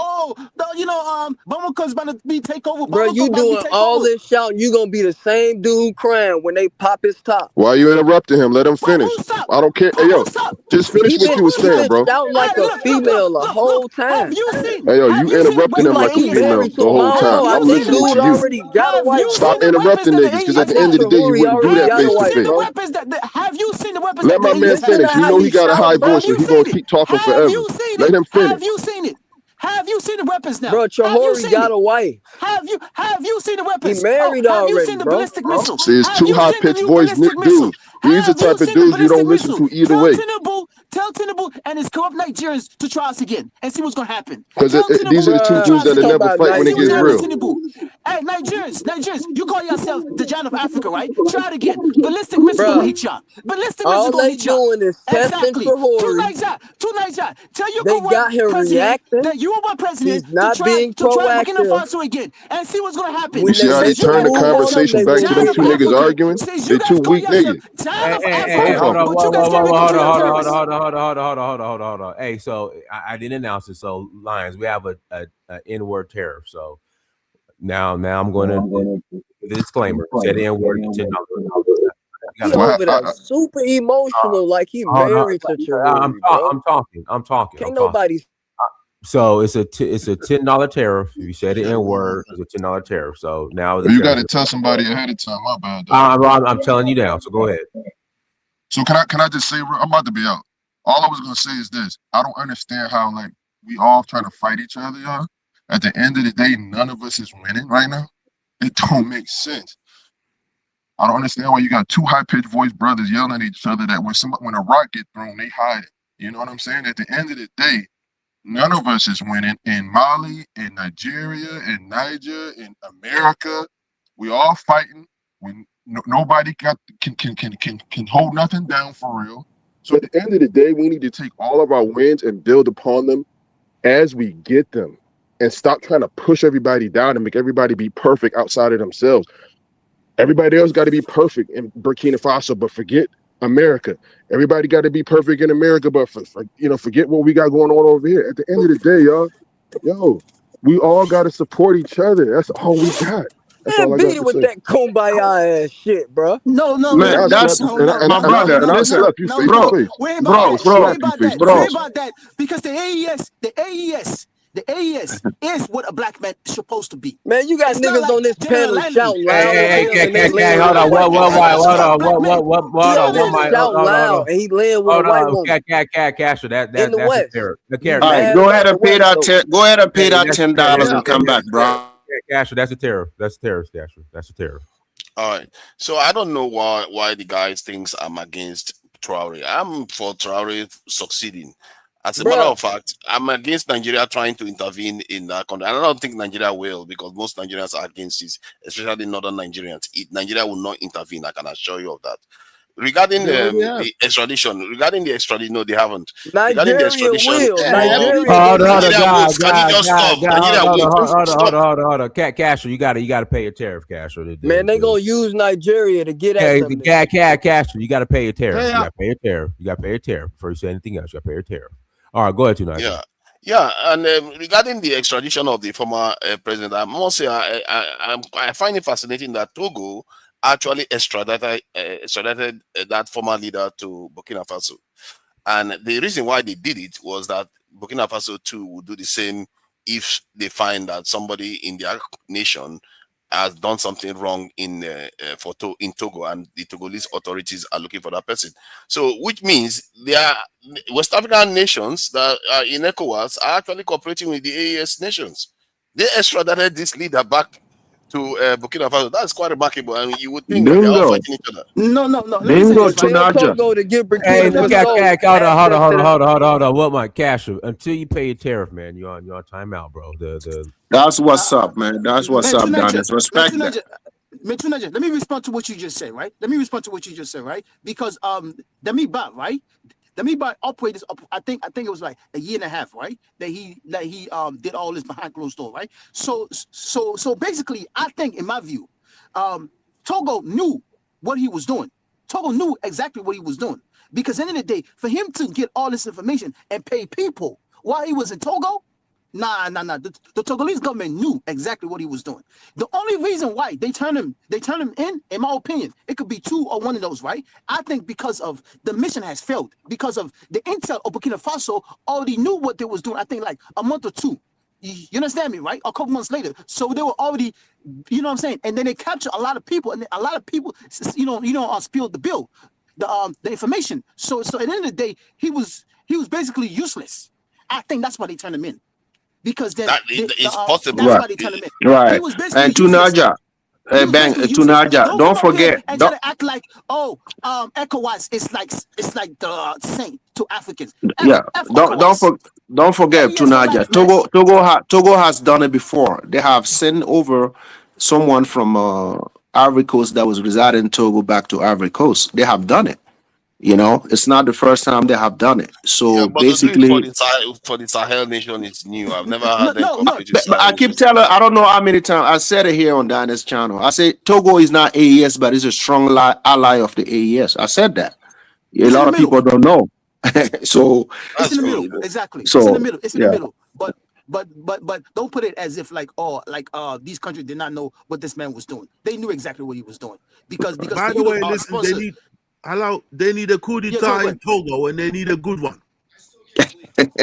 Bamako's about to be take over. Bro, you doing all this shouting, you gonna be the same dude crying when they pop his top. Why are you interrupting him? Let him finish. I don't care. Hey, yo, just finish what you were saying, bro. Shouting like a female the whole time. Hey, yo, you interrupting him like a female the whole time. I'm listening to you. Stop interrupting niggas, because at the end of the day, you wouldn't do that face to face. Have you seen the weapons? Let my man finish. You know he got a high voice, so he gonna keep talking forever. Let him finish. Have you seen it? Have you seen the weapons now? Bro, Traore got a wife. Have you seen the weapons? He married have you already, seen the bro. ballistic missile? See, it's too high-pitched voice, dude. He's the type of dude you don't listen to either way. Tell Tinubu and his corrupt Nigerians to try us again and see what's gonna happen. Because these are the two dudes that never fight when it gets real. Hey, Nigerians, you call yourself the John of Africa, right? Try it again. Ballistic missile gonna hit y'all. Ballistic missile gonna hit y'all. All they doing is testing for horrors. Two Niger. Tell your They got him reacting. that you are my president. He's not being to try proactive. Burkina Faso again and see what's gonna happen. You see how they turned the conversation back to them two niggas arguing? They two weak niggas. Hey, hold on. Hey, so I didn't announce it. So, Lions, we have a N-word tariff. So now I'm going to the disclaimer. Said N-word. He over there super emotional, like he married to Traore. I'm talking. Can't nobody. So it's a $10 tariff. If you said the N-word, it's a $10 tariff. So now you got to tell somebody ahead of time. My bad. I'm telling you now. So go ahead. So can I just say, I'm about to be out. All I was gonna say is this: I don't understand how we all trying to fight each other, y'all. At the end of the day, none of us is winning right now. It don't make sense. I don't understand why you got two high-pitched voice brothers yelling at each other that when a rock get thrown, they hide it. You know what I'm saying? At the end of the day, none of us is winning. In Mali, in Nigeria, in Niger, in America, we all fighting. Nobody can hold nothing down for real. So at the end of the day, we need to take all of our wins and build upon them as we get them, and stop trying to push everybody down and make everybody be perfect outside of themselves. Everybody else got to be perfect in Burkina Faso, but forget America. Everybody got to be perfect in America, but forget what we got going on over here. At the end of the day, y'all, we all got to support each other. That's all we got. That's all I beat it with that kumbaya ass shit, bro. No, man, that's my brother. Worry about that because the AES is what a black man is supposed to be. Man, you got niggas on this panel shouting loud. Hold on. Shout loud, and he laying with a white woman. Casher, that's West. fair. All right, go ahead and pay that $10 and come back, bro. Casher, that's a tariff. That's a tariff, Casher. That's a tariff. All right. So I don't know why the guys thinks I'm against Traore. I'm for Traore succeeding. As a matter of fact, I'm against Nigeria trying to intervene in that country. And I don't think Nigeria will, because most Nigerians are against it, especially northern Nigerians. Nigeria will not intervene. I can assure you of that. Regarding the extradition, no, they haven't. Nigeria will. Hold on. Casher, you gotta pay your tariff, Casher. Man, they gonna use Nigeria to get at them. Casher, you gotta pay your tariff. You gotta pay your tariff. Before you say anything else, you gotta pay your tariff. All right, go ahead, tonight. Yeah, and regarding the extradition of the former president, I must say I find it fascinating that Togo actually extradited that former leader to Burkina Faso. And the reason why they did it was that Burkina Faso too would do the same if they find that somebody in their nation has done something wrong in Togo, and the Togolese authorities are looking for that person. So, which means there are West African nations that are in ECOWAS are actually cooperating with the AES nations. They extradited this leader back to Burkina Faso. That's quite remarkable. I mean, you would think that they're all Bingo. fighting each other. No. Let me say Bingo, this, right? Tell Tunaja. Togo to give Hey, Burkina look at Faso Cash. Hold access to on. What my Cash? Until you pay your tariff, man, you're on timeout, bro. That's what's up, man. That's what's up, Dennis. Respect that. Let me respond to what you just said, right? Because Damiba, right? Damiba operated this up. I think it was like a year and a half, right? That he did all this behind closed door, right? So basically, I think in my view, Togo knew what he was doing. Togo knew exactly what he was doing. Because at the end of the day, for him to get all this information and pay people while he was in Togo, nah. The Togolese government knew exactly what he was doing. The only reason why they turned him in my opinion, it could be two or one of those, right? I think because of the mission has failed, because of the intel of Burkina Faso already knew what they was doing. I think like a month or two. You understand me, right? A couple months later. So they were already, you know what I'm saying? And then they captured a lot of people, and a lot of people, spilled the bill, the information. So at the end of the day, he was basically useless. I think that's why they turned him in. Because then it's possible. That's why they turned him in. Right. He was basically And useless. Tunaja. Bang, Tunaja. Don't forget. And try to act like, ECOWAS is like the saint to Africans. Yeah. Don't forget, Tunaja. Togo has done it before. They have sent over someone from Ivory Coast that was residing in Togo back to Ivory Coast. They have done it. You know, it's not the first time they have done it. So But basically, for the Sahel nation, it's new. I've never had them come to but I keep telling, I don't know how many times I said it here on Dinah's channel. I say Togo is not AES, but it's a strong ally of the AES. I said that. A lot of people don't know. So it's in the middle. Exactly. So, it's in the middle. It's in yeah. the middle. But don't put it as if these countries did not know what this man was doing. They knew exactly what he was doing. Because by the way, listen, they need a coup d'etat in Togo, and they need a good one.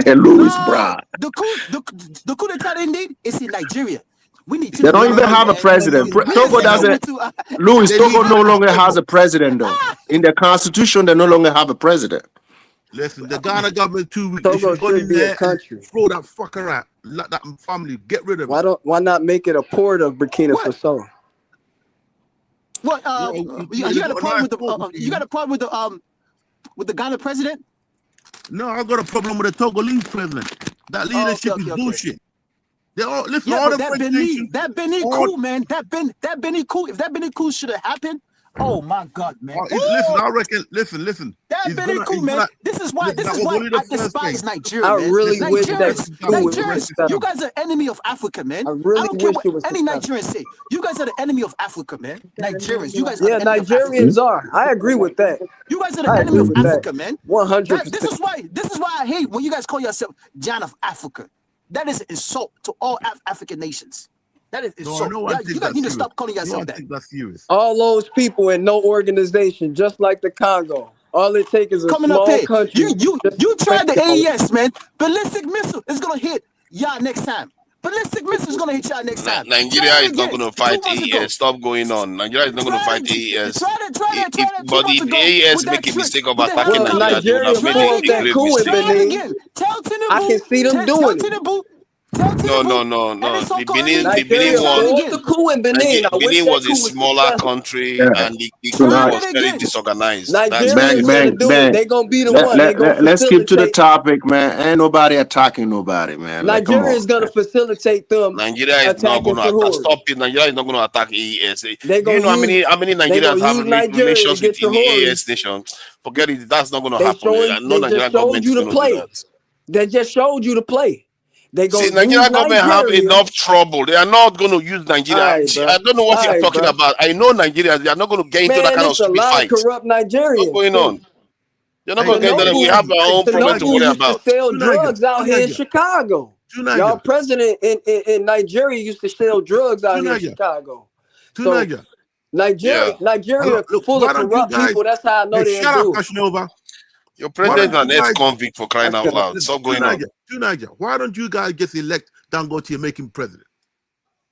Louis Brown. The coup d'etat indeed is in Nigeria. We need to. They don't even have a president. Togo doesn't. Louis, Togo no longer has a president, though. In the constitution, they no longer have a president. Listen, the Ghana government 2 weeks. They Togo should go should in be there a country. and throw that fucker out. Let that family get rid of it. Why not make it a port of Burkina Faso? What? You got a problem with the Ghana president? No, I got a problem with the Togolese president. That leadership is bullshit. They all listen. Yeah, All the that Benin coup, man. That Benin coup. If that Benin coup should have happened, oh my God, man. Listen, I reckon. Listen. That Benin coup, man. This is why I despise Nigeria. I man. really wish that Nigerians, you guys are enemy of Africa, man. I don't care what any Nigerians say. You guys are the enemy of Africa, man. Nigerians, you guys are the enemy of Africa. Nigerians are. I agree with that. You guys are the enemy of Africa, man. 100%. This is why I hate when you guys call yourself John of Africa. That is an insult to all African nations. That is insult. You guys need to stop calling yourself that. That's serious. All those people in no organization, just like the Congo. All it takes is a small country. You tried the AES, man. Ballistic missile is gonna hit y'all next time. Ballistic missile is gonna hit y'all next time. Nigeria is not going to fight AES. Stop going on. Nigeria is not going to fight AES. But if the AES make a mistake of attacking Nigeria, formed that coup in Benin. I can see them doing it. No. The Benin was a smaller country, and the coup was very disorganized. They're gonna be the one. Let's keep to the topic, man. Ain't nobody attacking nobody, man. Nigeria is gonna facilitate them. Nigeria is not going to stop it. Nigeria is not going to attack AES. Do you know how many Nigerians have relations with the AES nation? Forget it. That's not going to happen. No Nigerian government is going to do that. They just showed you to play. Nigeria government have enough trouble. They are not going to use Nigeria. I don't know what you're talking about. I know Nigeria. They are not going to get into that kind of stupid fight. Corrupt Nigerians. What's going on? They're not going to get into that. We have our own problem to worry about. Sell drugs out here in Chicago. Y'all president in Nigeria used to sell drugs out here in Chicago. Nigeria full of corrupt people. That's how I know they're doing. Your president is an ex-convict, for crying out loud. Stop going on. Why don't you guys just elect Dangote and make him president?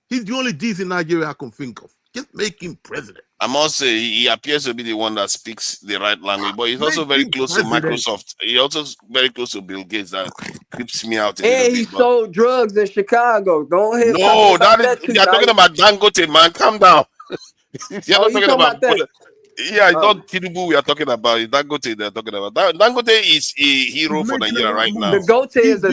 He's the only decent Nigeria I can think of. Just make him president. I must say he appears to be the one that speaks the right language, but he's also very close to Microsoft. He's also very close to Bill Gates. That creeps me out a little And bit. he sold drugs in Chicago. Go ahead. No, you're talking about Dangote, man. Calm down. You're not talking about that. Yeah, it's not Tinubu we are talking about. It's Dangote they're talking about. Dangote is a hero for Nigeria right now. The Gote is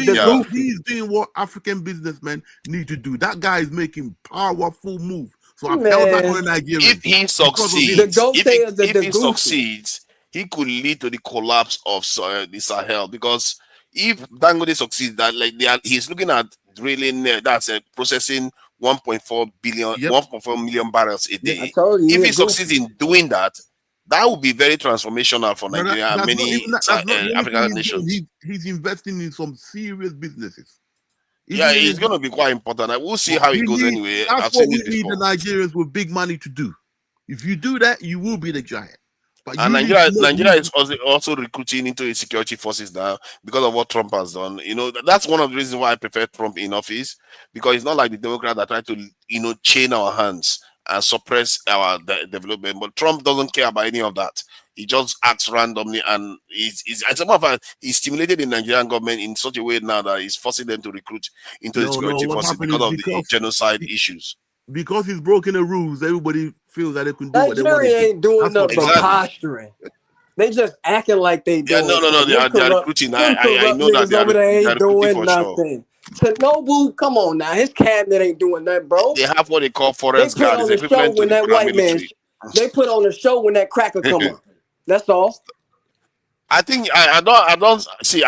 He's doing what African businessmen need to do. That guy is making powerful moves. So I've held back on Nigeria. If he succeeds, if he succeeds, he could lead to the collapse of the Sahel. Because if Dangote succeeds, that he's looking at drilling, that's processing 1.4 million barrels a day. If he succeeds in doing that, that would be very transformational for Nigeria and many African nations. He's investing in some serious businesses. It's going to be quite important. We'll see how it goes anyway. That's what we need the Nigerians with big money to do. If you do that, you will be the giant. But and Nigeria is also recruiting into its security forces now because of what Trump has done. That's one of the reasons why I prefer Trump in office, because it's not like the Democrats that try to, chain our hands and suppress our development. But Trump doesn't care about any of that. He just acts randomly, and as a matter of fact, he's stimulated the Nigerian government in such a way now that he's forcing them to recruit into the security forces because of the genocide issues. Because he's broken the rules, everybody feels that they can do what they want. Nigeria ain't doing nothing but posturing. They just acting like they do. Yeah, no, they are recruiting. I know that they ain't doing nothing. Tinubu, come on now, his cabinet ain't doing that, bro. They have what they call forest guard. They put on the show when that white man. They put on the show when that cracker come up. That's all. I think I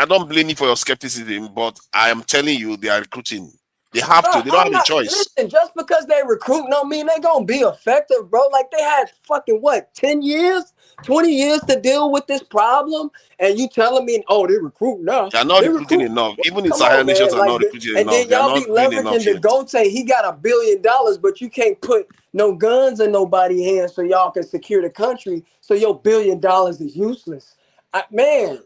don't blame you for your skepticism, but I am telling you, they are recruiting. They have to. They don't have a choice. Listen, just because they recruiting don't mean they gonna be effective, bro. Like they had fucking 10 years, 20 years to deal with this problem, and you telling me, they recruit now? They're not recruiting enough. Even in Sahel nations are not recruiting enough. And then y'all be leveraging the Gote. He got $1 billion, but you can't put no guns in nobody's hands so y'all can secure the country. So your $1 billion is useless. Nigeria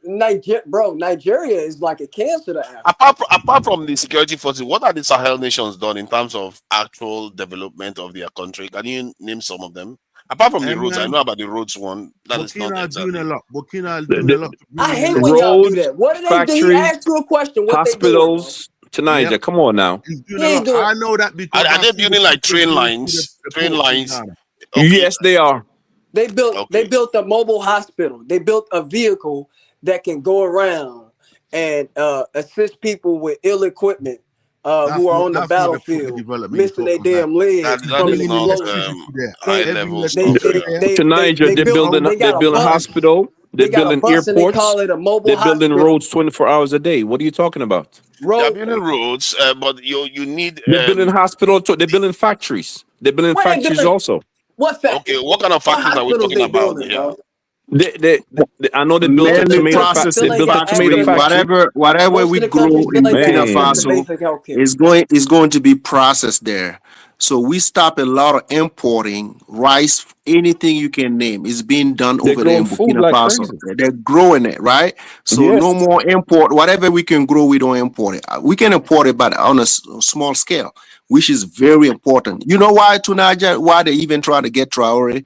is like a cancer to Africa. Apart from the security forces, what are the Sahel nations done in terms of actual development of their country? Can you name some of them? Apart from the roads, I know about the roads one. That is not exactly. Doing a lot. Burkina doing a lot. I hate when y'all do that. What do they do? He asked you a question. What hospitals to Niger. Come on now. I know that because are they building like train lines? Train lines. Okay. Yes, they are. They built a mobile hospital. They built a vehicle that can go around and assist people with ill equipment who are on the battlefield, missing their damn legs. To Niger, they're building a hospital. They're building airports. They're building roads 24 hours a day. What are you talking about? They're building roads, but you need. They're building hospitals. They're building factories. They're building factories also. What's that? Okay, what kind of factories are we talking about here? I know they built a tomato factory. They built a tomato factory. Whatever we grow in Burkina Faso is going to be processed there. So we stop a lot of importing rice, anything you can name is being done over there in Burkina Faso. They're growing it, right? So no more import. Whatever we can grow, we don't import it. We can import it, but on a small scale, which is very important. You know why, Tunaja, why they even try to get Traore?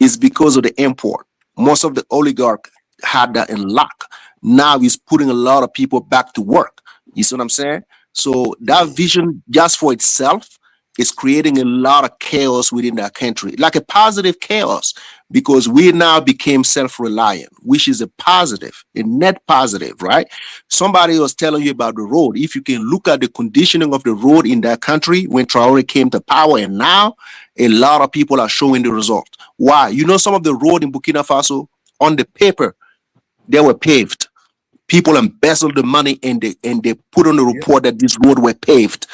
Is because of the import. Most of the oligarch had that in lock. Now he's putting a lot of people back to work. You see what I'm saying? So that vision just for itself is creating a lot of chaos within that country, like a positive chaos, because we now became self-reliant, which is a positive, a net positive, right? Somebody was telling you about the road. If you can look at the conditioning of the road in that country when Traore came to power, and now a lot of people are showing the result. Why? You know, some of the road in Burkina Faso, on the paper, they were paved. People embezzled the money and they put on the report that this road were paved.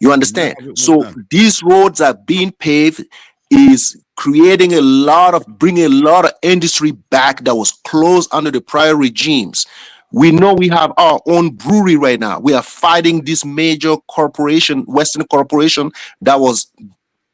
You understand? So these roads are being paved is creating bringing a lot of industry back that was closed under the prior regimes. We know we have our own brewery right now. We are fighting this major corporation, Western corporation, that was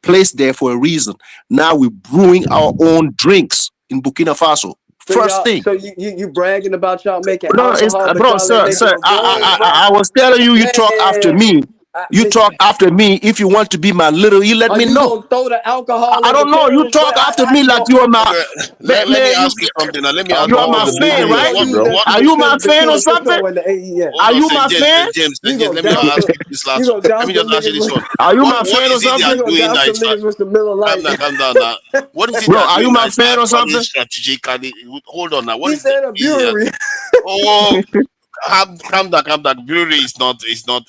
placed there for a reason. Now we're brewing our own drinks in Burkina Faso. First thing. So you bragging about y'all making sir. I was telling you, you talk after me. You talk after me. If you want to be my little, you let Are me you know. gonna throw the alcohol? I in don't the know. You carriage, talk bro? after me like you are my Let man. me You ask you something. Now, let me ask you are you my something. fan, You right? gonna use that Are to you my defend fan or Burkina something? Faso in the AES? Are Hold on, you my St. James, fan? St. James, let me douse ask you this you last one. gonna Let douse me them just ask you niggas this with one. Are you my What fan or is it they are something? you gonna doing douse that them is niggas with some Miller Lite? calm down now. What is it they Bro, are are you doing my that is fan or actually something? strategically? Hold on now. What He is the said a is it? brewery. Oh, calm down. Brewery is not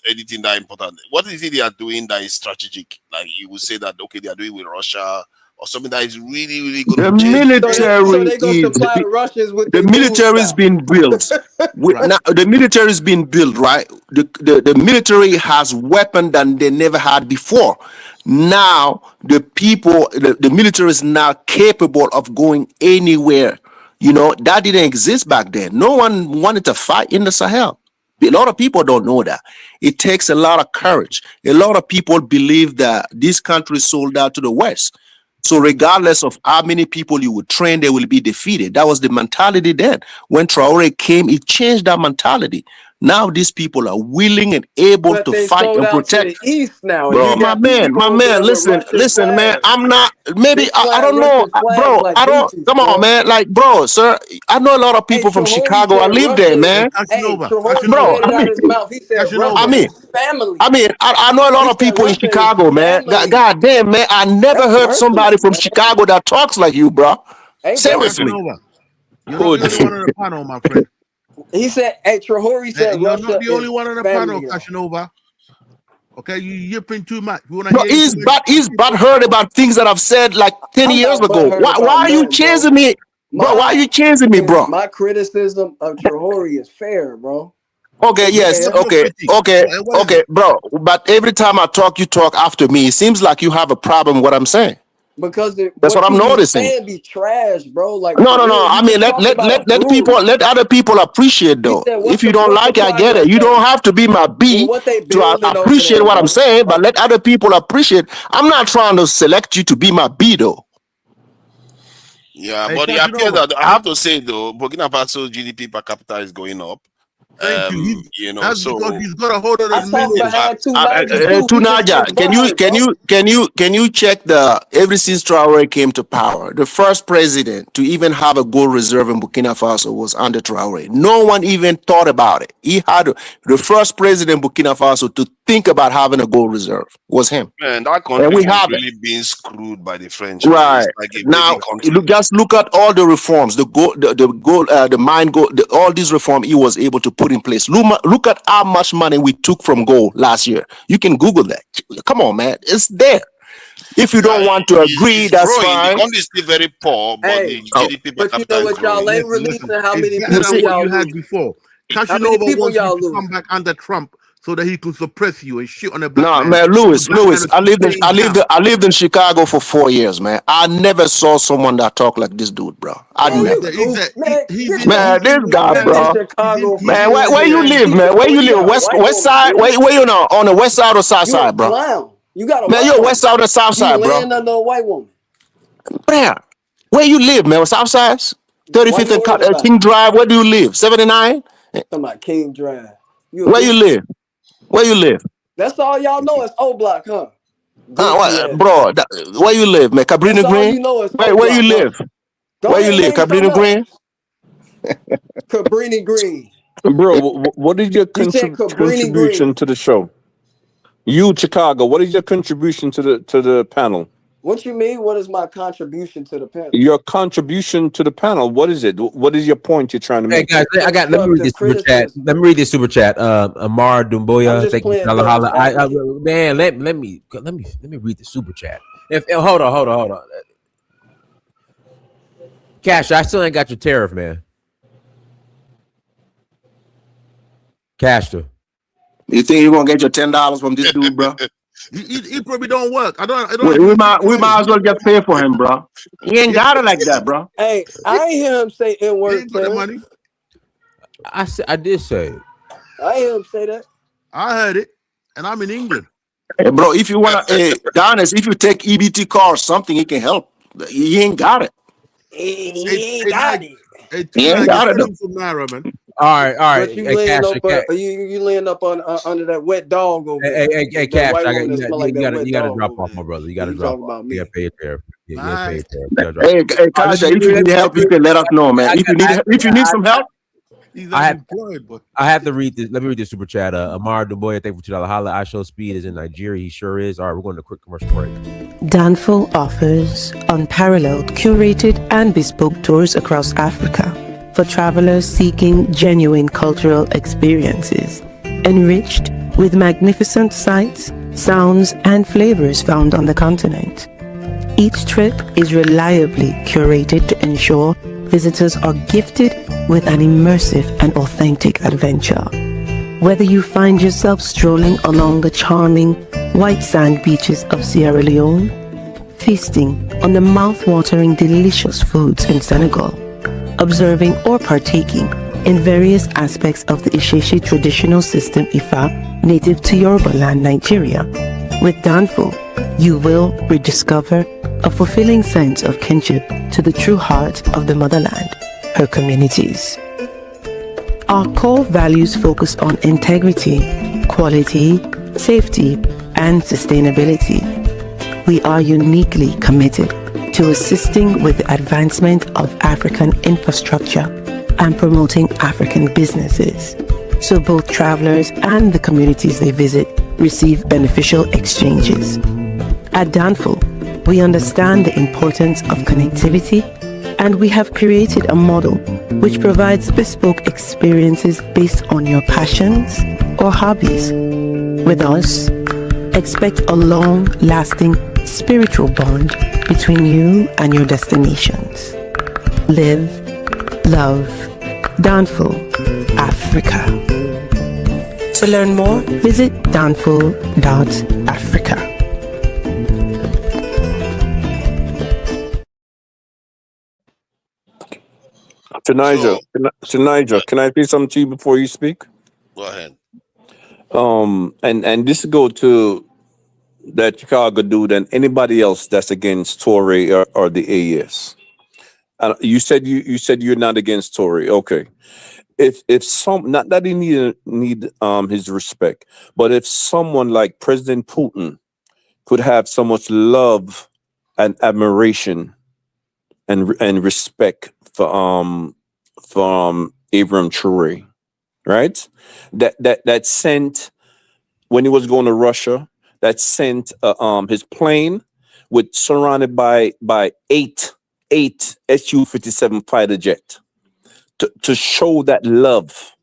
anything that important. What is it they are doing that is strategic? Like you would say that okay, they are doing with Russia or something that is really, really going The to change the So military they gonna is supply the Russians with the their booze military is now. being built. Now, the military is being built, right? The military has weapons that they never had before. Now the people, the military is now capable of going anywhere. You know, that didn't exist back then. No one wanted to fight in the Sahel. A lot of people don't know that. It takes a lot of courage. A lot of people believe that this country sold out to the West. So regardless of how many people you would train, they will be defeated. That was the mentality then. When Traore came, it changed that mentality. Now these people are willing and able But to they fight sold and out to protect. the east now, and Bro, you got people my over man, there with Russian listen, man. flags. I'm not, They maybe, I fly don't know, Russian flags bro. like I don't, goofies, come on, bro. man. Like, bro, sir, I know a lot of Hey, people from Traore Chicago. I said live there, Russia. man. Hey, Traore Bro, said it out his mouth. He said Russia is family. I know a lot He of said people in Russia is Chicago, man. family. God damn, man. I never That's heard somebody merciless, from man. Chicago that talks like you, bro. Hey, bro. Seriously. Casanova, you're not the only one on the panel, my friend. He said, hey, Traore said You're not Russia the is only one on the family panel, now. Casanova. Okay, you yipping too much. You want to Bro, hear he's but heard about things that I've said like 10 I'm years not ago. butthurt Why about are you nothing, bro. chasing me? Bro, why are you chasing me, bro? My criticism of Traore is fair, bro. Okay, It's yes, fair. okay, bro. But every time I talk, you talk after me. It seems like you have a problem with what I'm saying. Because That's what what I'm you be noticing. saying be trash, bro. Like No, for no, real, no. I you mean, just talked about a let other people appreciate He though. said, If you don't what's the like it, I get it. progress You though? don't have to be my B What they to building over appreciate there, what I'm bro? saying, but let other people appreciate. I'm not trying to select you to be my B though. Yeah, Hey, but it appears Casanova. that I have to say though, Burkina Faso GDP per capita is going up. Thank you. You know, That's because so he's got a hold of I the talk millions. behind two loudly too. We just Tunaja, get bars, bro. can you check the ever since Traore came to power, the first president to even have a gold reserve in Burkina Faso was under Traore. No one even thought about it. He had the first president in Burkina Faso to think about having a gold reserve was him, man, that and country we was have it. really being screwed by the French, man. It's Right like a now, baby country. just look at all the reforms, the gold, the mine gold, all these reforms he was able to put in place. Look at how much money we took from gold last year. You can Google that. Come on, man, it's there. If you don't want to agree, It's that's growing. The fine. country is still very poor, but Hey, the GDP per but you capita know is what? Y'all growing. ain't Listen. releasing how It's many better people than what y'all you had lose. before. How many Casanova people wants you y'all to come lose? back under Trump so that he could suppress you and shit on a black No, man. man, So Lewis, black man I will lived in stay down. I lived in Chicago for 4 years, man. I never saw someone that talked like this dude, bro. I Bro, you never. goof, man. He's Man, this You guy, lived in bro. Chicago for Man, 4 where you years. live, man? Where you You live? got a white West woman, side? didn't you? Where you know? On the west side or south You a side, bro? clown. You got a Man, white you're woman. west side or south You side, bro? laying under a white woman. Where you live, man? South side? Why 35th you worried and about King it? Drive. Where do you live? 79? Talking about King Drive. You a Where you goofy. live? Where you live? That's all y'all know is O Block, huh? Goofy ass. Bro, where you live, man? That's Cabrini all Green? you know is O Where you Block, huh? live? Go Where you ahead, live? name something Cabrini Green? else. Cabrini Green. Bro, what is your You said Cabrini contribution Green. to the show? You, Chicago, what is your contribution to the panel? What you mean? What is my contribution to the panel? Your contribution to the panel, what is it? What is your point you're trying to Hey make? guys, let me read this super chat. Let me read this super chat. Amar I'm Dumboya, just thank you, playing Holla devil's Holla. advocate. Man, let me read the super chat. Hold on. Cash, I still ain't got your tariff, man. Cash, You think you're gonna get your $10 from this dude, bro? He probably don't work. I don't We know if might as well just pay for him, bro. He ain't got it like that, bro. Hey, I ain't hear him say N-word. He ain't got the money. I did say it. I hear him say that. I heard it, and I'm in England. Hey, bro, if you wanna, Donis, if you take EBT car or something, he can help. He ain't got it. He ain't got it. Hey, He ain't tonight, got it send though. him some Naira, man. All right. But you Hey, laying Cash, up, you laying up on under that wet dog over there. hey, That Cash, white woman that smell like that wet you gotta dog drop over off, there. my brother. You And gotta you drop talking off. about You me? gotta pay your tariff. You gotta pay your tariff. You gotta drop. Hey, Kasha, if you need help, you can let us know, man. If you need some help, He's I have, unemployed, but I have to read this. Let me read this super chat. Amar Duboy, thank you for $2. Holla, I show speed is in Nigeria. He sure is. All right, we're going to a quick commercial break. Danfo offers unparalleled, curated, and bespoke tours across Africa for travelers seeking genuine cultural experiences, enriched with magnificent sights, sounds, and flavors found on the continent. Each trip is reliably curated to ensure visitors are gifted with an immersive and authentic adventure. Whether you find yourself strolling along the charming white sand beaches of Sierra Leone, feasting on the mouth-watering delicious foods in Senegal, observing or partaking in various aspects of the Isheshi traditional system Ifa native to Yoruba land, Nigeria, with Danfo, you will rediscover a fulfilling sense of kinship to the true heart of the motherland, her communities. Our core values focus on integrity, quality, safety, and sustainability. We are uniquely committed to assisting with the advancement of African infrastructure and promoting African businesses, so both travelers and the communities they visit receive beneficial exchanges. At Danfo, we understand the importance of connectivity, and we have created a model which provides bespoke experiences based on your passions or hobbies. With us, expect a long-lasting spiritual bond between you and your destinations. Live, love, Danfo, Africa. To learn more, visit danfo.africa. To Niger, can I say something to you before you speak? Go ahead. And this go to that Chicago dude and anybody else that's against Tory or the AES. You said you're not against Tory. Okay. If some, not that he need his respect, but if someone like President Putin could have so much love and admiration and respect for Abraham Traore, right? That sent when he was going to Russia, that sent his plane with surrounded by eight Su-57 fighter jet to show that love,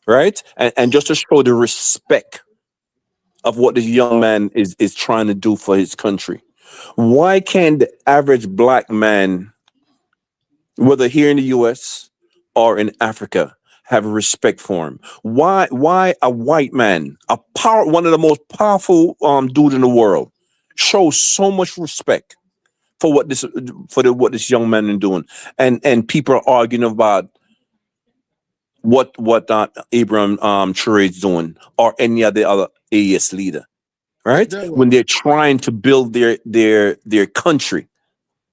right? And just to show the respect of what this young man is trying to do for his country. Why can't the average black man, whether here in the US or in Africa, have respect for him? Why a white man, one of the most powerful dude in the world, shows so much respect for what this young man is doing, and people are arguing about what Abraham Traore is doing or any other AES leader, right? When they're trying to build their country.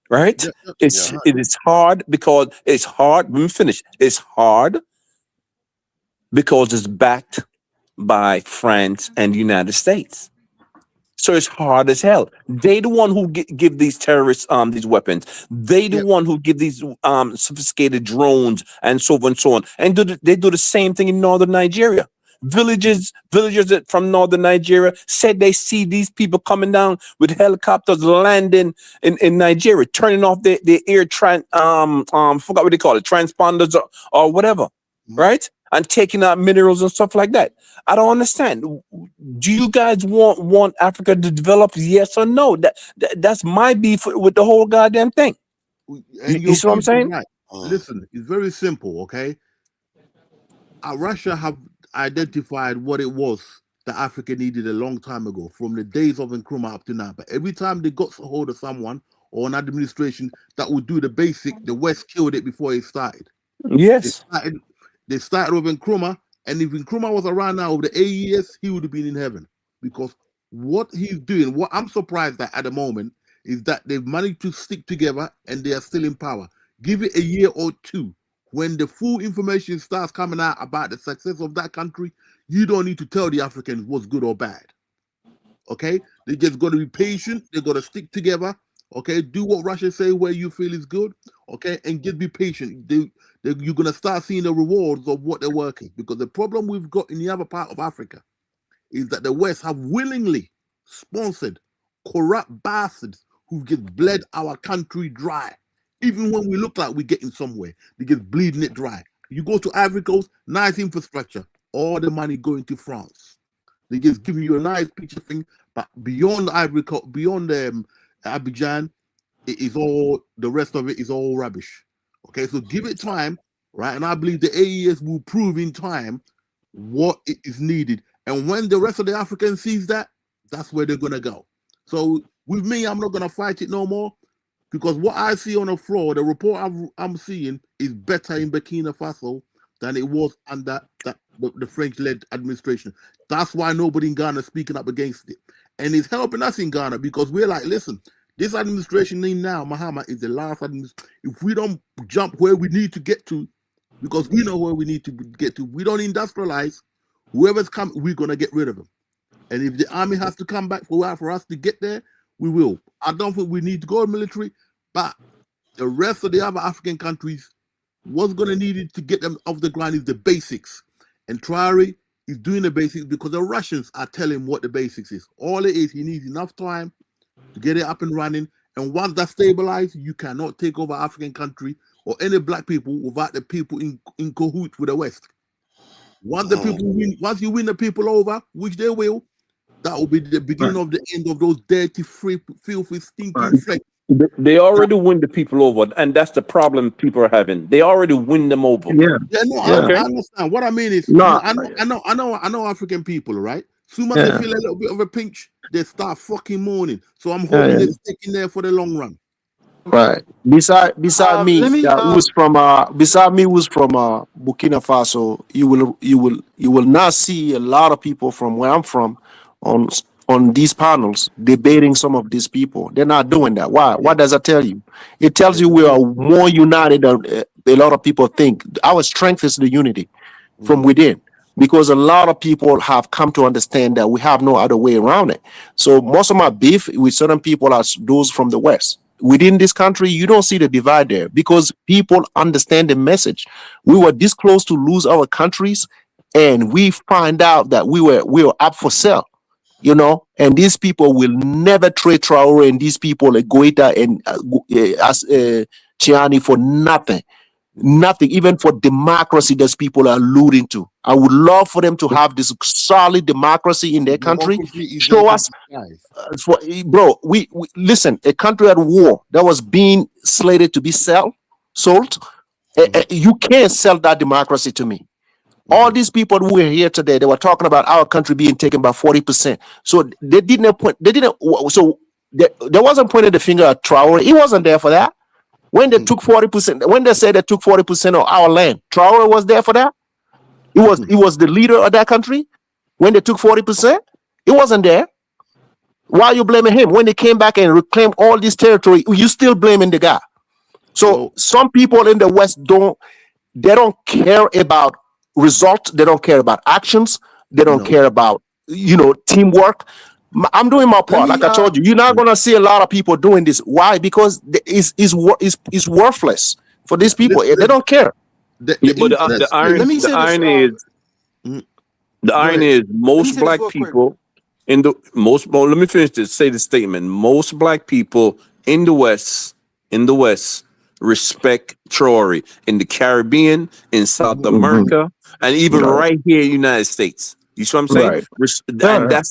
Right? It is hard because it's hard. Let me finish. It's hard because it's backed by France and the United States. So it's hard as hell. They the one who give these terrorists these weapons. They the one who give these sophisticated drones and so on and so on. And they do the same thing in northern Nigeria. Villagers from northern Nigeria said they see these people coming down with helicopters landing in Nigeria, turning off their air forgot what they call it, transponders or whatever, right? And taking out minerals and stuff like that. I don't understand. Do you guys want Africa to develop? Yes or no? That's my beef with the whole goddamn thing. You see what I'm saying? Right. Listen, it's very simple, okay? Russia have identified what it was that Africa needed a long time ago, from the days of Nkrumah up to now. But every time they got a hold of someone or an administration that would do the basic, the West killed it before it started. Yes. They started with Nkrumah, and if Nkrumah was around now with the AES, he would have been in heaven. Because what he's doing, what I'm surprised at the moment, is that they've managed to stick together and they are still in power. Give it a year or two, when the full information starts coming out about the success of that country, you don't need to tell the Africans what's good or bad. Okay, they just got to be patient. They got to stick together. Okay, do what Russia say where you feel is good. Okay, and just be patient. You're gonna start seeing the rewards of what they're working. Because the problem we've got in the other part of Africa is that the West have willingly sponsored corrupt bastards who just bled our country dry. Even when we look like we're getting somewhere, they just bleeding it dry. You go to Ivory Coast, nice infrastructure, all the money going to France. They just giving you a nice picture thing, but beyond Ivory Coast, beyond Abidjan, it is all, the rest of it is all rubbish. Okay, so give it time, right? And I believe the AES will prove in time what it is needed. And when the rest of the Africans sees that, that's where they're gonna go. So with me, I'm not gonna fight it no more, because what I see on the floor, the report I'm seeing is better in Burkina Faso than it was under the French-led administration. That's why nobody in Ghana is speaking up against it. And it's helping us in Ghana because we're like, listen, this administration in now, Mahama, is the last administration. If we don't jump where we need to get to, because we know where we need to get to, we don't industrialize, whoever's come, we're going to get rid of them. And if the army has to come back for us to get there, we will. I don't think we need to go military, but the rest of the other African countries, what's going to need to get them off the ground is the basics. And Traore is doing the basics because the Russians are telling him what the basics is. All it is, he needs enough time to get it up and running. And once that's stabilized, you cannot take over African country or any black people without the people in cahoots with the West. Once the people win, once you win the people over, which they will, that will be the beginning of the end of those dirty, filthy, stinking flesh. They already win the people over, and that's the problem people are having. They already win them over. I understand. What I mean is, I know African people, right? Soon as they feel a little bit of a pinch, they start fucking mourning. So I'm hoping they're sticking there for the long run. Right. Beside me, who's from Burkina Faso, you will not see a lot of people from where I'm from on these panels debating some of these people. They're not doing that. Why? What does that tell you? It tells you we are more united than a lot of people think. Our strength is the unity from within, because a lot of people have come to understand that we have no other way around it. So most of my beef with certain people are those from the West. Within this country, you don't see the divide there because people understand the message. We were this close to lose our countries, and we find out that we were up for sale. You know, and these people will never trade Traore and these people like Goita and Chiani for nothing. Nothing, even for democracy that people are alluding to. I would love for them to have this solid democracy in their country. Show us, bro, we listen, a country at war that was being slated to be sold, you can't sell that democracy to me. All these people who were here today, they were talking about our country being taken by 40%. So there wasn't pointing the finger at Traore. He wasn't there for that. When they took 40%, when they said they took 40% of our land, Traore was there for that. He was the leader of that country. When they took 40%, he wasn't there. Why are you blaming him? When they came back and reclaimed all this territory, you still blaming the guy. So some people in the West don't care about results. They don't care about actions. They don't care about teamwork. I'm doing my part. Like I told you, you're not gonna see a lot of people doing this. Why? Because it's worthless for these people. They don't care. The irony is most black people in the most. Well, let me finish this. Say the statement. Most black people in the West respect Traore in the Caribbean, in South America, and even right here in the United States. You see what I'm saying? Right.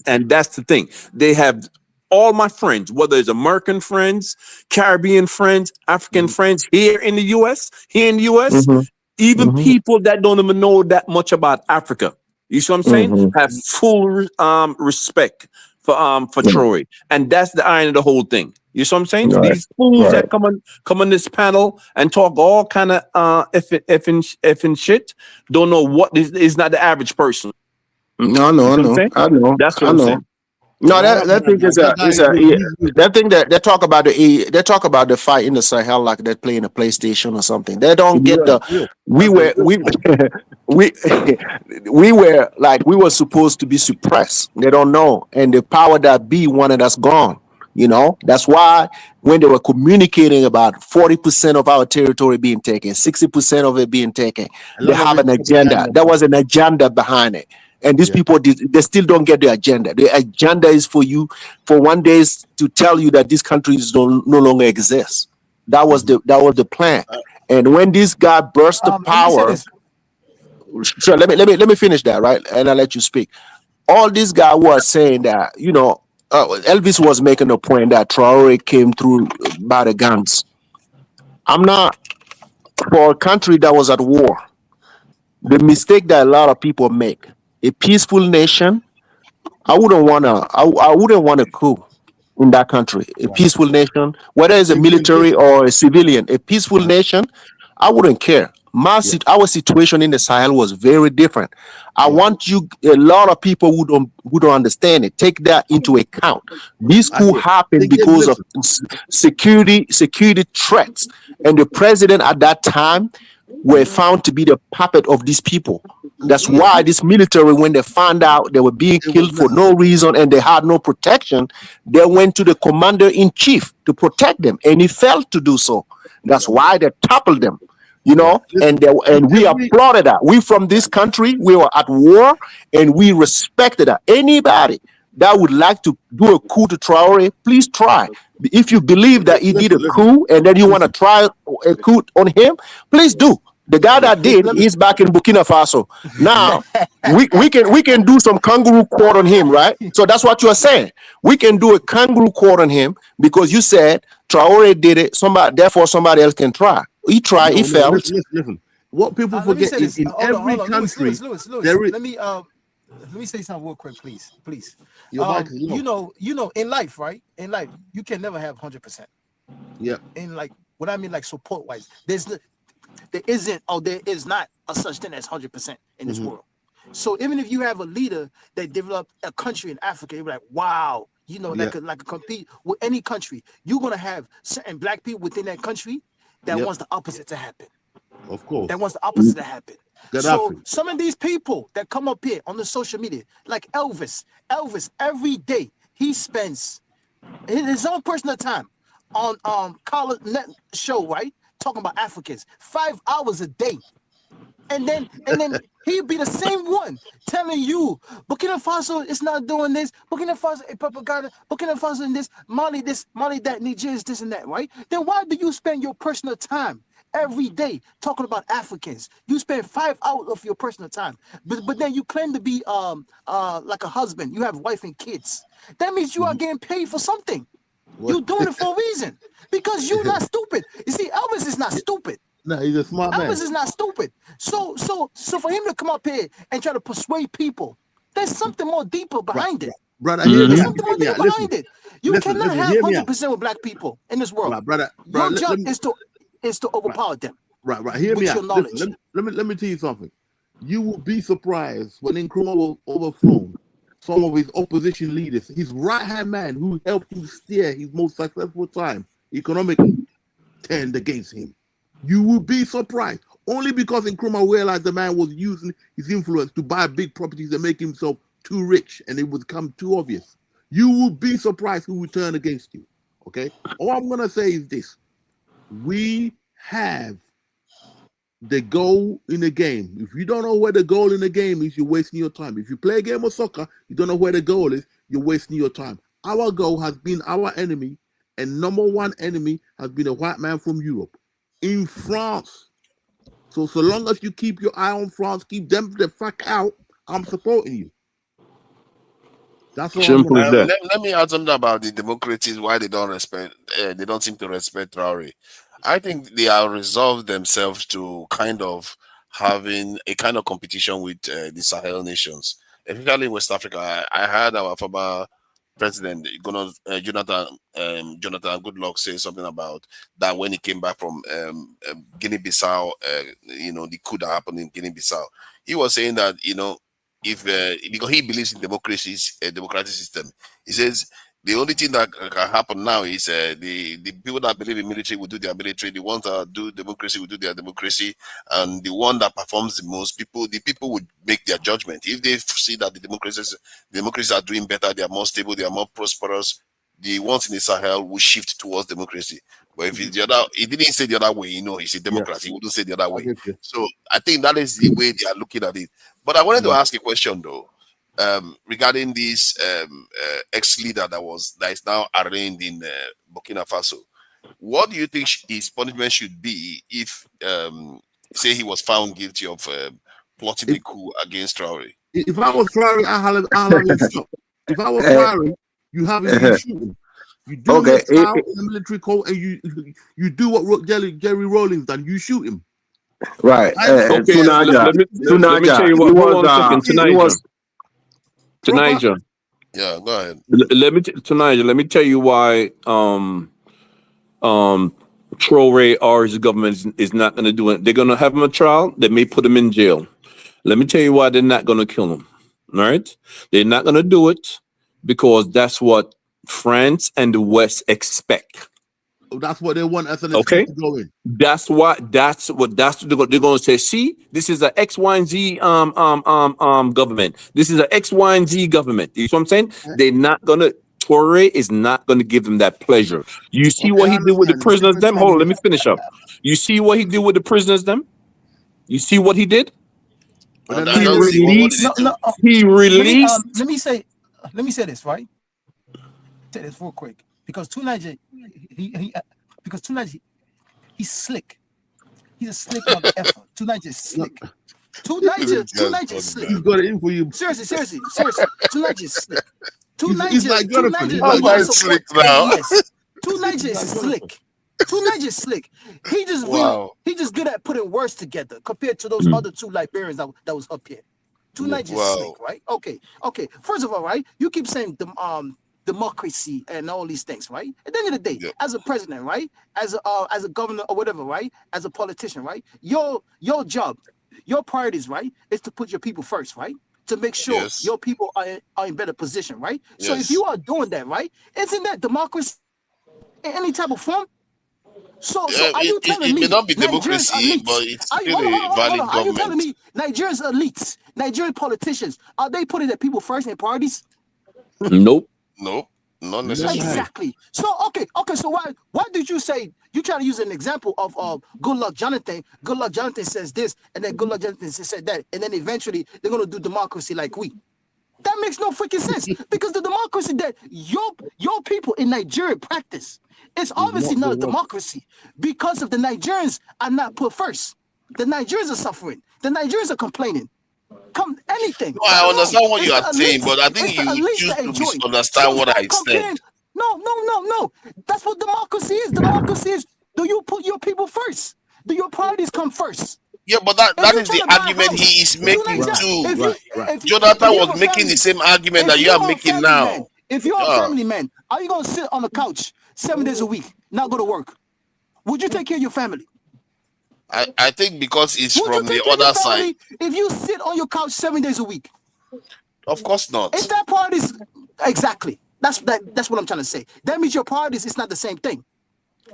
And that's the thing. They have all my friends, whether it's American friends, Caribbean friends, African friends here in the US, even people that don't even know that much about Africa. You see what I'm saying? Have full respect for Traore. And that's the irony of the whole thing. You see what I'm saying? These fools that come on this panel and talk all kind of effing shit don't know what is not the average person. No, I know. That's what I'm saying. No, that thing that thing that they talk about they talk about the fight in the Sahel like they're playing a PlayStation or something. They don't get the we we we were like we were supposed to be suppressed. They don't know, and the power that be wanted us gone. You know, that's why when they were communicating about 40% of our territory being taken, 60% of it being taken, they have an agenda. There was an agenda behind it. And these people, they still don't get the agenda. The agenda is for you, for one day to tell you that these countries don't no longer exist. That was the plan. And when this guy burst the power, sure, let me finish that, right? And I'll let you speak. All this guy was saying that, you know, Elvis was making a point that Traore came through by the guns. I'm not for a country that was at war. The mistake that a lot of people make. A peaceful nation, I wouldn't want a coup in that country. A peaceful nation, whether it's a military or a civilian, a peaceful nation, I wouldn't care. Our situation in the Sahel was very different. I want you, a lot of people who don't understand it, take that into account. This coup happened because of security threats, and the president at that time were found to be the puppet of these people. That's why this military, when they found out they were being killed for no reason and they had no protection, they went to the commander-in-chief to protect them, and he failed to do so. That's why they toppled them, you know, and we applauded that. We from this country, we were at war, and we respected that. Anybody that would like to do a coup to Traore, please try. If you believe that he did a coup and then you want to try a coup on him, please do. The guy that did, he's back in Burkina Faso. Now, we can do some kangaroo court on him, right? So that's what you are saying. We can do a kangaroo court on him because you said Traore did it. Therefore, somebody else can try. He tried. He failed. Listen. What people forget is in every country, Lewis, let me say something real quick, please. You know, in life, right? In life, you can never have 100%. Yeah. In like what I mean, like support wise, there is not a such thing as 100% in this world. So even if you have a leader that developed a country in Africa, you're like, wow, you know, that could compete with any country. You're gonna have certain black people within that country that wants the opposite to happen. Of course. That wants the opposite to happen. So Gaddafi. some of these people that come up here on the social media, like Elvis every day he spends his own personal time on college net show, right? Talking about Africans 5 hours a day, and then he'd be the same one telling you Burkina Faso is not doing this, Burkina Faso a propaganda, Burkina Faso in this, Mali that, Niger is this and that, right? Then why do you spend your personal time every day talking about Africans? You spend 5 hours of your personal time, but then you claim to be like a husband, you have wife and kids. That means you are getting paid for something. You're doing it for a reason. Because you're not stupid. You see, Elvis is not stupid. No, he's a smart man. Elvis is not stupid. So for him to come up here and try to persuade people, there's something more deeper behind it. Brother, there's something more deeper behind it. You cannot have 100% with black people in this world. Your job is to overpower them. Right. Hear me out. Listen, let me tell you something. You will be surprised when Nkrumah was overthrown. Some of his opposition leaders, his right-hand man who helped him steer his most successful time economically, turned against him. You will be surprised. Only because Nkrumah realized the man was using his influence to buy big properties and make himself too rich, and it would become too obvious. You will be surprised who will turn against you. Okay? All I'm going to say is this. We have the goal in the game. If you don't know where the goal in the game is, you're wasting your time. If you play a game of soccer, you don't know where the goal is, you're wasting your time. Our goal has been our enemy, and number one enemy has been a white man from Europe in France. So long as you keep your eye on France, keep them the fuck out, I'm supporting you. That's all. Simple as that. Let me add something about the democracies, why they don't seem to respect Traore. I think they have resolved themselves to kind of having a kind of competition with the Sahel nations, especially in West Africa. I heard our former president, Jonathan Goodluck, say something about that when he came back from Guinea-Bissau, the coup that happened in Guinea-Bissau. He was saying that, if because he believes in democracies, a democratic system. He says the only thing that can happen now is the people that believe in military will do their military, the ones that do democracy will do their democracy, and the one that performs the most, the people would make their judgment. If they see that the democracies are doing better, they are more stable, they are more prosperous, the ones in the Sahel will shift towards democracy. But if it's the other, he didn't say the other way, he's a Democrat. He wouldn't say the other way. So I think that is the way they are looking at it. But I wanted to ask a question though. Regarding this ex-leader that is now arraigned in Burkina Faso, what do you think his punishment should be if, say, he was found guilty of plotting a coup against Traore? If I was Traore, I'll have him shot. If I was Traore, you have him shoot him. You do it out in the military court, and you do what Jerry Rawlings done. You shoot him. Right. Okay. Let me tell you what. Tanaja. Yeah, go ahead. Let me tell you why Traore or his government is not going to do it. They're going to have him a trial. They may put him in jail. Let me tell you why they're not going to kill him. All right? They're not going to do it because that's what France and the West expect. That's what they want us to go in. That's what they're going to say. See, this is an X, Y, and Z government. This is an X, Y, and Z government. You see what I'm saying? They're not gonna. Traore is not gonna give them that pleasure. You see what he did with the prisoners? Them. Hold on, let me finish up. You see what he did with the prisoners? Them. You see what he did? He released. Let me say this, right? Say this real quick. Because Tanaja, he's slick. He's a slick motherfucker. Tanaja is slick. Tanaja is slick. He's got it in for you. Seriously. Tanaja is slick. Tanaja is slick now. Yes. Tanaja is slick. Tanaja is slick. He just good at putting words together compared to those other two Liberians that was up here. Tanaja is slick, right? Okay. First of all, right, you keep saying democracy and all these things, right? At the end of the day, as a president, right? As a governor or whatever, right? As a politician, right? Your job, your priorities, right, is to put your people first, right? To make sure your people are in better position, right? Yes. So if you are doing that, right, isn't that democracy in any type of form? So are you telling me it may not be Nigerians democracy, but it's still a valid government. Are you telling me Nigerians elites, Nigerian politicians, are they putting their people first in priorities? Nope. Nope, not necessarily. Exactly. So okay. So why did you say you try to use an example of Good Luck Jonathan? Good Luck Jonathan says this, and then Good Luck Jonathan said that, and then eventually they're gonna do democracy like we. That makes no freaking sense because the democracy that your people in Nigeria practice, it's obviously not a democracy because of the Nigerians are not put first. The Nigerians are suffering. The Nigerians are complaining. Anything. No, I understand what you are saying, but I think you choose to misunderstand what I said. No. That's what democracy is. Democracy is, do you put your people first? Do your priorities come first? Yeah, but that is the argument he is making too. Jonathan was making the same argument that you are making now. If you're a family man, are you going to sit on the couch 7 days a week, not go to work? Would you take care of your family? I think because it's from the other side. If you sit on your couch 7 days a week, of course not. If that priorities, exactly. That's what I'm trying to say. That means your priorities is not the same thing.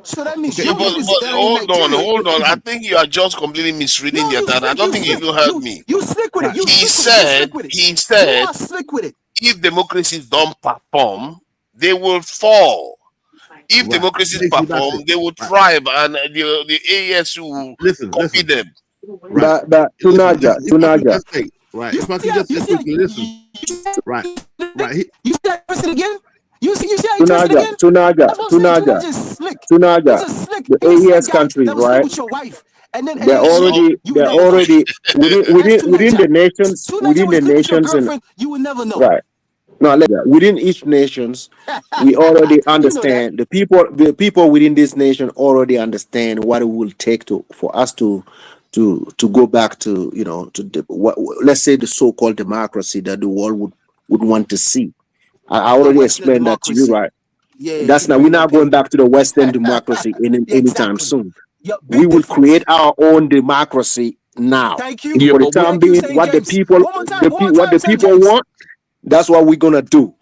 So that means hold on. I think you are just completely misreading the entire. I don't think you heard me. You slick with it. He said you are slick with it. If democracies don't perform, they will fall. If democracies perform, they will thrive, and the AES will copy them. But Tunaja. Right. If I can just quickly listen. Right. You see that person again? You see Tunaja. The AES countries, right? With your wife. And then they're already within the nations, and you will never know. Right. No, within each nations, we already understand the people within this nation already understand what it will take for us to go back to let's say the so-called democracy that the world would want to see. I already explained that to you, right? Yeah, that's not. We're not going back to the Western democracy anytime soon. We will create our own democracy now. Thank you. For the time being, what the people want, that's what we're gonna do.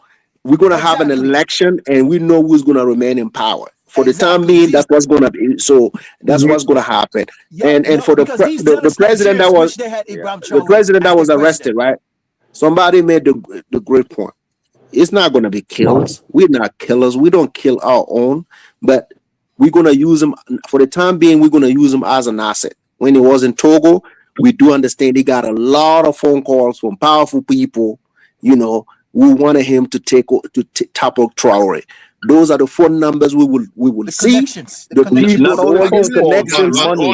We're gonna have an election, and we know who's gonna remain in power. For the time being, that's what's gonna be. So that's what's gonna happen. And for the president that was arrested, right? Somebody made the great point. It's not gonna be killers. We're not killers. We don't kill our own, but we're gonna use them for the time being. We're gonna use them as an asset. When he was in Togo, we do understand he got a lot of phone calls from powerful people, you know, who wanted him to topple Traore. Those are the phone numbers we will see. Hold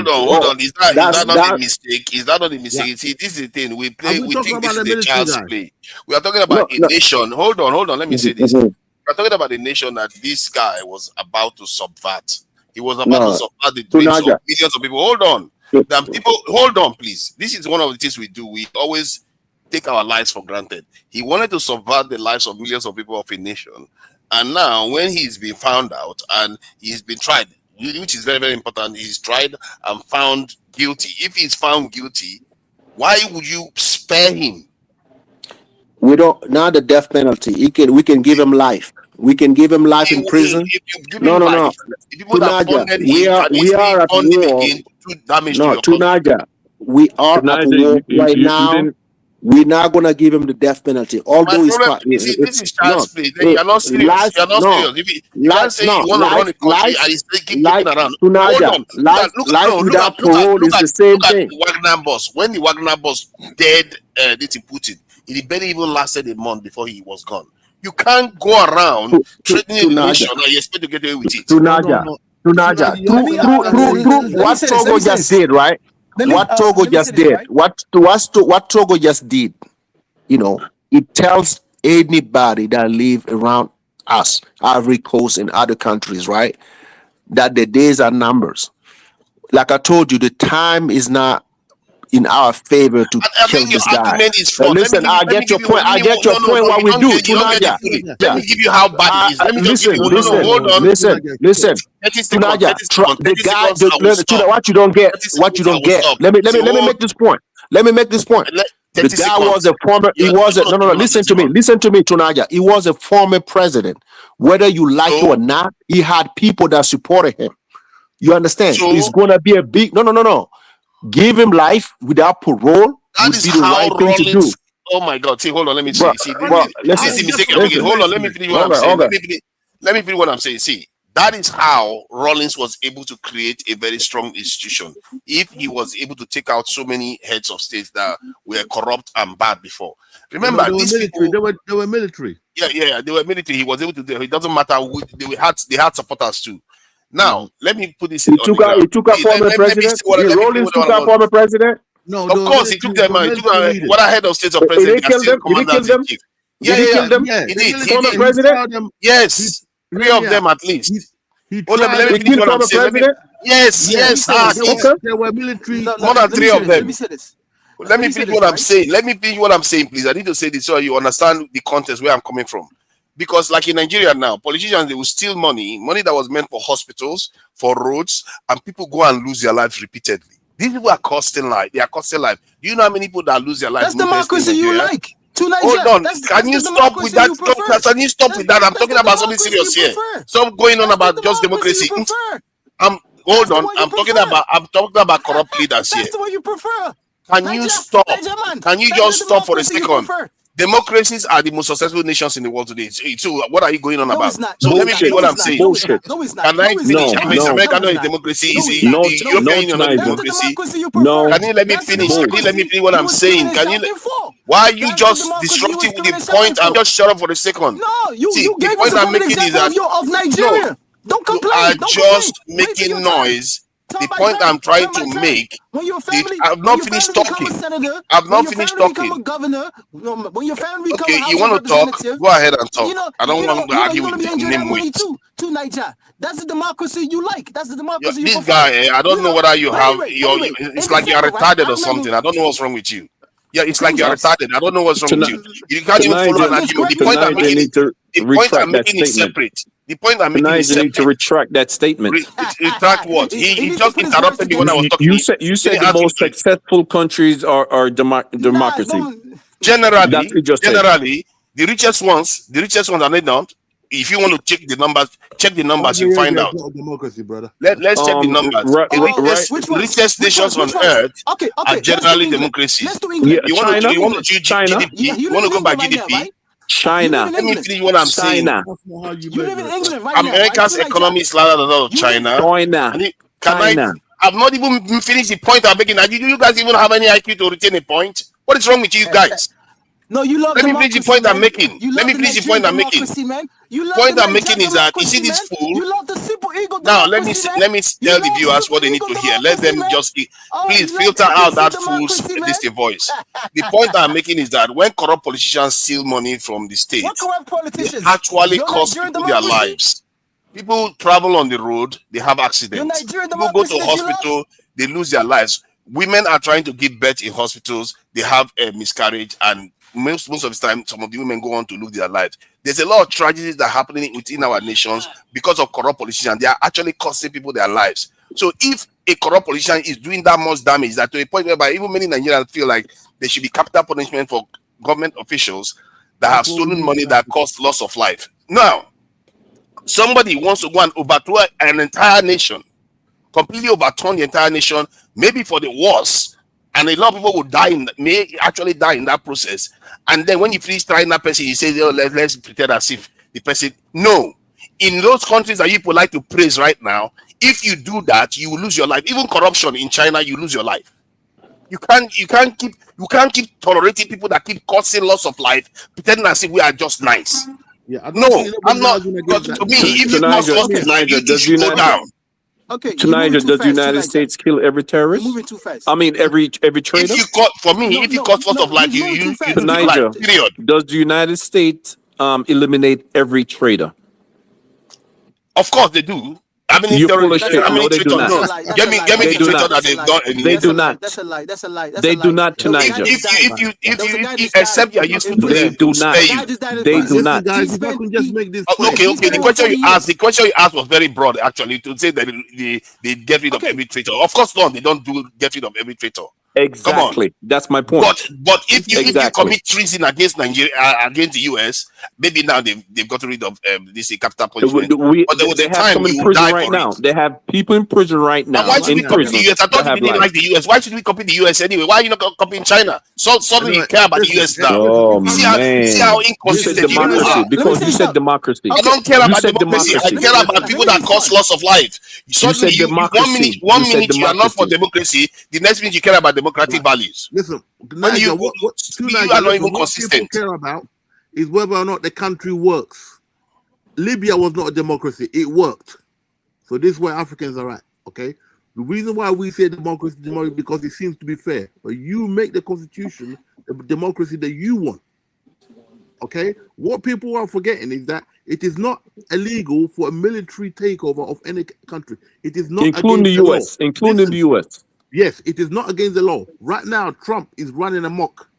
on. Is that not a mistake? Is that not a mistake? See, this is the thing. We think this is a child's play. We are talking about a nation. Hold on. Let me say this. We are talking about a nation that this guy was about to subvert. He was about to subvert the dreams of millions of people. Hold on. Hold on, please. This is one of the things we do. We always take our lives for granted. He wanted to subvert the lives of millions of people of a nation. And now, when he's been found out and he's been tried, which is very, very important, he's tried and found guilty. If he's found guilty, why would you spare him? We don't now the death penalty. We can give him life. We can give him life in prison. No. We are at war. No, Tunaja. We are at war right now. We're not gonna give him the death penalty. Although this is child's play. You're not serious. You're not serious. You can't say you want to run a country and you still keep kicking around. Life without parole is the same thing. The Wagner boss. When the Wagner boss dead, Putin, it barely even lasted a month before he was gone. You can't go around threatening the nation and you expect to get away with it. Tunaja. What Togo just did, right? What Togo just did, what Togo just did, you know, it tells anybody that live around us, Ivory Coast and other countries, right, that the days are numbers. Like I told you, the time is not in our favor to kill this guy. Listen, I get your point. I get your point. What we do, Tunaja. Let me give you how bad it is. Listen. Tunaja, the guy. What you don't get. Let me make this point. The guy was a former. He was a no. Listen to me, Tunaja. He was a former president. Whether you like it or not, he had people that supported him. You understand? It's gonna be a big no. Give him life without parole. That would be the right thing to do. Oh my God! See, hold on. Let me see. Hold on. Let me finish what I'm saying. Let me finish what I'm saying. See, that is how Rawlings was able to create a very strong institution. If he was able to take out so many heads of states that were corrupt and bad before. Remember, they were military. Yeah, they were military. He was able to do it. It doesn't matter who they had supporters too. Now, let me put this in. He took a former president. Rawlings took a former president. No, of course, he took them. What ahead of states of president? Did he kill them? He did. Former president? Yes, 3 of them at least. Let me finish what I'm saying. Yes. There were military. More than 3 of them. Let me finish what I'm saying. Please. I need to say this so you understand the context where I'm coming from. Because like in Nigeria now, politicians, they will steal money that was meant for hospitals, for roads, and people go and lose their lives repeatedly. These people are costing life. They are costing life. Do you know how many people that lose their lives? That's democracy you like. Hold on. Can you stop with that? Can you stop with that? I'm talking about something serious here. Stop going on about just democracy. Hold on. I'm talking about corrupt leaders here. That's the way you prefer. Can you stop? Can you just stop for a second? Democracies are the most successful nations in the world today. So what are you going on about? So let me tell you what I'm saying. No, it's not. Can I finish? America not a democracy. Is the European Union not a democracy? No. Can you let me finish? Can you let me finish what I'm saying? Can you? Why are you just disrupting the point? I'm just shut up for a second. No, you gave us a good example of Nigeria. Don't complain. You are just making noise. The point I'm trying to make, I've not finished talking. I've not finished talking. Okay, you want to talk? Go ahead and talk. I don't want to argue with you. Name weight. To Niger. That's the democracy you like. That's the democracy you prefer. This guy, I don't know whether you have. It's like you're retarded or something. I don't know what's wrong with you. Yeah, it's like you're retarded. I don't know what's wrong with you. You can't even follow an argument. The point I'm making is separate. The point I'm making is Niger need to separate. retract that statement. Retract what? He just interrupted me when I was talking. You said the most successful countries are democracy. Generally, the richest ones are not. If you want to check the numbers, you find out. Democracy, brother. Let's check the numbers. The richest nations on earth are generally democracies. Yeah, you want to choose GDP? You want to go by GDP? China. Let me finish what I'm saying. You live in England right now. America's economy is larger than that of China. I've not even finished the point I'm making. Do you guys even have any IQ to retain a point? What is wrong with you guys? No, you love. Let me finish the point I'm making. Let me finish the point I'm making. Point I'm making is that you see this fool. You love the simple ego. Now let me tell the viewers what they need to hear. Let them just please filter out that fool's voice. The point I'm making is that when corrupt politicians steal money from the state, they actually cost people their lives. People travel on the road, they have accidents. People go to hospital, they lose their lives. Women are trying to give birth in hospitals, they have a miscarriage, and most of the time, some of the women go on to lose their lives. There's a lot of tragedies that are happening within our nations because of corrupt politicians. They are actually costing people their lives. So if a corrupt politician is doing that much damage, that to a point whereby even many Nigerians feel like there should be capital punishment for government officials that have stolen money that cost loss of life. Now, somebody wants to go and overthrow an entire nation, completely overturn the entire nation, maybe for the worse. And a lot of people will may actually die in that process. And then when you finish trying that person, you say, oh, let's pretend as if the person. No. In those countries that you would like to praise right now, if you do that, you will lose your life. Even corruption in China, you lose your life. You can't keep tolerating people that keep causing loss of life, pretending as if we are just nice. Yeah, no, I'm not. Because to me, if you cause loss of life, you should go down. Okay, Niger, does the United States kill every terrorist? You're moving too fast. I mean, every traitor. If you cause loss of life, you Niger, period. Does the United States eliminate every traitor? Of course they do. I mean, you're full of shit. No, they do not. Get me the traitor that they've done. They do not. That's a lie. That's a lie. They do not to Niger. If you accept you are useful to they them, do not. They do not. Guys, if I can just make this okay. The question you asked was very broad, actually, to say that they get rid of every traitor. Of course not. They don't get rid of every traitor. Exactly. That's my point. But if you commit treason against Nigeria, against the US, maybe now they've got rid of this capital punishment. But there was a time you would die right now. They have people in prison right now. Why should we copy the US? I thought you didn't like the US. Why should we copy the US anyway? Why are you not copying China? Suddenly you care about the US now. Oh, see how inconsistent you are. Because you said democracy. I don't care about democracy. I care about people that cause loss of life. Suddenly, one minute you are not for democracy, the next minute you care about democratic values. Listen, you are not even consistent. What people care about is whether or not the country works. Libya was not a democracy; it worked. So this is where Africans are at. Okay, the reason why we say democracy because it seems to be fair. But you make the constitution the democracy that you want. Okay, what people are forgetting is that it is not illegal for a military takeover of any country. It is not, including the US, including the US. Yes, it is not against the law. Right now, Trump is running amok.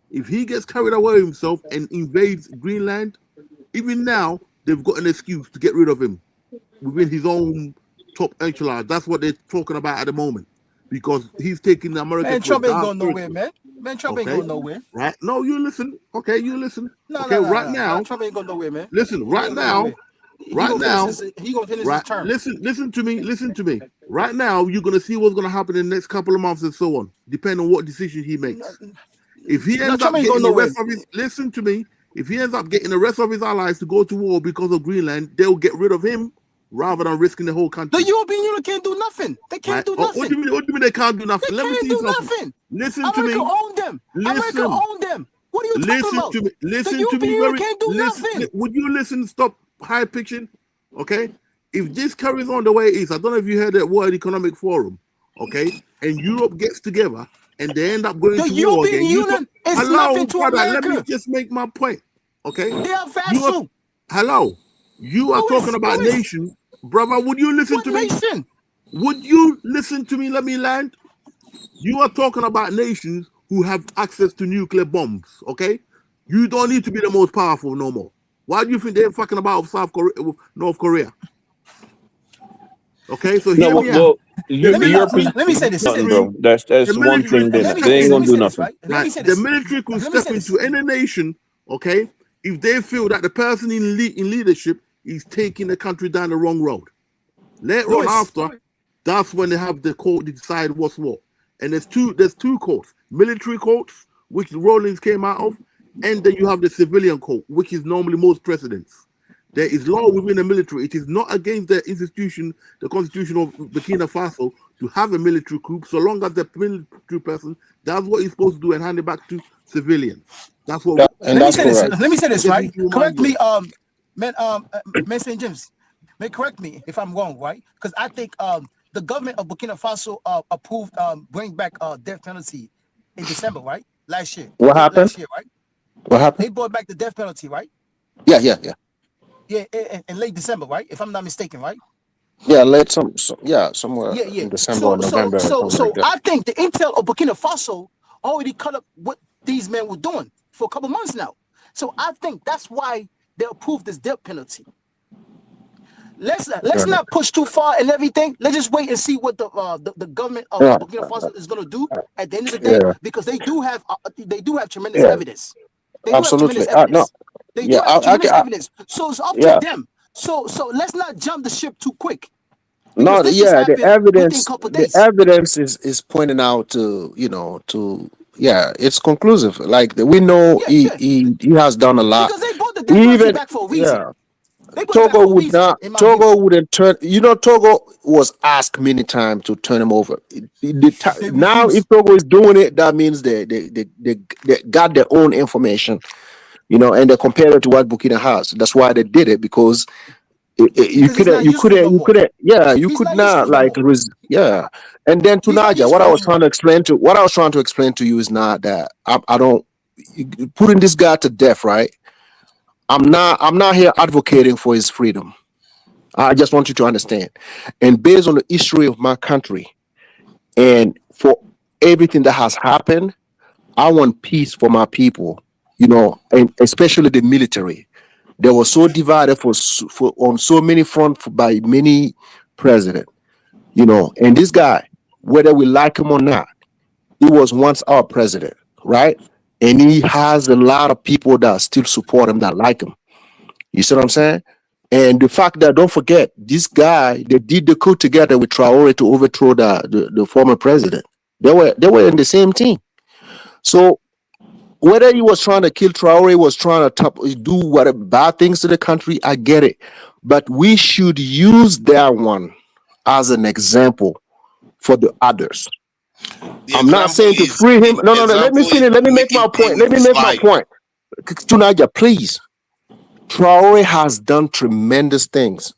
If he gets carried away with himself and invades Greenland, even now they've got an excuse to get rid of him within his own top enchilada. That's what they're talking about at the moment because he's taking the American. Man, Trump ain't going nowhere, man. Man, Trump ain't going nowhere. Right? No, you listen. Okay, you listen. No, now, Trump ain't going nowhere, man. Listen, right now. Right now, he gonna finish his term. Listen to me. Right now, you're gonna see what's gonna happen in the next couple of months and so on, depending on what decision he makes. If he ends up getting the rest of his, listen to me. If he ends up getting the rest of his allies to go to war because of Greenland, they'll get rid of him rather than risking the whole country. The European Union can't do nothing. They can't do nothing. What do you mean they can't do nothing? They can't do nothing. Listen to me. America own them. America own them. What are you talking about? Listen to me. Union can't do nothing. Would you listen? Stop high pitching. Okay, if this carries on the way it is, I don't know if you heard that World Economic Forum, okay, and Europe gets together and they end up going to war again. The European Union is nothing to America. Let me just make my point, okay? They are vassal. You are talking about nations, brother. Would you listen to me? Would you listen to me? Let me land. You are talking about nations who have access to nuclear bombs, okay? You don't need to be the most powerful no more. Why do you think they're fucking about with North Korea? Okay, so No, here we well, have. let me say this. Bro. That's The one military thing. Then Let me- they ain't let gonna me do say this, nothing. right? Let me say The this. military could Let me step say this. into any nation, okay, if they feel that the person in leadership is taking the country down the wrong road. Later on, Lewis. after, that's when they have the court to decide what's what. And there's two courts: military courts, which Rawlings came out of, and then you have the civilian court, which is normally most presidents. There is law within the military. It is not against the institution, the constitution of Burkina Faso, to have a military coup, so long as the military person does what he's supposed to do and hand it back to civilians. That's what. And that's correct. Let me say this, right? Give you Correct me, mind man, St. James. May correct me if I'm wrong, right? Because I think the government of Burkina Faso approved bring back death penalty in December, right? Last year. What happened? Last year, right? What happened? They brought back the death penalty, right? Yeah. Yeah, in late December, right? If I'm not mistaken, right? Yeah, somewhere in December or November or something like that. I think the intel of Burkina Faso already cut up what these men were doing for a couple months now. So I think that's why they approved this death penalty. Let's not push too far and everything. Let's just wait and see what the government of Burkina Faso is going to do at the end of the day, because they do have tremendous evidence. They Absolutely. do have tremendous evidence. They do have tremendous I- evidence. So it's up to them. So let's not jump the ship too quick. No, Because this just happened within a couple the days. evidence is pointing out to it's conclusive. Like we know he has done a lot. Because they brought the death penalty Even back for a reason. yeah, They brought it back for Togo a would reason, not. in my Togo view. wouldn't turn. Togo was asked many times to turn him over. Now, refused. if Togo is doing it, that means they got their own information, and they compare it to what Burkina has. That's why they did it, because you Because he's not couldn't, useful no more. you He's could not not useful no more. And then to He's not Naja, what I useful was no trying more. to explain to you is not that I don't putting this guy to death, right? I'm not here advocating for his freedom. I just want you to understand. And based on the history of my country and for everything that has happened, I want peace for my people, and especially the military. They were so divided on so many fronts by many presidents, and this guy, whether we like him or not, he was once our president, right? And he has a lot of people that still support him, that like him. You see what I'm saying? And the fact that, don't forget, this guy, they did the coup together with Traore to overthrow the former president. They were in the same team. So whether he was trying to kill Traore, was trying to do whatever bad things to the country, I get it. But we should use that one as an example for the others. I'm not saying to free him. No. Let me finish. Let me make my point. Tunaja, please. Traore has done tremendous things.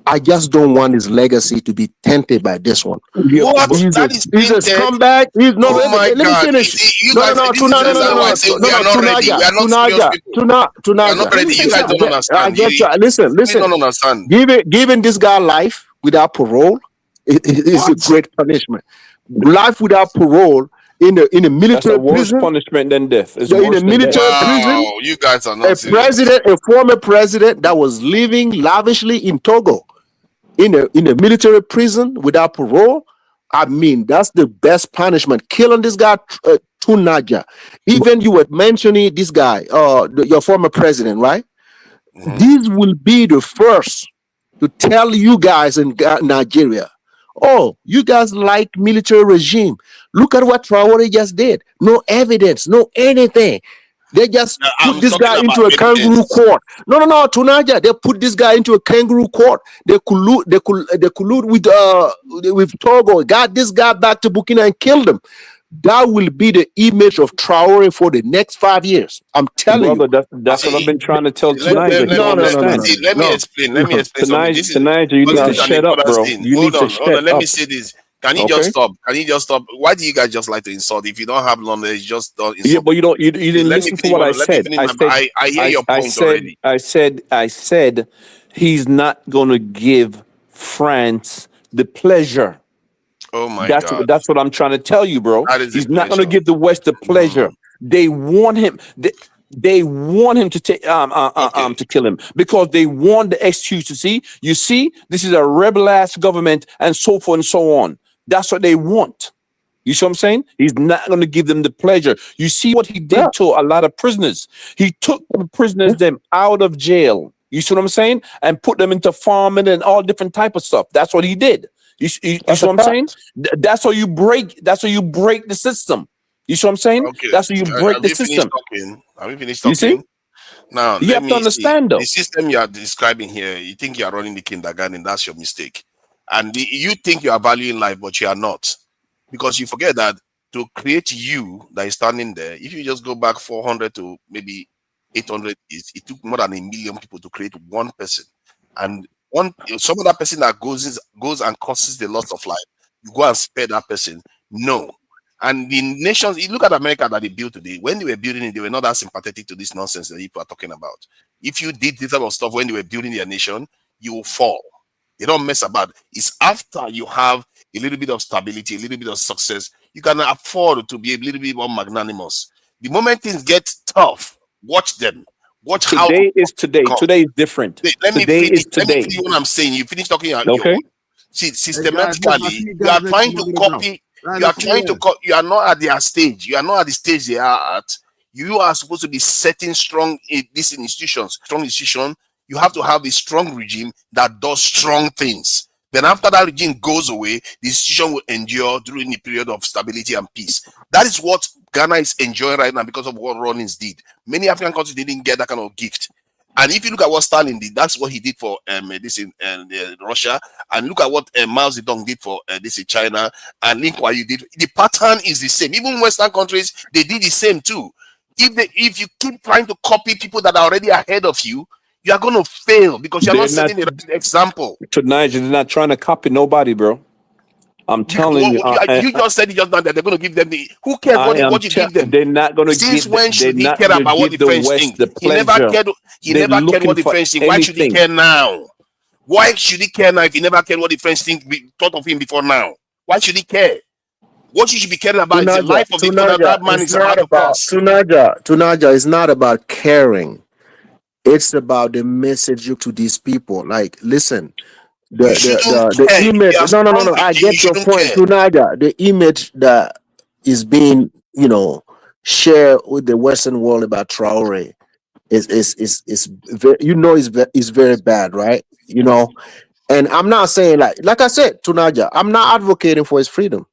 I just don't want his legacy to be tainted by this one. What? That is He's a tainted? scumbag. My Let me God. finish. You guys, this is exactly why I say we are not ready. We are not serious people. We are not ready. You guys don't understand. I get you. Listen. You don't understand. Giving this guy life without parole is a great punishment. Life without parole in a military That's a worse prison. punishment than death. It's In worse a than military death. prison. Wow, you guys are not serious. A former president that was living lavishly in Togo, in a military prison without parole. I mean, that's the best punishment. Killing this guy, Tunaja. Even you were mentioning this guy, your former president, right? Mhm. This will be the first to tell you guys in Nigeria, oh, you guys like military regime. Look at what Traore just did. No evidence, no anything. They just put this guy into a kangaroo court. No, Tunaja. They put this guy into a kangaroo court. They collude with Togo. Got this guy back to Burkina and killed him. That will be the image of Traore for the next 5 years. I'm telling you. That's what I've been trying to tell tonight. Let me explain something. This is Tonight, you need to shut up, bro. Hold on. Let me say this. Can you just stop? Why do you guys just like to insult? If you don't have knowledge, just don't insult. Yeah, but you didn't listen to what I said. I hear your point already. I said he's not going to give France the pleasure. Oh my God. That's what I'm trying to tell you, bro. That is He's not going to give the West the pleasure. They want him. They want him to take to kill him because they want the excuse to see. You see, this is a rebel ass government, and so forth and so on. That's what they want. You see what I'm saying? He's not going to give them the pleasure. You see what he did to a lot of prisoners. He took the prisoners them out of jail. You see what I'm saying? And put them into farming and all different type of stuff. That's what he did. You see what I'm saying? That's how you break. That's how you break the system. You see what I'm saying? Okay. That's how you break the system. Have we finished talking? You see? Now, You have to understand, though. The system you are describing here, you think you are running the kindergarten, that's your mistake. And you think you are valuing life, but you are not. Because you forget that to create you that is standing there, if you just go back 400 to maybe 800 years, it took more than 1 million people to create one person. And some other person that goes and causes the loss of life, you go and spare that person. No. And the nations, you look at America that they built today, when they were building it, they were not that sympathetic to this nonsense that people are talking about. If you did this type of stuff when they were building their nation, you will fall. They don't mess about. It's after you have a little bit of stability, a little bit of success, you can afford to be a little bit more magnanimous. The moment things get tough, watch them. Watch how today is today. Today is different. Let me today finish. is today. Let me finish what I'm saying. You finish talking. Okay. See, systematically, you are trying to copy. You are trying to. You are not at their stage. You are not at the stage they are at. You are supposed to be setting strong these institutions. Strong institution. You have to have a strong regime that does strong things. Then after that regime goes away, the institution will endure during the period of stability and peace. That is what Ghana is enjoying right now because of what Rawlings did. Many African countries didn't get that kind of gift. And if you look at what Stalin did, that's what he did for this in Russia. And look at what Mao Zedong did for this in China. And Lin Kuan Yew did. The pattern is the same. Even Western countries, they did the same too. If you keep trying to copy people that are already ahead of you, you are going to fail because you're not setting the right example. To Niger, they're not trying to copy nobody, bro. I'm telling you. You just said it just now that they're going to give them the. Who cares what you give them? They're not going to give. Since when should he care about what the French think? He never cared. He never cared what the French think. Why should he care now? Why should he care now if he never cared what the French think? Thought of him before now. Why should he care? What you should be caring about is the life of the people that man is about to cross. Tunaja is not about caring. It's about the message to these people. Like, listen, the image. No. I get your point, Tunaja. The image that is being, shared with the Western world about Traore is very, is very bad, right? And I'm not saying like I said, Tunaja, I'm not advocating for his freedom,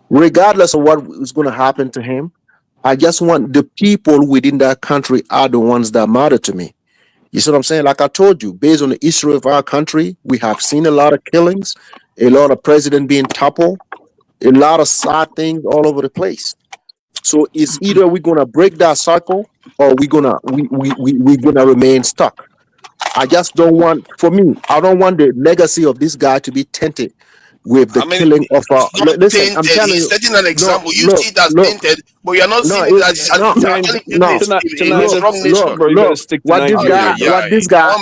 regardless of what is going to happen to him. I just want the people within that country are the ones that matter to me. You see what I'm saying? Like I told you, based on the history of our country, we have seen a lot of killings, a lot of presidents being toppled, a lot of sad things all over the place. So it's either we're gonna break that cycle or we're gonna remain stuck. I just don't want, I don't want the legacy of this guy to be tainted with the killing of listen, I'm telling you, setting an example. You see it as tainted, but you're not seeing it as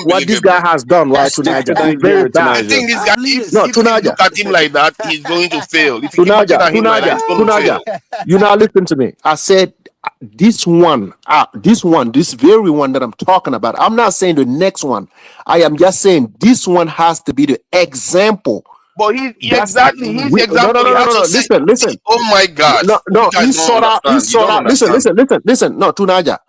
what this guy has done right tonight is very bad. I think this guy, if you look at him like that, he's going to fail. If you look at him like that, he's going to fail. You now listen to me. I said this very one that I'm talking about. I'm not saying the next one. I am just saying this one has to be the example. But he's the example. No. Listen. Oh my God. No. He saw that. Listen. No, Tunaja.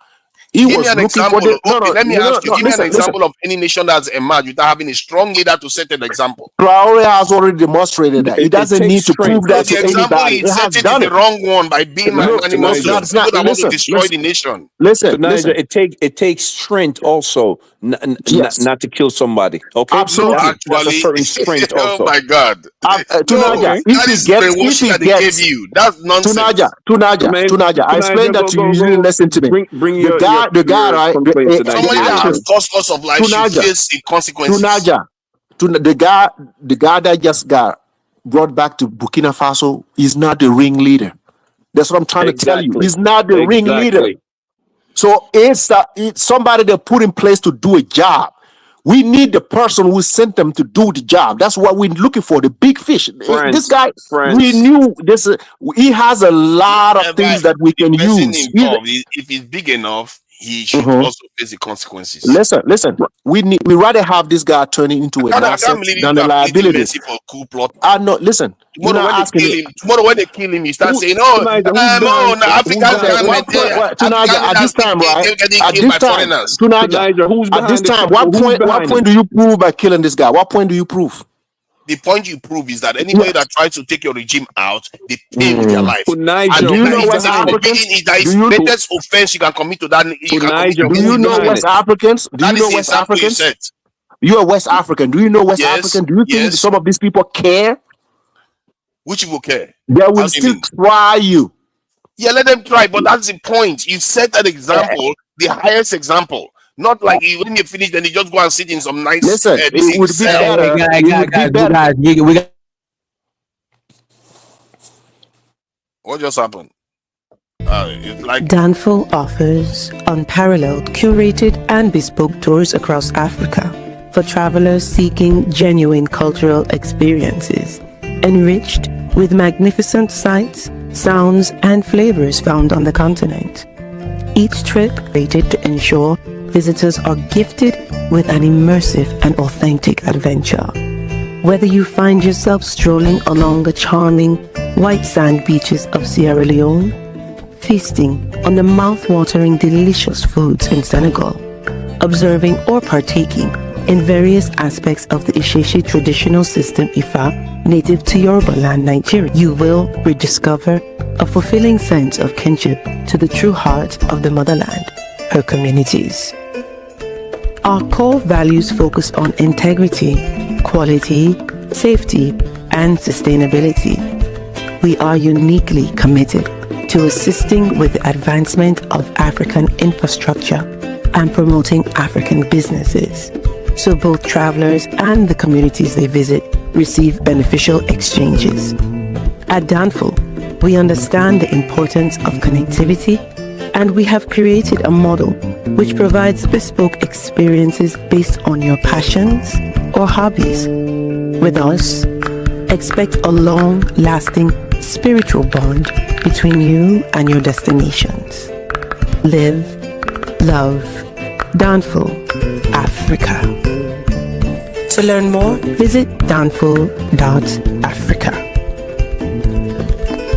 He was looking for the. Let me ask you. Give me an example of any nation that's emerged without having a strong leader to set an example. Traore has already demonstrated that. He doesn't need to prove that to anybody. He has done it. The wrong one by being magnanimous. People that want to destroy the nation. Listen. It takes strength also not to kill somebody. Okay, absolutely. Actually, that's a certain strength also. Oh my God. Tunaja, that's nonsense. Tunaja. I explained that to you. You didn't listen to me. Bring the guy, right? Somebody that has cost loss of life should face the consequences. The guy that just got brought back to Burkina Faso is not the ringleader. That's what I'm trying to tell you. He's not the ringleader. So it's somebody they put in place to do a job. We need the person who sent them to do the job. That's what we're looking for, the big fish. This guy, we knew this. He has a lot of things that we can use. If he's big enough, he should also face the consequences. Listen. We rather have this guy turning into an asset than a liability. For coup plot. No, listen. Tomorrow when they kill him, you start saying, "Oh, African government at this time, right? At this time, what point do you prove by killing this guy? What point do you prove? The point you prove is that anybody that tries to take your regime out, they pay with their life. Do you know West Africans? Greatest offense you can commit to that. Do you know West Africans? Do you know West Africans? You are West African. Do you know West African? Do you think some of these people care? Which people care? They will still try you. Yeah, let them try, but that's the point. You set that example, the highest example. Not like when you finish, then you just go and sit in some nice. Listen, it would be better. What just happened? It's like Danfo offers unparalleled, curated and bespoke tours across Africa for travelers seeking genuine cultural experiences, enriched with magnificent sights, sounds and flavors found on the continent. Each trip rated to ensure visitors are gifted with an immersive and authentic adventure. Whether you find yourself strolling along the charming white sand beaches of Sierra Leone, feasting on the mouth-watering delicious foods in Senegal, observing or partaking in various aspects of the Isheshe traditional system Ifa native to Yoruba land, Nigeria, you will rediscover a fulfilling sense of kinship to the true heart of the motherland, her communities. Our core values focus on integrity, quality, safety, and sustainability. We are uniquely committed to assisting with the advancement of African infrastructure and promoting African businesses, so both travelers and the communities they visit receive beneficial exchanges. At Danfo, we understand the importance of connectivity, and we have created a model which provides bespoke experiences based on your passions or hobbies. With us, expect a long-lasting spiritual bond between you and your destinations. Live, love, Danfo Africa. To learn more, visit danfo.africa.